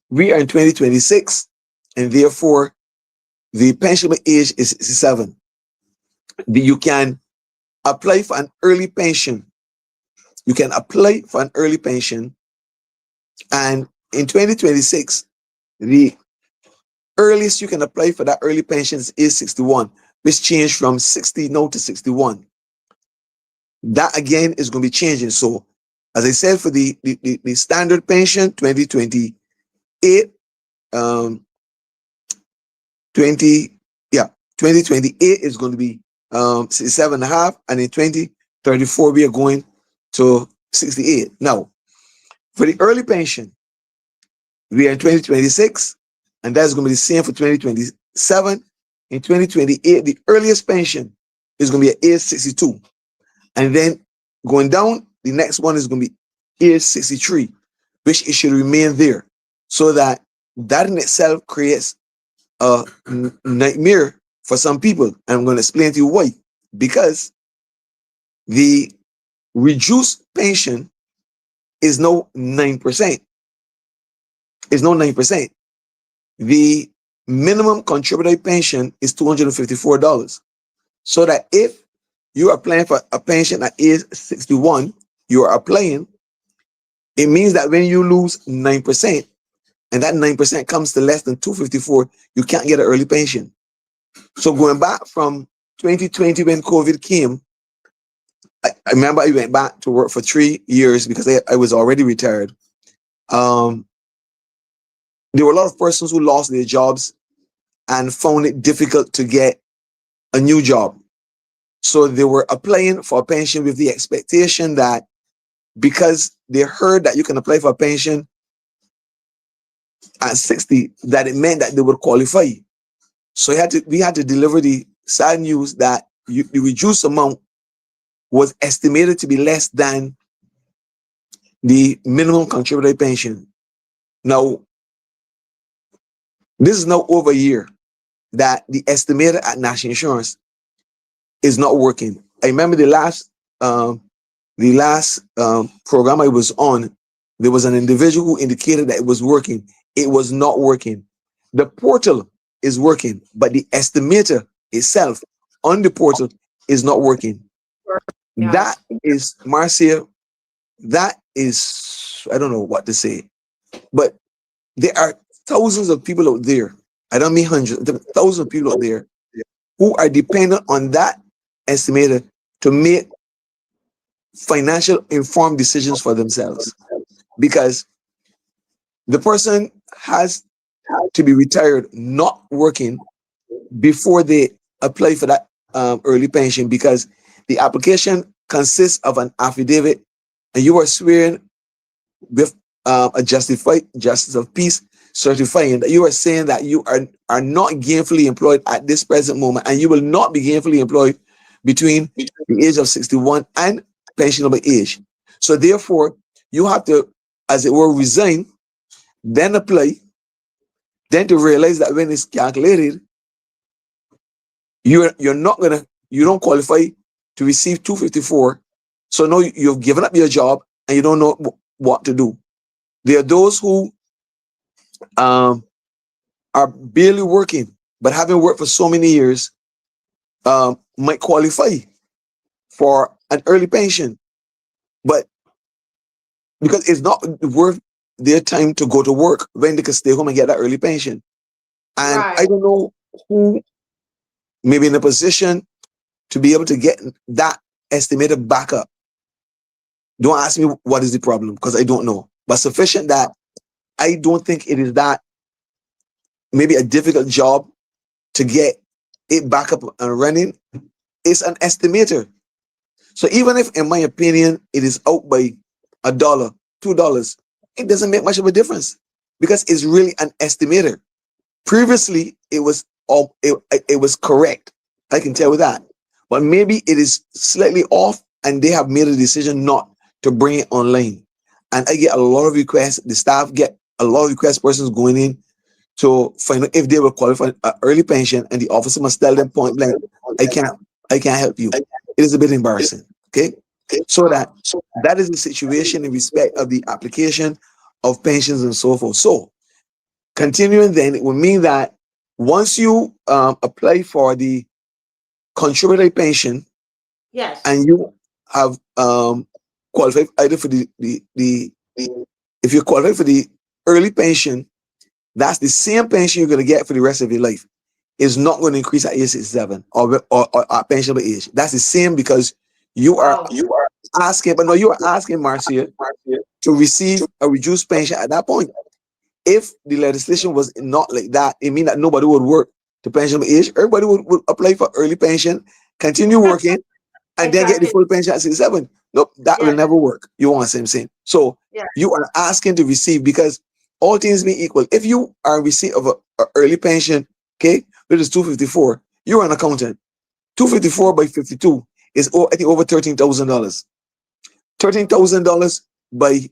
we are in 2026, and therefore the pensionable age is 67. You can apply for an early pension. You can apply for an early pension, and in 2026, the earliest you can apply for that early pension is 61, which changed from 60 now to 61. That again is going to be changing. So, as I said, for the standard pension, 2028, 2028 is going to be 67.5, and in 2034 we are going to 68. Now, for the early pension, we are in 2026, and that's going to be the same for 2027. In 2028, the earliest pension is going to be at age 62. And then going down, the next one is going to be age 63, which it should remain there. So that in itself creates a nightmare for some people. And I'm going to explain to you why. Because the reduced pension is now 9%. It's now 9%. The minimum contributory pension is $254. So that if you are applying for a pension at age 61, you are applying, it means that when you lose 9%, and that 9% comes to less than 254, you can't get an early pension. So going back from 2020 when COVID came, I remember I went back to work for 3 years because I was already retired. There were a lot of persons who lost their jobs and found it difficult to get a new job. So they were applying for a pension with the expectation that because they heard that you can apply for a pension at 60, that it meant that they would qualify. So we had to deliver the sad news that the reduced amount was estimated to be less than the minimum contributory pension. Now, this is now over a year that the estimator at National Insurance is not working. I remember the last program I was on, there was an individual who indicated that it was working. It was not working. The portal is working, but the estimator itself on the portal is not working. Yeah. That is, Marcia, that is, I don't know what to say, but there are thousands of people out there. I don't mean hundreds, there are thousands of people out there who are dependent on that estimator to make financial informed decisions for themselves, because the person has to be retired not working before they apply for that early pension, because the application consists of an affidavit and you are swearing with a justified justice of peace certifying that you are saying that you are not gainfully employed at this present moment, and you will not be gainfully employed between the age of 61 and pensionable age. So therefore, you have to, as it were, resign, then apply, then to realize that when it's calculated, you don't qualify to receive 254. So now you've given up your job and you don't know what to do. There are those who are barely working, but having worked for so many years, might qualify for an early pension, but because it's not worth their time to go to work when they can stay home and get that early pension. And right. I don't know who may be in a position to be able to get that estimated back up. Don't ask me what is the problem, because I don't know. But sufficient that I don't think it is that maybe a difficult job to get it back up and running. It's an estimator. So even if, in my opinion, it is out by $1, $2, it doesn't make much of a difference, because it's really an estimator. Previously, it was correct. I can tell you that. But maybe it is slightly off, and they have made a decision not to bring it online. And I get a lot of requests. The staff get a lot of requests, persons going in to find out if they will qualify an early pension, and the officer must tell them point blank, I can't help you. It is a bit embarrassing. Okay. So that is the situation in respect of the application of pensions and so forth. So continuing then, it will mean that once you apply for the contributory pension, Yes. and you have qualified either for the if you qualify for the early pension, that's the same pension you're going to get for the rest of your life. It's not going to increase at age 67 or at pensionable age. That's the same because you are asking, but no, you are asking, Marcia, to receive a reduced pension at that point. If the legislation was not like that, it means that nobody would work to pensionable age. Everybody would apply for early pension, continue working, and then get the full pension at 67. Nope, that will never work. You want the same. So you are asking to receive, because all things being equal, if you are in receipt of a early pension, okay, which is 254, you're an accountant. 254 by 52 is I think over $13,000. $13,000 by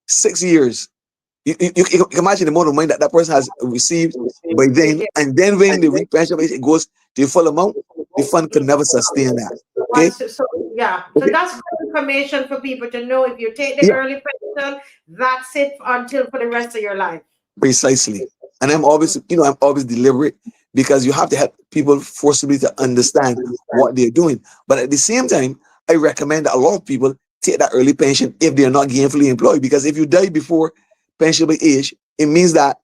6 years. You can imagine the amount of money that person has received by then, and then when the repension it goes to the full amount, the fund can never sustain that. Okay. So that's good information for people to know. If you take the early pension, that's it until for the rest of your life. Precisely. And I'm always deliberate, because you have to help people forcibly to understand what they're doing. But at the same time, I recommend that a lot of people take that early pension if they're not gainfully employed, because if you die before pensionable age, it means that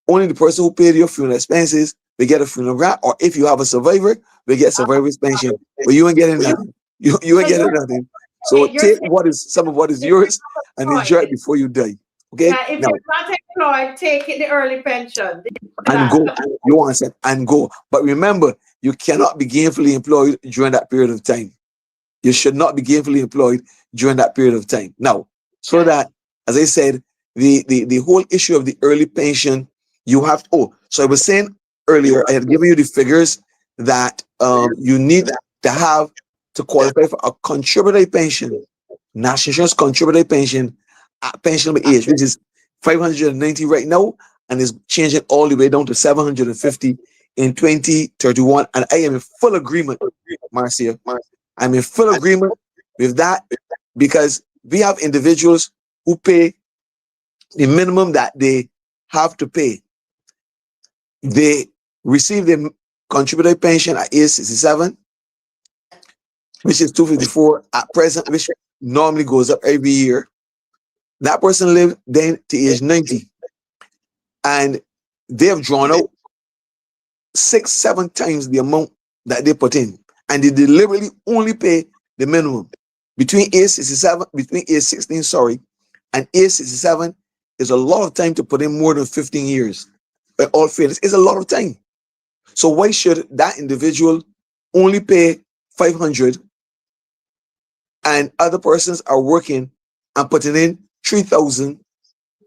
only the person who paid your funeral expenses will get a funeral grant, or if you have a survivor, will get survivor's pension. But you ain't getting nothing. You ain't getting nothing. So take some of what is yours and enjoy it before you die. Okay. Yeah, if you're not employed, take the early pension and go. You understand? And go. But remember, you cannot be gainfully employed during that period of time. You should not be gainfully employed during that period of time. Now, so that, as I said, the whole issue of the early pension, you have so I was saying earlier, I had given you the figures that you need to have to qualify for a contributory pension, national insurance contributory pension at pensionable age, which is 590 right now, and is changing all the way down to 750 in 2031. And I am in full agreement, Marcia. I'm in full agreement with that, because we have individuals who pay the minimum that they have to pay. They receive the contributory pension at age 67, which is 254 at present, which normally goes up every year. That person lived then to age 90, and they have drawn out 6-7 times the amount that they put in, and they deliberately only pay the minimum. Between age 16, and age 67 is a lot of time to put in more than 15 years. By all fairness, it's a lot of time. So why should that individual only pay 500, and other persons are working and putting in 3,000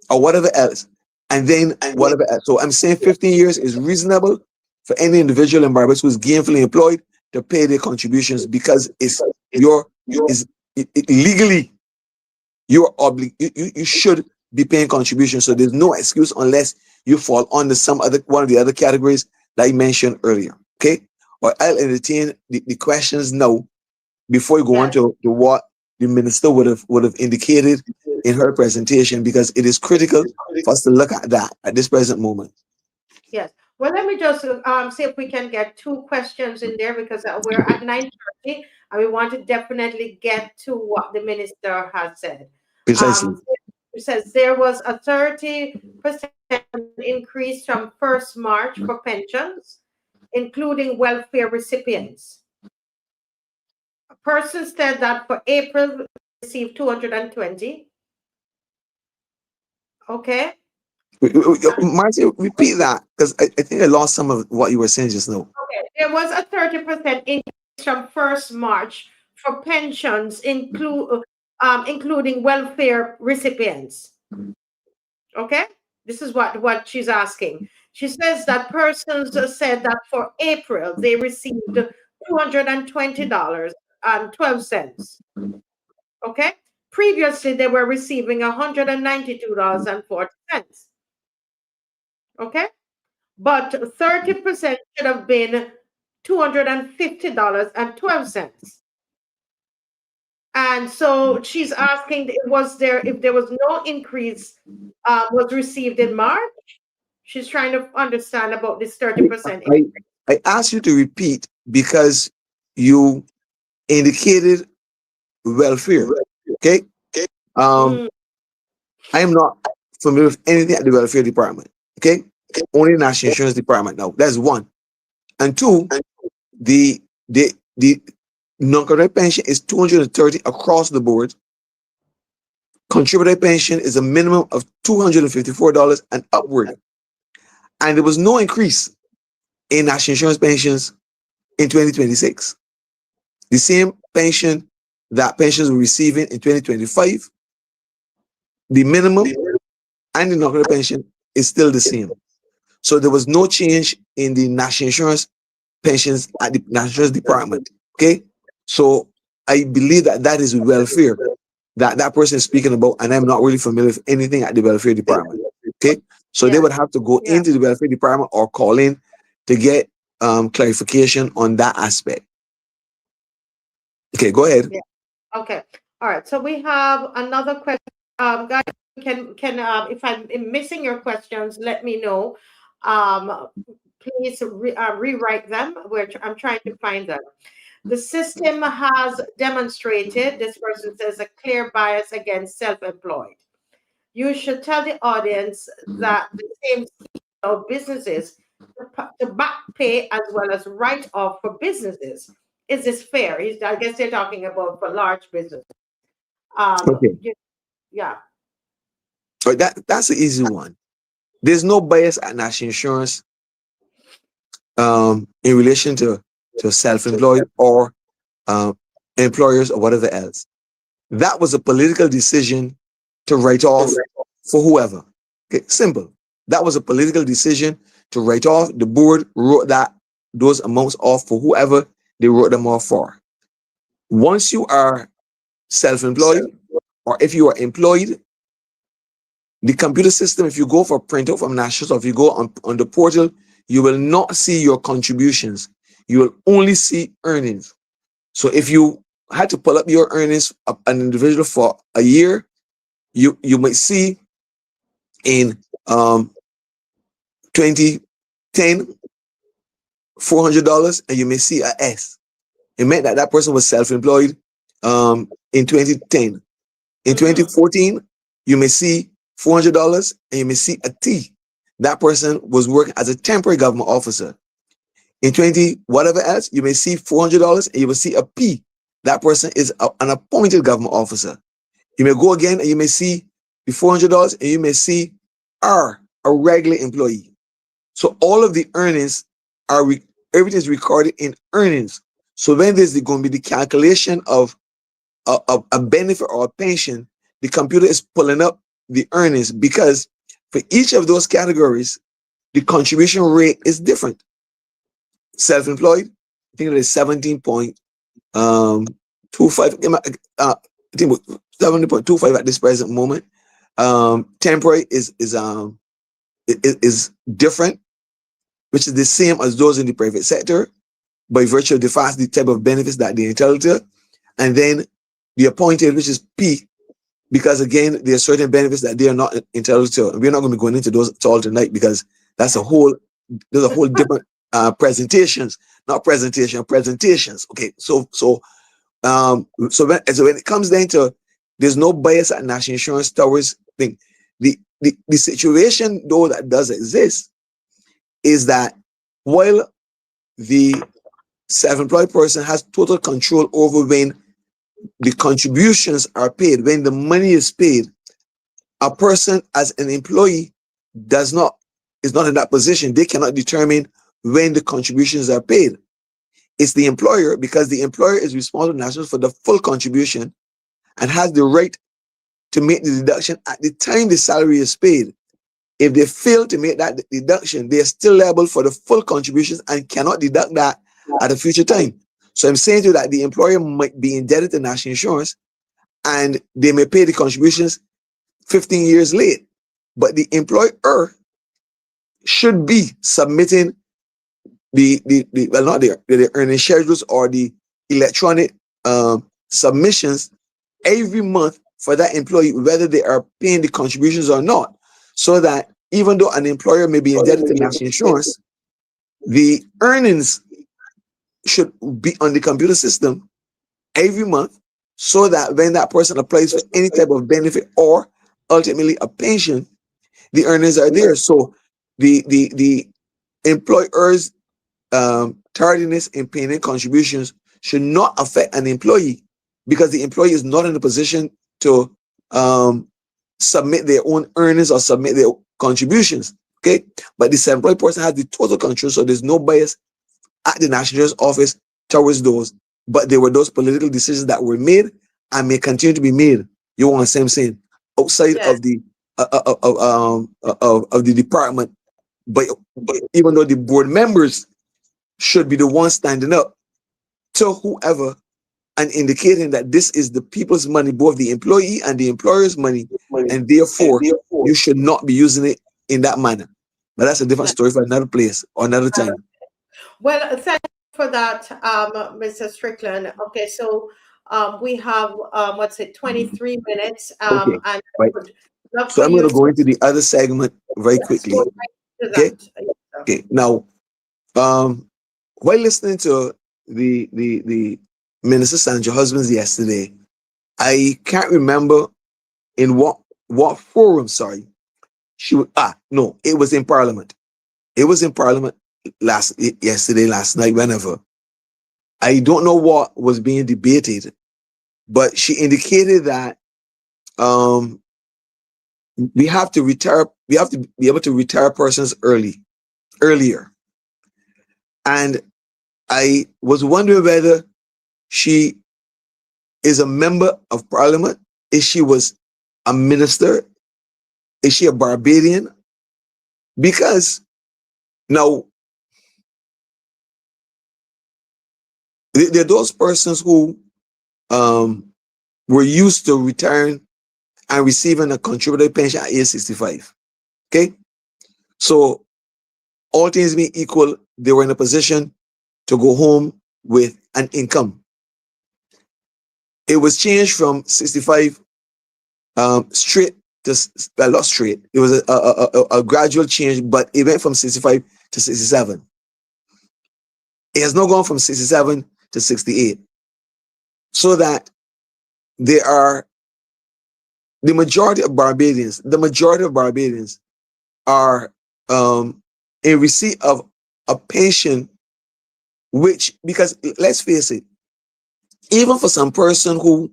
or whatever else, and then whatever else? So I'm saying 15 years is reasonable for any individual in Barbados who is gainfully employed to pay their contributions, because legally you're you should be paying contributions. So there's no excuse unless you fall under one of the other categories that I mentioned earlier. Okay, or I'll entertain the questions now before you go on to what the minister would have indicated in her presentation, because it is critical for us to look at that at this present moment. Yes. Well, let me just see if we can get 2 questions in there, because we're at 9:30 and we want to definitely get to what the minister has said. Precisely. It says there was a 30% increase from 1st March for pensions, including welfare recipients. A person said that for April received 220. Okay. Marcia, repeat that, because I think I lost some of what you were saying just now. Okay. There was a 30% increase from 1st March for pensions, including welfare recipients. Okay. This is what she's asking. She says that persons said that for April they received $220.12. Okay. Previously they were receiving $192.40. Okay. But 30% should have been $250.12. And so she's asking, if there was no increase was received in March? She's trying to understand about this 30% increase. I asked you to repeat because you indicated welfare. Okay. I am not familiar with anything at the welfare department. Okay. Only national insurance department now. That's one. And two, the non-contributory pension is 230 across the board. Contributory pension is a minimum of $254 and upward. And there was no increase in national insurance pensions in 2026. The same pension that pensions were receiving in 2025, the minimum and the non-contributory pension is still the same. So there was no change in the national insurance pensions at the national insurance department. Okay, so I believe that that is welfare that person is speaking about, and I'm not really familiar with anything at the welfare department. Okay, so they would have to go into the welfare department or call in to get clarification on that aspect. Okay, go ahead. Okay, all right. So we have another question. Guys, can if I'm missing your questions, let me know. Please rewrite them. I'm trying to find them. The system has demonstrated, this person says, a clear bias against self-employed. You should tell the audience that the same of businesses to back pay as well as write off for businesses. Is this fair? I guess they're talking about for large businesses. Okay. Yeah. So that's the easy one. There's no bias at national insurance in relation to self-employed or employers or whatever else. That was a political decision to write off for whoever. Okay, simple. That was a political decision to write off. The board wrote those amounts off for whoever they wrote them off for. Once you are self-employed, or if you are employed, the computer system, if you go for printout from National, or if you go on the portal, you will not see your contributions. You will only see earnings. So if you had to pull up your earnings of an individual for a year, you might see in 2010 $400, and you may see a S. It meant that that person was self-employed in 2010. In 2014, you may see $400 and you may see a T. That person was working as a temporary government officer. In 20 whatever else, you may see $400 and you will see a P. That person is an appointed government officer. You may go again and you may see the $400 and you may see R, a regular employee. So all of the earnings everything is recorded in earnings. So when there's going to be the calculation of a benefit or a pension, the computer is pulling up the earnings, because for each of those categories, the contribution rate is different. Self-employed, I think it is 17.25. I think 70.25 at this present moment. Temporary is different, which is the same as those in the private sector, by virtue of the type of benefits that they entitled to. And then the appointed, which is P, because again, there are certain benefits that they are not entitled to. And we're not going to be going into those at all tonight, because there's a whole different presentations. Okay, so when it comes down to, there's no bias at national insurance towards thing. The situation though that does exist is that while the self-employed person has total control over when the contributions are paid, when the money is paid, a person as an employee is not in that position. They cannot determine when the contributions are paid. It's the employer, because the employer is responsible nationally for the full contribution and has the right to make the deduction at the time the salary is paid. If they fail to make that deduction, they are still liable for the full contributions and cannot deduct that at a future time. So I'm saying to you that the employer might be indebted to national insurance and they may pay the contributions 15 years late, but the employer should be submitting the earning schedules or the electronic submissions every month for that employee, whether they are paying the contributions or not, so that even though an employer may be indebted to national insurance, the earnings should be on the computer system every month, so that when that person applies for any type of benefit or ultimately a pension, the earnings are there. So the employer's tardiness in paying in contributions should not affect an employee, because the employee is not in a position to submit their own earnings or submit their contributions. Okay, but the self-employed person has the total control, so there's no bias at the National Treasurer's office towards those. But there were those political decisions that were made and may continue to be made. You want to say I'm saying outside of the of the department, but even though the board members should be the ones standing up to whoever and indicating that this is the people's money, both the employee and the employer's money, and therefore you should not be using it in that manner. But that's a different story for another place or another time. Well, thank you for that, Mr. Strickland. Okay, so we have what's it, 23 minutes. Okay, and right. So I'm going to go into the other segment very quickly. Okay. Okay. Now, while listening to the Minister Sandra Husbands yesterday, I can't remember in what forum. Sorry, she was no, it was in Parliament. It was in Parliament yesterday, last night, whenever. I don't know what was being debated, but she indicated that we have to retire. We have to be able to retire persons earlier. And I was wondering whether she is a member of Parliament. If she was a minister, is she a Barbadian? Because now there are those persons who were used to retiring and receiving a contributory pension at age 65. Okay, so all things being equal, they were in a position to go home with an income. It was changed from 65 straight to, well, not straight. It was a gradual change, but it went from 65 to 67. It has now gone from 67 to 68. So that there are the majority of Barbadians are in receipt of a pension, which, because let's face it, even for some person who,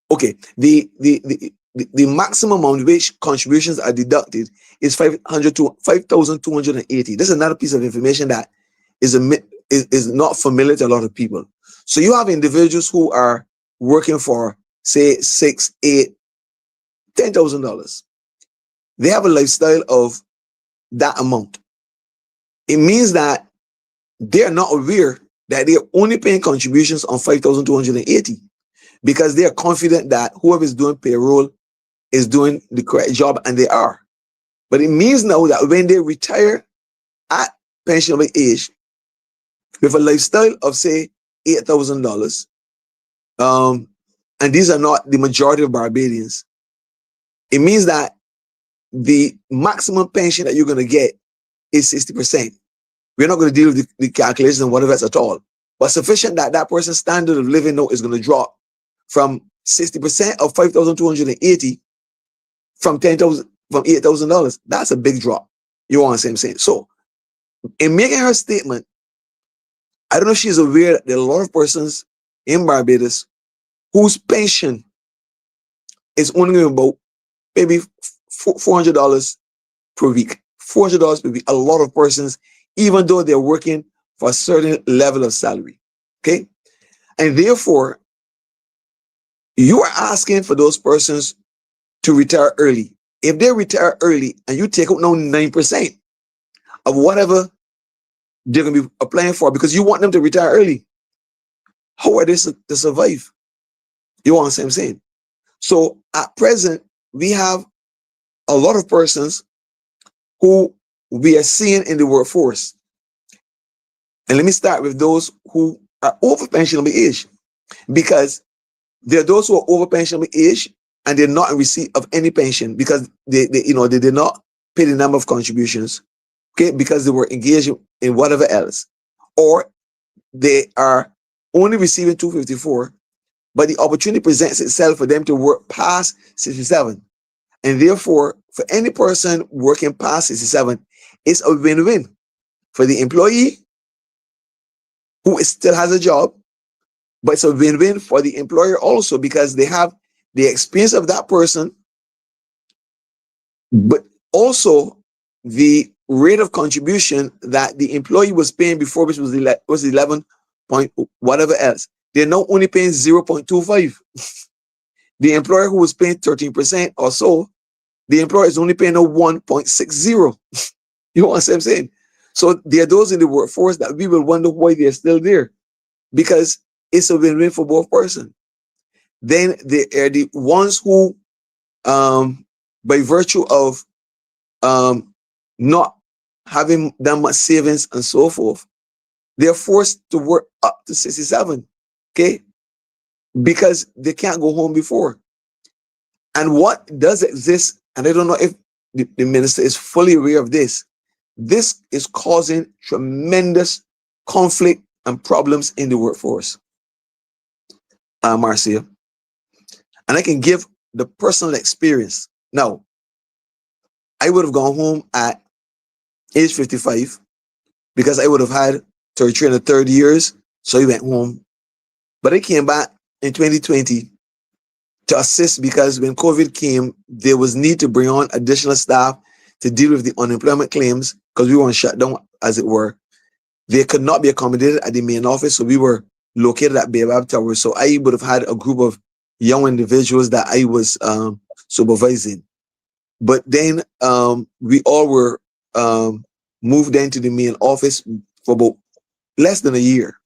okay, the maximum amount which contributions are deducted is 500 to 5,280. This is another piece of information that is not familiar to a lot of people. So you have individuals who are working for, say, $6,000, $8,000, $10,000. They have a lifestyle of that amount. It means that they're not aware that they're only paying contributions on 5,280, because they are confident that whoever is doing payroll is doing the correct job, and they are. But it means now that when they retire at pensionable age with a lifestyle of, say, $8,000, and these are not the majority of Barbadians, it means that the maximum pension that you're going to get is 60%. We're not going to deal with the calculations and whatever else at all, but sufficient that that person's standard of living now is going to drop from 60% of 5,280 from $8,000. That's a big drop. You want to say I'm saying? So in making her statement, I don't know if she's aware that there are a lot of persons in Barbados whose pension is only about maybe $400 per week. $400 per week. A lot of persons, even though they're working for a certain level of salary. Okay? And therefore, you are asking for those persons to retire early. If they retire early and you take out now 9% of whatever they're going to be applying for, because you want them to retire early, how are they to survive? You want to say I'm saying? So at present, we have a lot of persons who we are seeing in the workforce. And let me start with those who are over pensionable age, because there are those who are over pensionable age and they're not in receipt of any pension because they did not pay the number of contributions, okay, because they were engaged in whatever else, or they are only receiving $254 but the opportunity presents itself for them to work past 67. And therefore, for any person working past 67, it's a win-win for the employee who still has a job, but it's a win-win for the employer also because they have the experience of that person, but also the rate of contribution that the employee was paying before, which was 11 point whatever else. They're now only paying 0.25. The employer who was paying 13% or so, the employer is only paying a 1.60. You know what I'm saying? So there are those in the workforce that we will wonder why they're still there, because it's a win-win for both persons. Then there are the ones who, by virtue of not having that much savings and so forth, they're forced to work up to 67, okay? Because they can't go home before. And what does exist, and I don't know if the minister is fully aware of this, this is causing tremendous conflict and problems in the workforce, Marcia. And I can give the personal experience. Now, I would have gone home at age 55 because I would have had 33 and a third years, so I went home. But I came back in 2020 to assist because when COVID came, there was need to bring on additional staff to deal with the unemployment claims because we were on shutdown, as it were. They could not be accommodated at the main office, so we were located at Baobab Tower. So I would have had a group of young individuals that I was supervising. But then we all were moved into the main office for about less than a year.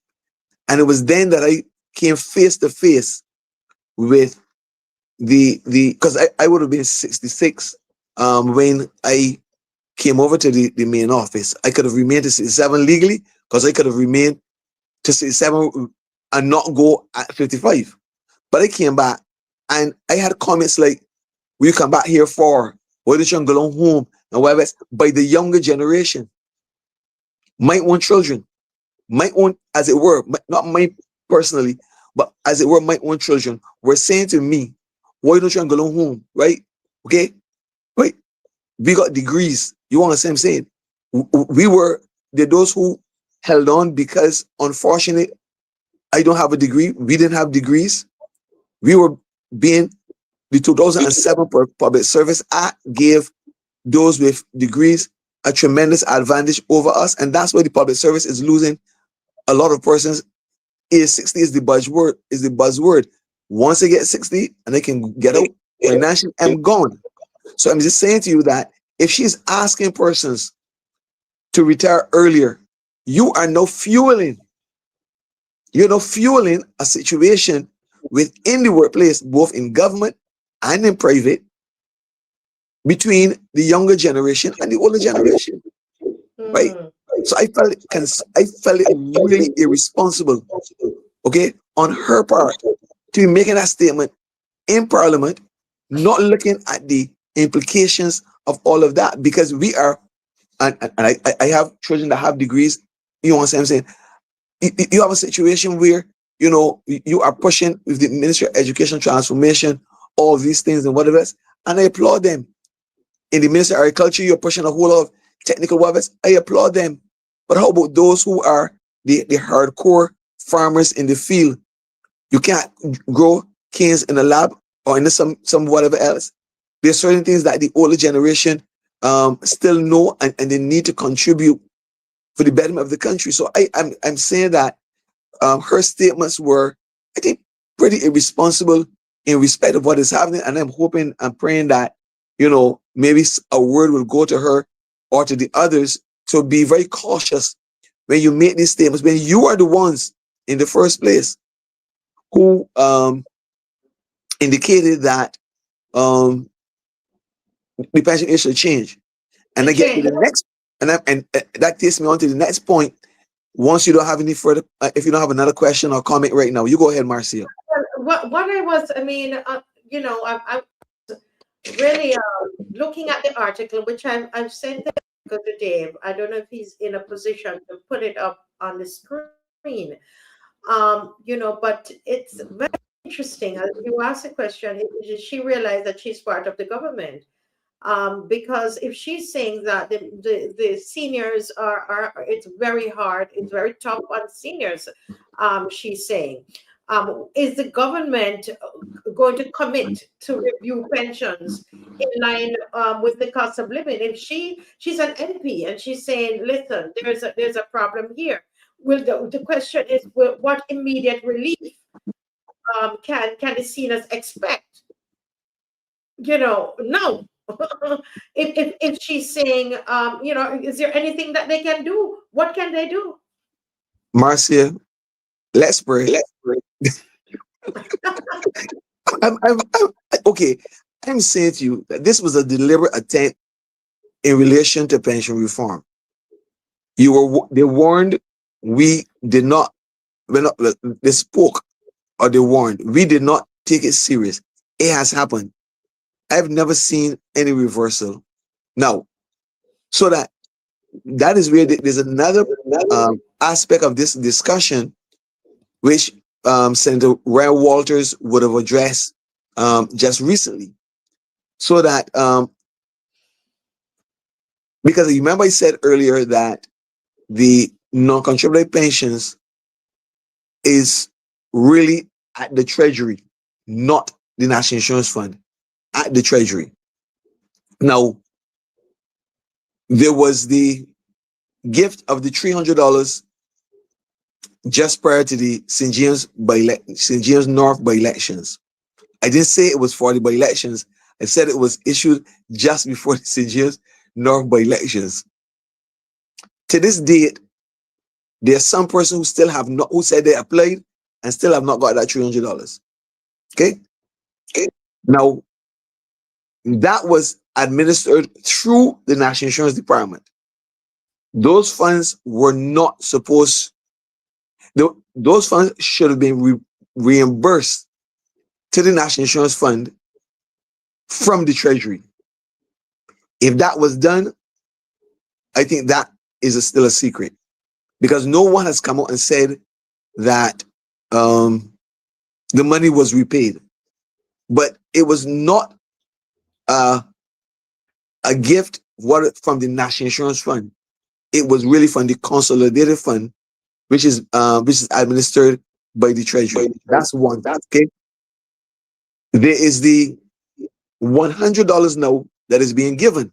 And it was then that I came face to face with because I would have been 66 when I came over to the main office. I could have remained to 67 legally because I could have remained to 67 and not go at 55. But I came back and I had comments like, "Will you come back here for? Why don't you go home?" And whatever else, by the younger generation, my own children, my own, as it were, not mine personally, but as it were, my own children were saying to me, "Why don't you go home?" Right? Okay? Right? We got degrees. You understand what I'm saying? We were those who held on because, unfortunately, I don't have a degree. We didn't have degrees. We were being, the 2007 Public Service Act gave those with degrees a tremendous advantage over us. And that's why the public service is losing a lot of persons. Age 60 is the buzzword. Once they get 60 and they can get out financially, I'm gone. So I'm just saying to you that if she's asking persons to retire earlier, you are now fueling a situation within the workplace, both in government and in private, between the younger generation and the older generation, right? So I felt it really irresponsible, okay, on her part to be making that statement in Parliament, not looking at the implications of all of that, because we are, and I have children that have degrees. You know what I'm saying? You have a situation where, you know, you are pushing with the Ministry of Education transformation, all these things and whatever else, and I applaud them. In the Ministry of Agriculture, you're pushing a whole lot of technical whatever else, I applaud them. But how about those who are the hardcore farmers in the field? You can't grow canes in a lab or in some whatever else. There's certain things that the older generation still know and they need to contribute for the betterment of the country. So I'm saying that her statements were, I think, pretty irresponsible in respect of what is happening. And I'm hoping and praying that, you know, maybe a word will go to her or to the others to be very cautious when you make these statements, when you are the ones in the first place who indicated that the pension age should change. And I get to the next, and that takes me on to the next point. Once you don't have any further, if you don't have another question or comment right now, you go ahead, Marcia. What I was, I mean, you know, I really looking at the article, which I've sent to Dave. I don't know if he's in a position to put it up on the screen. You know, but it's very interesting. You asked a question. She realized that she's part of the government. Because if she's saying that the seniors are it's very hard, it's very tough on seniors, she's saying, is the government going to commit to review pensions in line with the cost of living? If she's an MP and she's saying, listen, there's a problem here. Will the question is, what immediate relief can the seniors expect? No. if she's saying, is there anything that they can do? What can they do? Marcia, let's pray. Okay. I'm saying to you that this was a deliberate attempt in relation to pension reform. They warned, we did not, they spoke, or they warned, we did not take it serious. It has happened. I've never seen any reversal. Now, so that is where there's another aspect of this discussion, which Senator Ryan Walters would have addressed just recently. So that, because you remember I said earlier that the non-contributory pensions is really at the Treasury, not the National Insurance Fund, at the Treasury. Now, there was the gift of the $300 just prior to the St. James North by-elections. I didn't say it was for the by-elections. I said it was issued just before the St. James North by-elections. To this date, there's some person who still have not, who said they applied and still have not got that $300. Okay? Now, that was administered through the National Insurance Department. Those funds were not supposed, those funds should have been reimbursed to the National Insurance Fund from the Treasury. If that was done, I think that is still a secret, because no one has come out and said that the money was repaid. But it was not a gift from the National Insurance Fund. It was really from the Consolidated Fund, which is administered by the Treasury. That's one. Okay. There is the $100 now that is being given,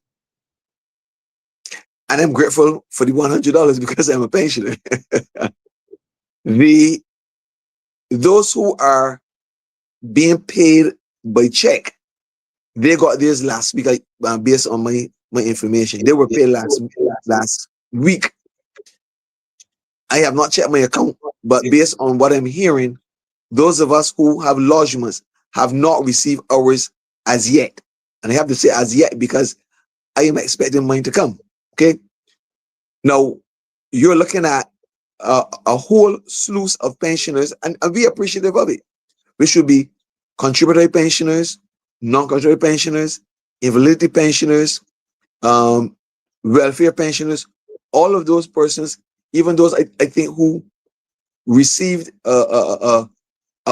and I'm grateful for the $100 because I'm a pensioner. Those who are being paid by check, they got theirs last week. Based on my information, they were paid last week. I have not checked my account, but based on what I'm hearing, those of us who have lodgements have not received ours as yet. And I have to say as yet because I am expecting mine to come. Okay. Now, you're looking at a whole slew of pensioners, and we appreciative of it. We should be contributory pensioners, non-contributory pensioners, invalidity pensioners, welfare pensioners, all of those persons, even those I think who received a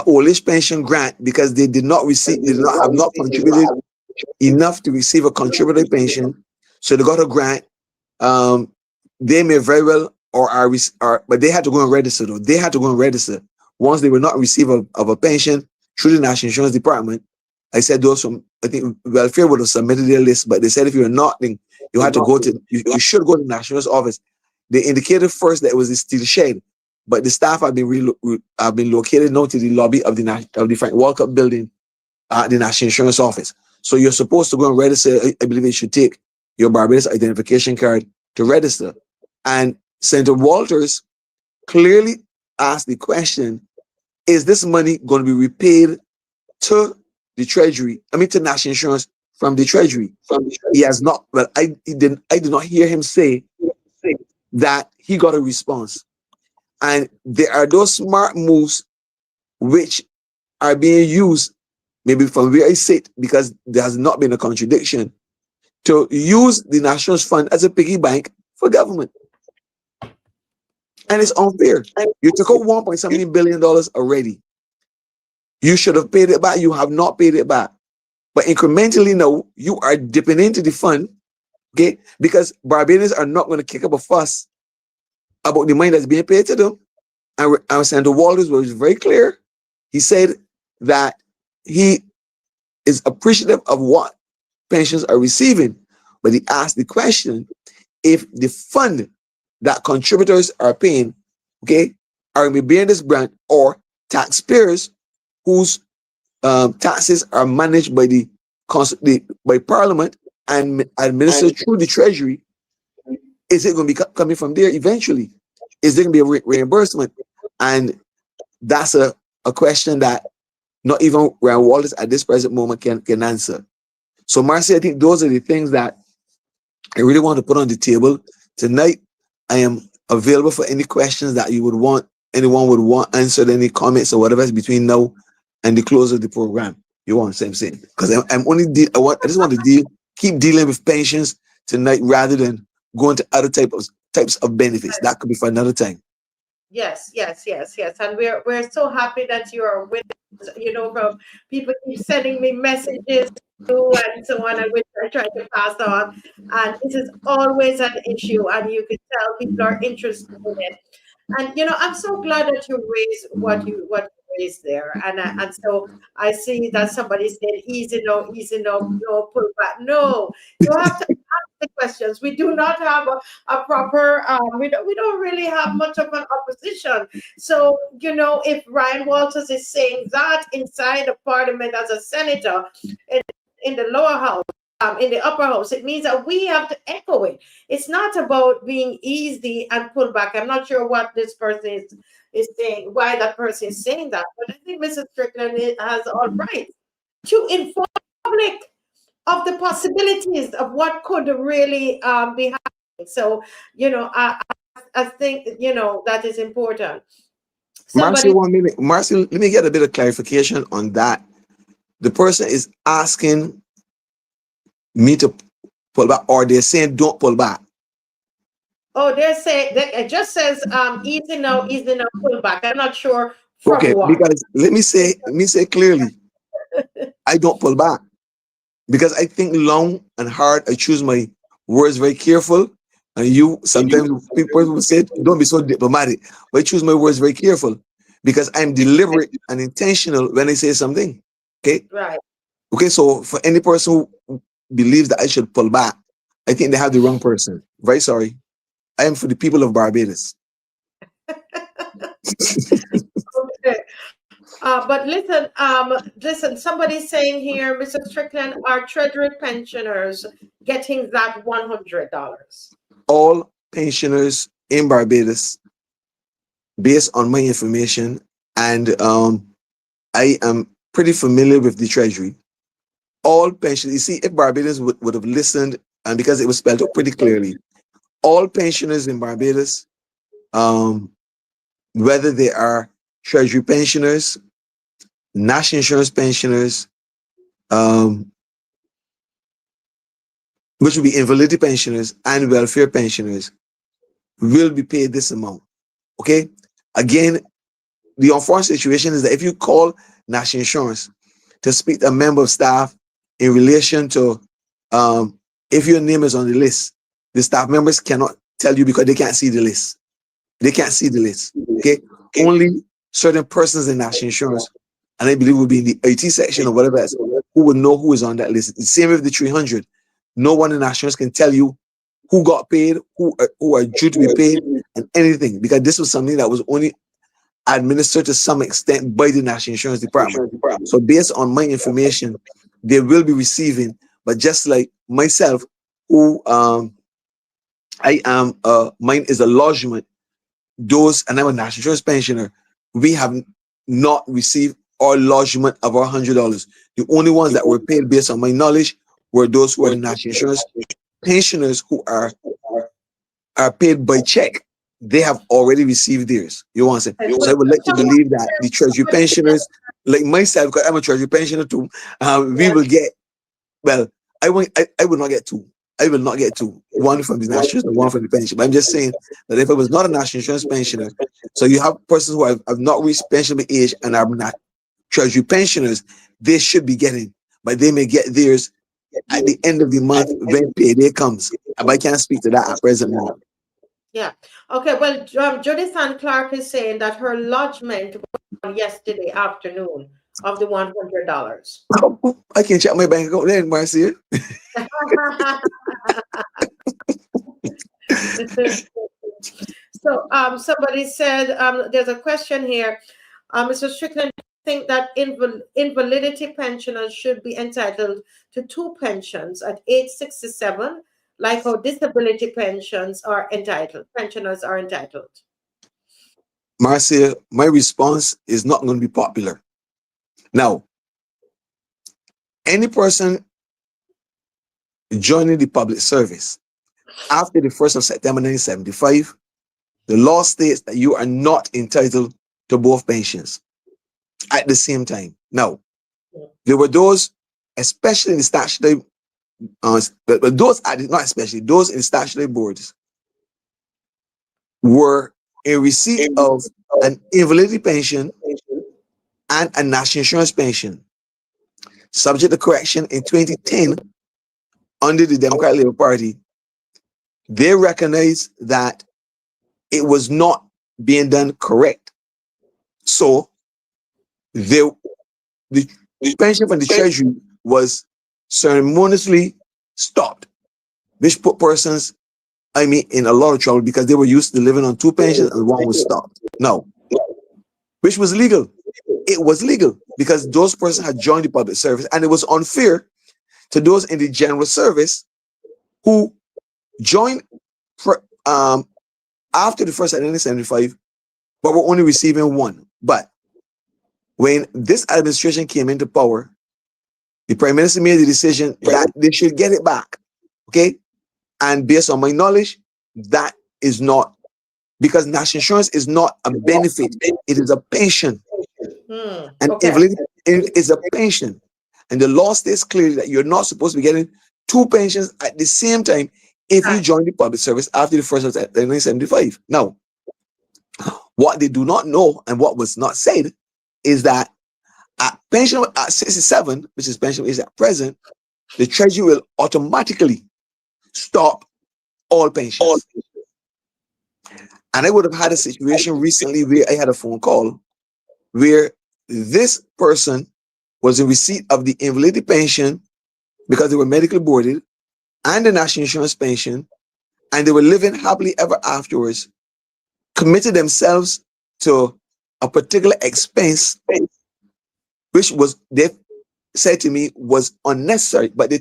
old age pension grant because they did not have not contributed enough to receive a contributory pension, so they got a grant. They may very well but they had to go and register though. They had to go and register once they were not receive of a pension through the National Insurance Department. I said those from, I think welfare would have submitted their list, but they said if you're not, then you had to go to, you should go to the National Insurance Office. They indicated first that it was a steel shed, but the staff have been located now to the lobby of the Frank Walcott building at the National Insurance Office. So you're supposed to go and register. I believe you should take your Barbados identification card to register. And Senator Walters clearly asked the question, is this money going to be repaid to the Treasury, to National Insurance from the Treasury? He has not, well, I did not hear him say that he got a response. And there are those smart moves which are being used, maybe from where I sit, because there has not been a contradiction, to use the National Fund as a piggy bank for government. And it's unfair. You took out $1.7 billion already. You should have paid it back. You have not paid it back. But incrementally now, you are dipping into the fund, okay? Because Barbadians are not going to kick up a fuss about the money that's being paid to them. And Senator Walters was very clear. He said that he is appreciative of what pensions are receiving. But he asked the question, if the fund that contributors are paying, okay, are bearing this grant, or taxpayers whose taxes are managed by by Parliament and administered through the Treasury, is it going to be coming from there eventually? Is there going to be a reimbursement? And that's a question that not even Ryan Wallace at this present moment can answer. So Marcy, I think those are the things that I really want to put on the table tonight. I am available for any questions that you would want, anyone would want answered, any comments or whatever is between now and the close of the program. You want the same thing? Because I'm only I just want to keep dealing with pensions tonight rather than going to other types of benefits. That could be for another time. Yes. And we're so happy that you are with us. You know, from people keep sending me messages and so on, and which I try to pass on. And this is always an issue, and you can tell people are interested in it. And you know, I'm so glad that you raised what you raised there. And so I see that somebody said easy, no, pull back. No, you have to ask the questions. We do not have a proper we don't really have much of an opposition. So you know, if Ryan Walters is saying that inside the parliament as a senator in the lower house, in the upper house, it means that we have to echo it. It's not about being easy and pull back. I'm not sure what this person is saying, why that person is saying that, but I think Mrs. Strickland has all right to inform the public of the possibilities of what could really be happening. So, you know, I think, you know, that is important. Marcy, let me get a bit of clarification on that. The person is asking me to pull back, or they're saying don't pull back? Oh, they're saying it just says easy now, pull back. I'm not sure from okay, what. because let me say clearly, I don't pull back because I think long and hard. I choose my words very careful, and you sometimes people will say don't be so diplomatic, but I choose my words very careful because I'm deliberate and intentional when I say something. Okay, right. Okay, so for any person who believes that I should pull back, I think they have the wrong person. Very sorry. I am for the people of Barbados. Okay. But listen, somebody's saying here, Mr. Strickland, are Treasury pensioners getting that $100? All pensioners in Barbados, based on my information, and I am pretty familiar with the Treasury. All pensioners, you see, if Barbados would have listened, and because it was spelled out pretty clearly, all pensioners in Barbados, whether they are Treasury pensioners, national insurance pensioners, which will be invalidity pensioners and welfare pensioners, will be paid this amount. Okay? Again, the unfortunate situation is that if you call national insurance to speak to a member of staff in relation to if your name is on the list, the staff members cannot tell you because they can't see the list. They can't see the list. Okay? Only certain persons in national insurance, and I believe will be in the IT section or whatever else, who will know who is on that list. The same with the 300. No one in national insurance can tell you who got paid, who are due to be paid, and anything, because this was something that was only administered to some extent by the National Insurance Department. So based on my information, they will be receiving, but just like myself, who I am, mine is a lodgement, those, and I'm a national insurance pensioner, we have not received our lodgement of our $100. The only ones that were paid based on my knowledge were those who are the national insurance pensioners who are paid by check. They have already received theirs. You want to say? So I would like to believe that the Treasury pensioners, like myself, because I'm a Treasury pensioner too, we will get, well, I would not get two. I will not get two. One from the national and one from the pension. But I'm just saying that if I was not a national insurance pensioner, so you have persons who have not reached pensionable age and are not Treasury pensioners, they should be getting, but they may get theirs at the end of the month when payday comes. But I can't speak to that at present moment. Yeah. Okay. Well, Judith Ann Clark is saying that her lodgement was yesterday afternoon of the $100. I can check my bank account then, Marcia. So somebody said there's a question here. Mr. Strickland, think that invalidity pensioners should be entitled to 2 pensions at age 67, like how disability pensioners are entitled. Marcia, my response is not going to be popular. Now, any person joining the public service after the 1st of September 1975, the law states that you are not entitled to both pensions at the same time. Now, there were those, especially in the statutory, those in the statutory boards were in receipt of an invalidity pension and a national insurance pension. Subject to correction in 2010 under the Democratic Labour Party, they recognized that it was not being done correct. So the pension from the Treasury was ceremoniously stopped, which put persons, in a lot of trouble because they were used to living on 2 pensions and one was stopped. No, which was legal. It was legal because those persons had joined the public service, and it was unfair to those in the general service who joined after the 1st of 1975, but were only receiving 1. But when this administration came into power, the Prime Minister made the decision that they should get it back. Okay? And based on my knowledge, that is not, because national insurance is not a benefit, it is a pension. And invalidity is a pension. And the law states clearly that you're not supposed to be getting 2 pensions at the same time if you join the public service after the 1st of 1975. Now, what they do not know and what was not said is that at pension at 67, which is pension age at present, the Treasury will automatically stop all pensions. And I would have had a situation recently where I had a phone call where this person was in receipt of the invalidity pension because they were medically boarded and the national insurance pension, and they were living happily ever afterwards, committed themselves to a particular expense, which was, they said to me, was unnecessary, but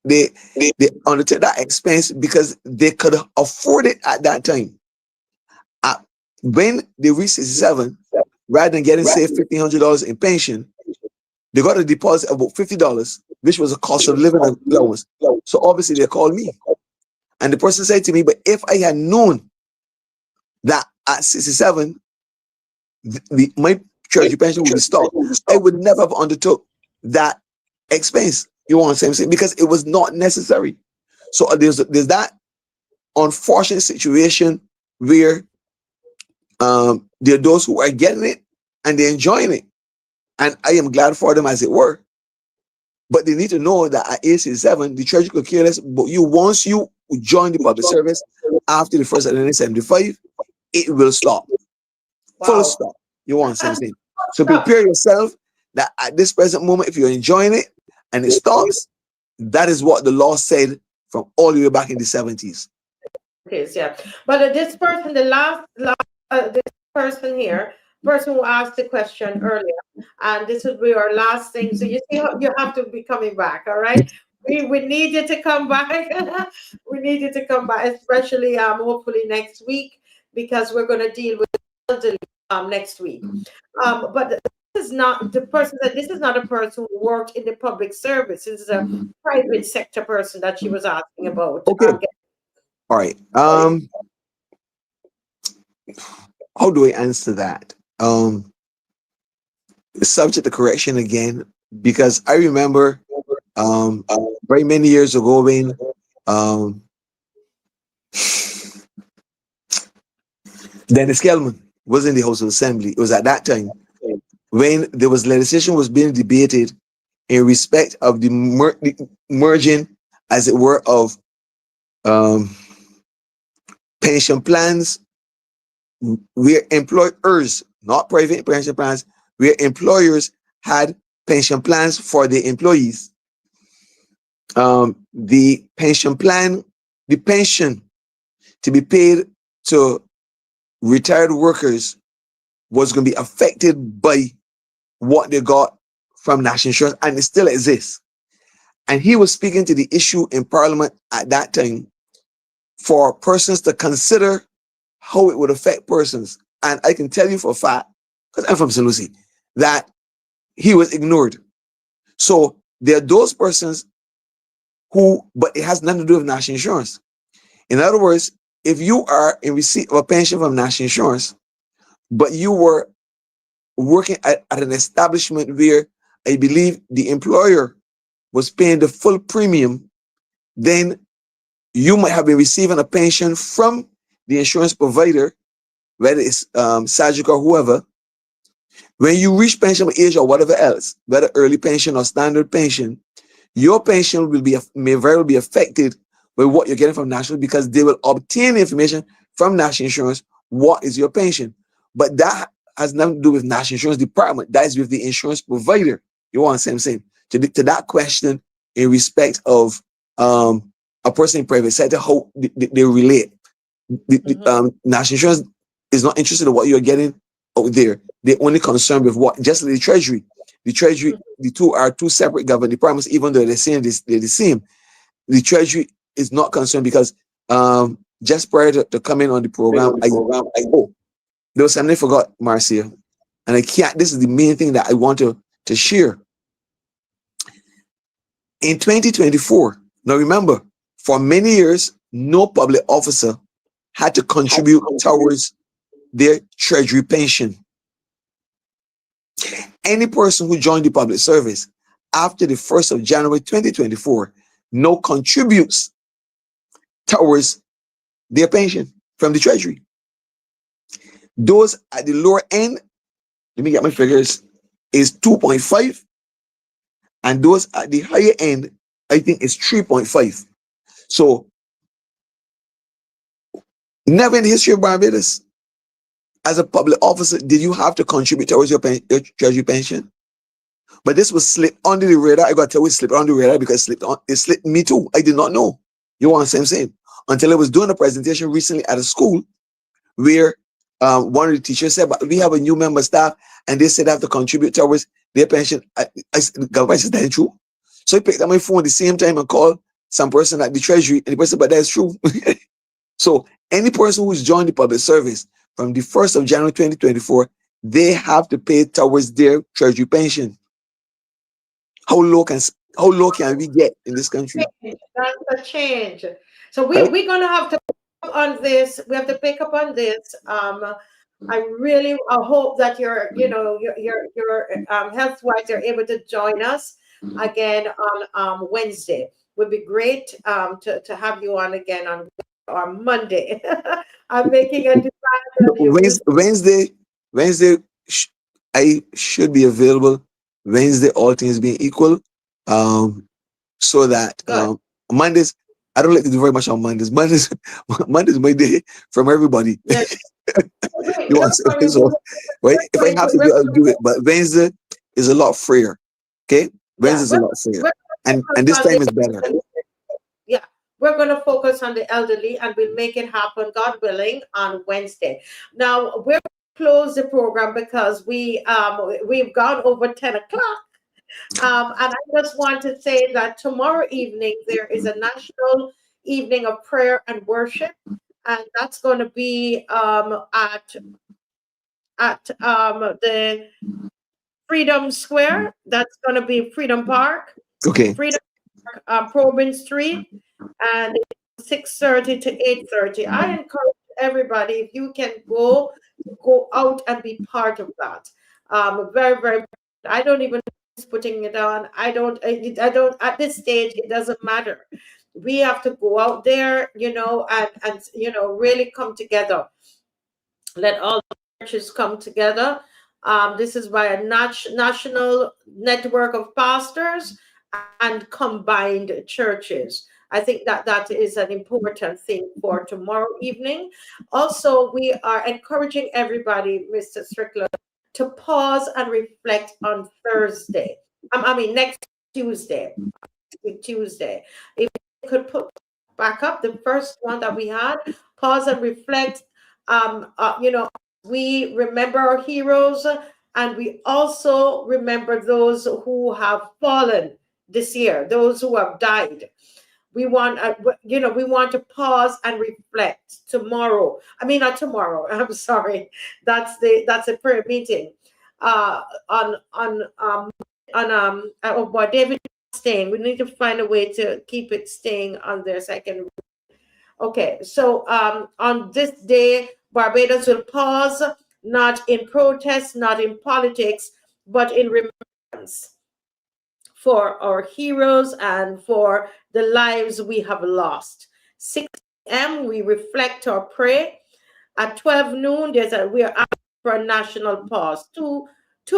they undertook that expense because they could afford it at that time. When they reached 67, rather than getting, say, $1,500 in pension, they got a deposit of about $50, which was a cost of living allowance. So obviously they called me. And the person said to me, but if I had known that at 67, my Treasury pension would be stopped, I would never have undertook that expense. You want to say, because it was not necessary. So there's that unfortunate situation where there are those who are getting it and they're enjoying it. And I am glad for them, as it were. But they need to know that at age 67, the Treasury could care less. But once you join the public service after the 1st of 1975, it will stop. Wow. Full stop. You want something. So prepare yourself that at this present moment, if you're enjoying it and it stops, that is what the law said from all the way back in the 70s. Okay, yeah. But this person, this person here, person who asked the question earlier, and this would be our last thing. So you see, you have to be coming back. All right, we need you to come back. We need you to come back, especially hopefully next week, because we're going to deal with elderly next week. But this is not the person that this is not a person who worked in the public service. This is a private sector person that she was asking about. Okay. All right. How do I answer that? Subject to correction again, because I remember very many years ago when Dennis Kelman was in the House of Assembly. It was at that time when there was legislation was being debated in respect of the merging, as it were, of pension plans where employers, not private pension plans, where employers had pension plans for their employees. The pension plan, the pension to be paid to retired workers was going to be affected by what they got from national insurance, and it still exists. And he was speaking to the issue in Parliament at that time for persons to consider how it would affect persons. And I can tell you for a fact, because I'm from St. Lucie, that he was ignored. So there are those persons who, but it has nothing to do with national insurance. In other words, if you are in receipt of a pension from national insurance, but you were working at an establishment where I believe the employer was paying the full premium, then you might have been receiving a pension from the insurance provider, whether it's SAGIC or whoever. When you reach pension age or whatever else, whether early pension or standard pension, your pension may very well be affected by what you're getting from national, because they will obtain information from national insurance. What is your pension? But that has nothing to do with national insurance department. That is with the insurance provider. You want to say to that question in respect of a person in private sector, how they relate. National insurance is not interested in what you're getting out there. They're only concerned with what, just like the Treasury. The Treasury, the two are two separate government departments, even though they're the same. The Treasury is not concerned because just prior to coming on the program, there was something I forgot, Marcia, and I can't. This is the main thing that I want to share. In 2024, now remember, for many years, no public officer had to contribute towards their Treasury pension. Any person who joined the public service after the 1st of January 2024 now contributes towards their pension from the Treasury. Those at the lower end, let me get my figures, is 2.5, and those at the higher end, I think, is 3.5. So never in the history of Barbados, as a public officer, did you have to contribute towards your Treasury pension? But this was slipped under the radar. I got to tell you, it slipped under the radar because it slipped me too. I did not know. You want to say until I was doing a presentation recently at a school where one of the teachers said, but we have a new member staff and they said they have to contribute towards their pension. The government said, that ain't true. So I picked up my phone at the same time and called some person at the Treasury, and the person, but that's true. So any person who's joined the public service from the 1st of January 2024, they have to pay towards their Treasury pension. How low can we get in this country? That's a change. So we're going to have to pick up on this. We have to pick up on this. I really hope that your health-wise, you're able to join us again on Wednesday. Would be great to have you on again on Monday. I'm making a Wednesday. I should be available Wednesday, all things being equal. So that Mondays, I don't like to do very much on Mondays. Mondays my day from everybody. Yes. You want to say so, right? If I have to do it, I'll do it. But Wednesday is a lot freer. Okay? Wednesday is a lot freer. And this time is better. Yeah. We're going to focus on the elderly, and we'll make it happen, God willing, on Wednesday. Now, we're going to close the program because we've gone over 10 o'clock. And I just want to say that tomorrow evening, there is a national evening of prayer and worship. And that's going to be at the Freedom Square. That's going to be Freedom Park. Okay. Freedom Park, Probin Street, and 6:30 to 8:30. I encourage everybody, if you can go out and be part of that. Very, very. I don't even know who's putting it on. I don't. At this stage, it doesn't matter. We have to go out there, and really come together. Let all the churches come together This is by a national network of pastors and combined churches. I think that that is an important thing for tomorrow evening. Also, we are encouraging everybody, Mr. Strickland, to pause and reflect on Thursday. I mean, next Tuesday. Tuesday. If you could put back up the first one that we had, pause and reflect. You know, we remember our heroes, and we also remember those who have fallen this year, those who have died. We want, you know, we want to pause and reflect tomorrow. I mean, not tomorrow. I'm sorry. That's a prayer meeting. Oh boy, David staying. We need to find a way to keep it staying on there so I can. Okay, so on this day, Barbados will pause, not in protest, not in politics, but in remembrance for our heroes and for the lives we have lost. 6 p.m. we reflect or pray. At 12 noon, we are asking for a national pause. 2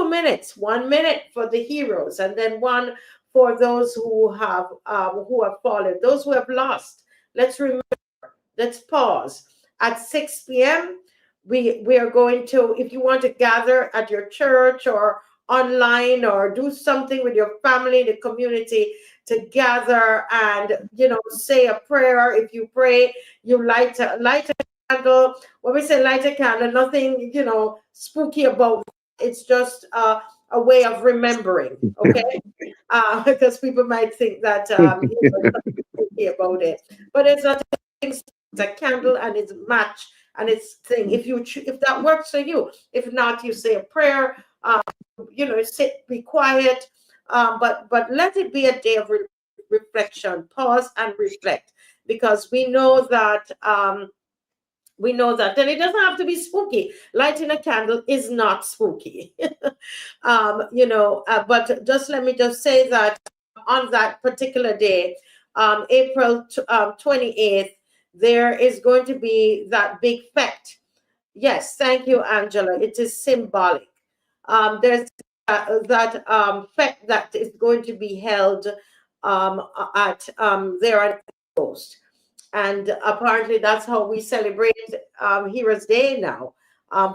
minutes, 1 minute for the heroes, and then 1 for those who have fallen, those who have lost. Let's remember. Let's pause. At 6 p.m., we are going to, if you want to gather at your church or online or do something with your family, the community, to gather and, you know, say a prayer. If you pray, you light a candle. When we say light a candle, nothing, you know, spooky about it. It's just a way of remembering, okay? Because people might think that you know, something spooky about it, but it's not. It's a candle and it's match and it's thing. If that works for you, if not, you say a prayer. You know, sit, be quiet, but let it be a day of reflection. Pause and reflect, because we know that then it doesn't have to be spooky. Lighting a candle is not spooky. You know, but let me say that on that particular day, April 28th, there is going to be that big fete. Yes, thank you, Angela. It is symbolic. There's that fete that is going to be held at there at the coast. And apparently that's how we celebrate Heroes Day now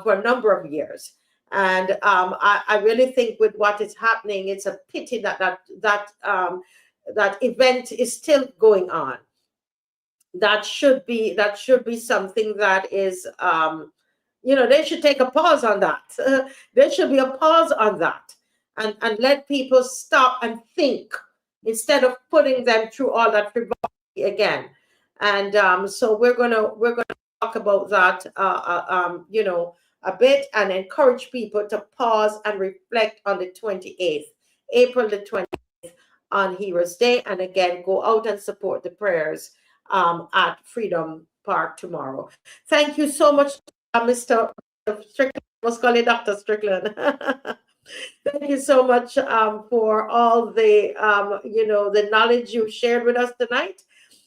for a number of years. And I really think with what is happening, it's a pity that event is still going on. That should be something that is, you know, they should take a pause on that. There should be a pause on that, and let people stop and think instead of putting them through all that frivolity again. And so we're gonna talk about that, you know, a bit, and encourage people to pause and reflect on the 28th, April the 28th, on Heroes Day, and again go out and support the prayers at Freedom Park tomorrow. Thank you so much, Mr. Strickland. I must call you Dr. Strickland. Thank you so much for all the you know, the knowledge you shared with us tonight.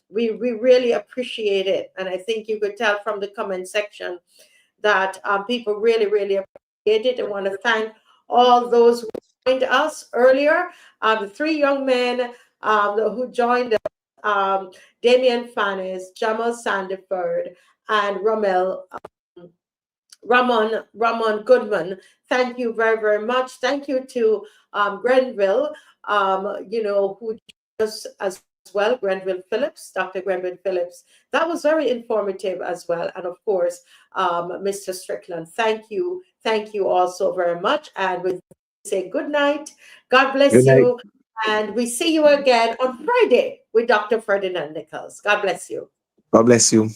We really appreciate it, and I think you could tell from the comment section that people really appreciate it. I want to thank all those who joined us earlier. The 3 young men who joined us. Damien FANUS, JAMAL Sandiford, and RAMON GOODMAN. Thank you very much. Thank you to Grenville, you know, who just as well, Grenville Phillips, Dr. Grenville Phillips. That was very informative as well. And of course, Mr. Strickland, thank you also very much. And we say good night. God bless you. And we see you again on Friday with Dr. Ferdinand Nichols. God bless you. God bless you.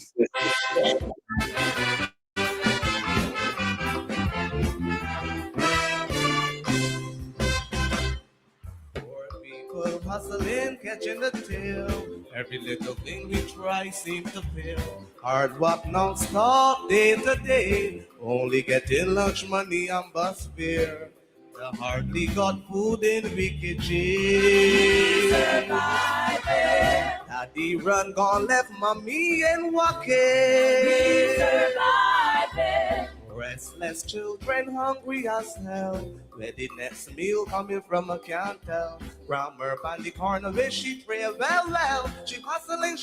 Poor people hustling, catching the tail. Every little thing we try seems to fail. Hard work non-stop, day to day. Only getting lunch money and bus fare. They hardly got food in wicked jail. Daddy run gone left mommy and walking. Restless children hungry as hell. Where the next meal coming from I can't tell. From her on the corner where she pray well. She hustling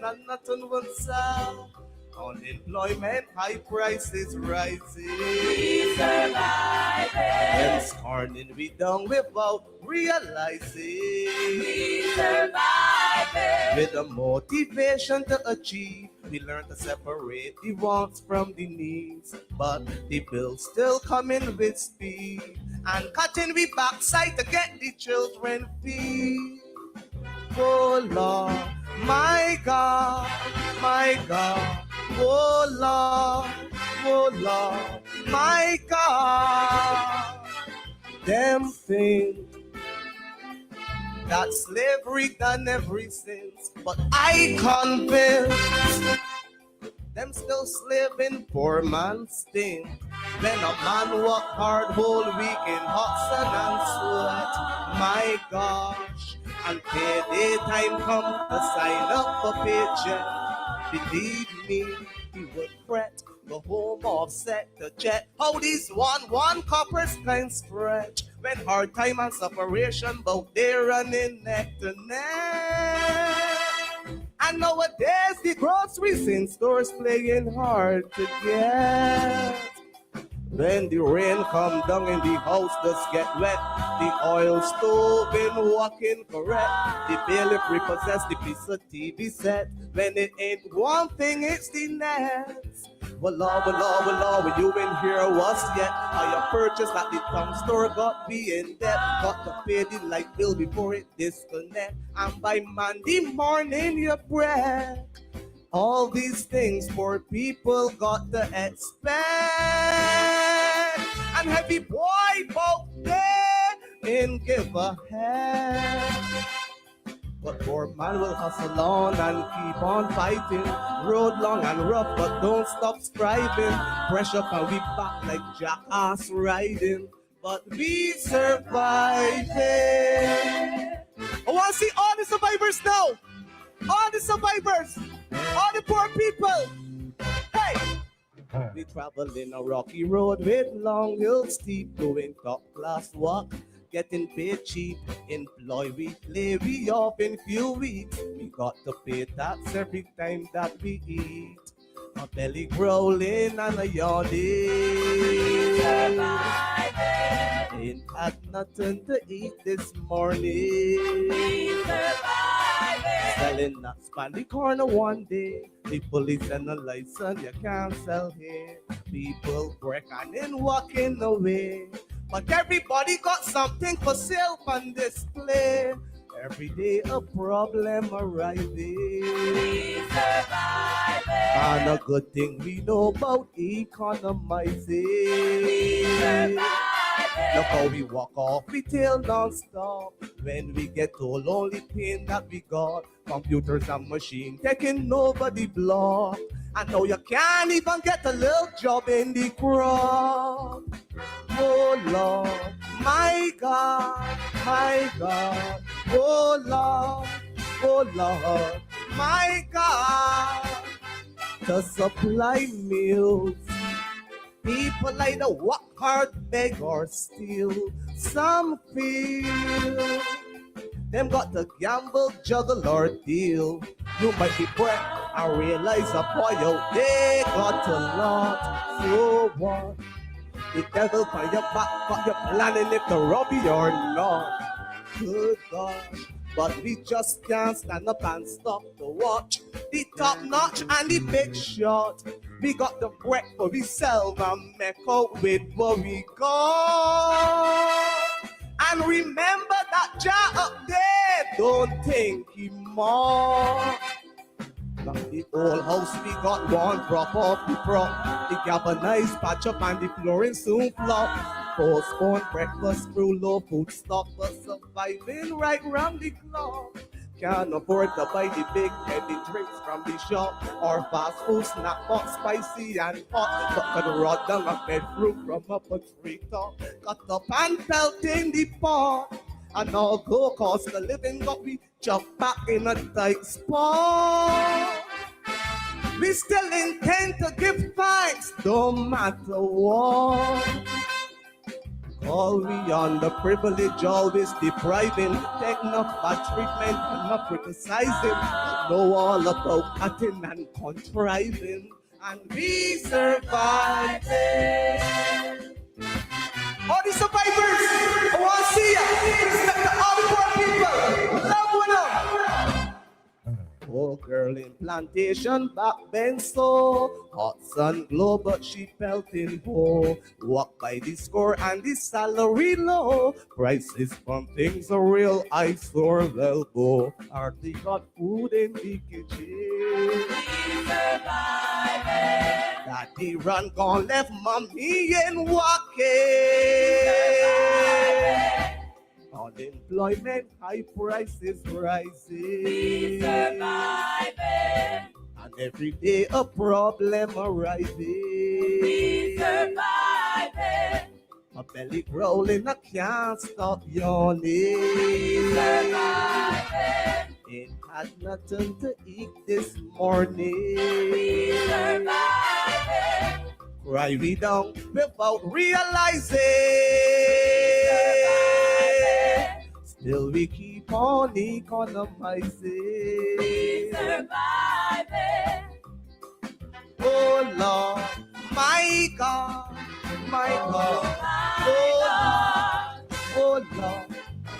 and nothing will sell. Unemployment, high prices rising. We surviving. And scorning we done without realizing. We surviving. With the motivation to achieve, we learn to separate the wants from the needs. But the bills still coming with speed. And cutting we backside to get the children feed. Oh Lord, my God, oh Lord, my God. Them think that slavery done every since, but I convinced them still slaving poor man's thing. When a man work hard whole week in hot sun and sweat, my gosh, and payday time come to sign up for paycheck. Believe me, he would fret, go home offset the jet. How these one coppers can stretch when hard time and separation both they running neck to neck. And nowadays the groceries in stores playing hard to get. When the rain come down and the house does get wet, the oil stove ain't working correct. The bailiff repossessed the piece of TV set. When it ain't one thing, it's the next. Well, Lord, when you ain't here was yet. I purchased at the town store, got me in debt. Got to pay the light bill before it disconnect. And by Monday morning, you bread. All these things poor people got to expect. And heavy boy both there and give a head. But poor man will hustle on and keep on fighting. Road long and rough, but don't stop striving. Pressure can we back like jackass riding. But we surviving. I want to see all the survivors now. All the survivors. All the poor people. Hey! We travel in a rocky road with long hills steep, doing top class walk, getting paid cheap. Employ we lay we off in few weeks. We got to pay tax every time that we eat. A belly growling and a yawning. Ain't had nothing to eat this morning. Selling nuts by the corner one day. The police and the license you can't sell here. People break and then walking away. But everybody got something for sale on display. Every day a problem arising. We surviving. And a good thing we know about economizing. We surviving. Look how we walk off we tail non-stop. When we get told only pain that we got. Computers and machines taking over the block. And now you can't even get a little job in the crop. Oh Lord, my God, oh Lord, my God, to supply meals. People either work hard, beg or steal. Some feel them got to gamble, juggle or deal. You might be broke and realize a boy out there got a lot. So what? The devil on your back, but you're planning if to rob you or not. Good gosh, but we just can't stand up and stop to watch the top notch and the big shot. We got the break for ourselves and make out with what we got. And remember that Jah up there, don't think he more. Now the old house we got one drop off the prop. The galvanized patch up and the flooring soon flop. Postpone breakfast through low food stock, but surviving right round the clock. Can't afford to buy the big heavy drinks from the shop or fast food snack box spicy and hot. But can rot down a bed fruit from up a tree top. Cut up and felt in the pot. And all go cost the living, but we jump back in a tight spot. We still intend to give thanks no matter what. All we underprivileged, always depriving, taking up bad treatment and not criticizing. Know all about cutting and contriving, and we surviving. All the survivors, I want to see you. Respect to all the poor people. Love one up. Oh, girl in plantation back then so hot sun glow, but she felt in woe. Walk by the score and the salary low. Prices from things are real, I saw well go. Hardly got food in the kitchen. Daddy run gone left mommy and walking. Unemployment, high prices rising. We surviving. And every day a problem arising. We surviving. My belly growling, I can't stop yawning. We surviving. Ain't had nothing to eat this morning. We surviving. Cry we down without realizing. Still we keep on economizing. We surviving. Oh Lord, my God, my God. Oh Lord,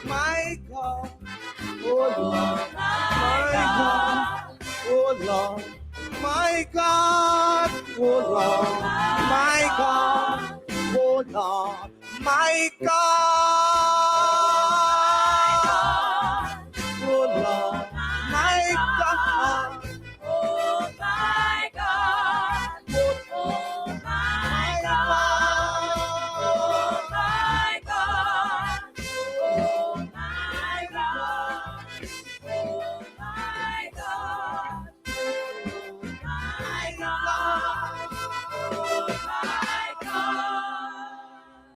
my God. Oh Lord, my God. Oh Lord, my God. Oh Lord, my God. Oh Lord, my God.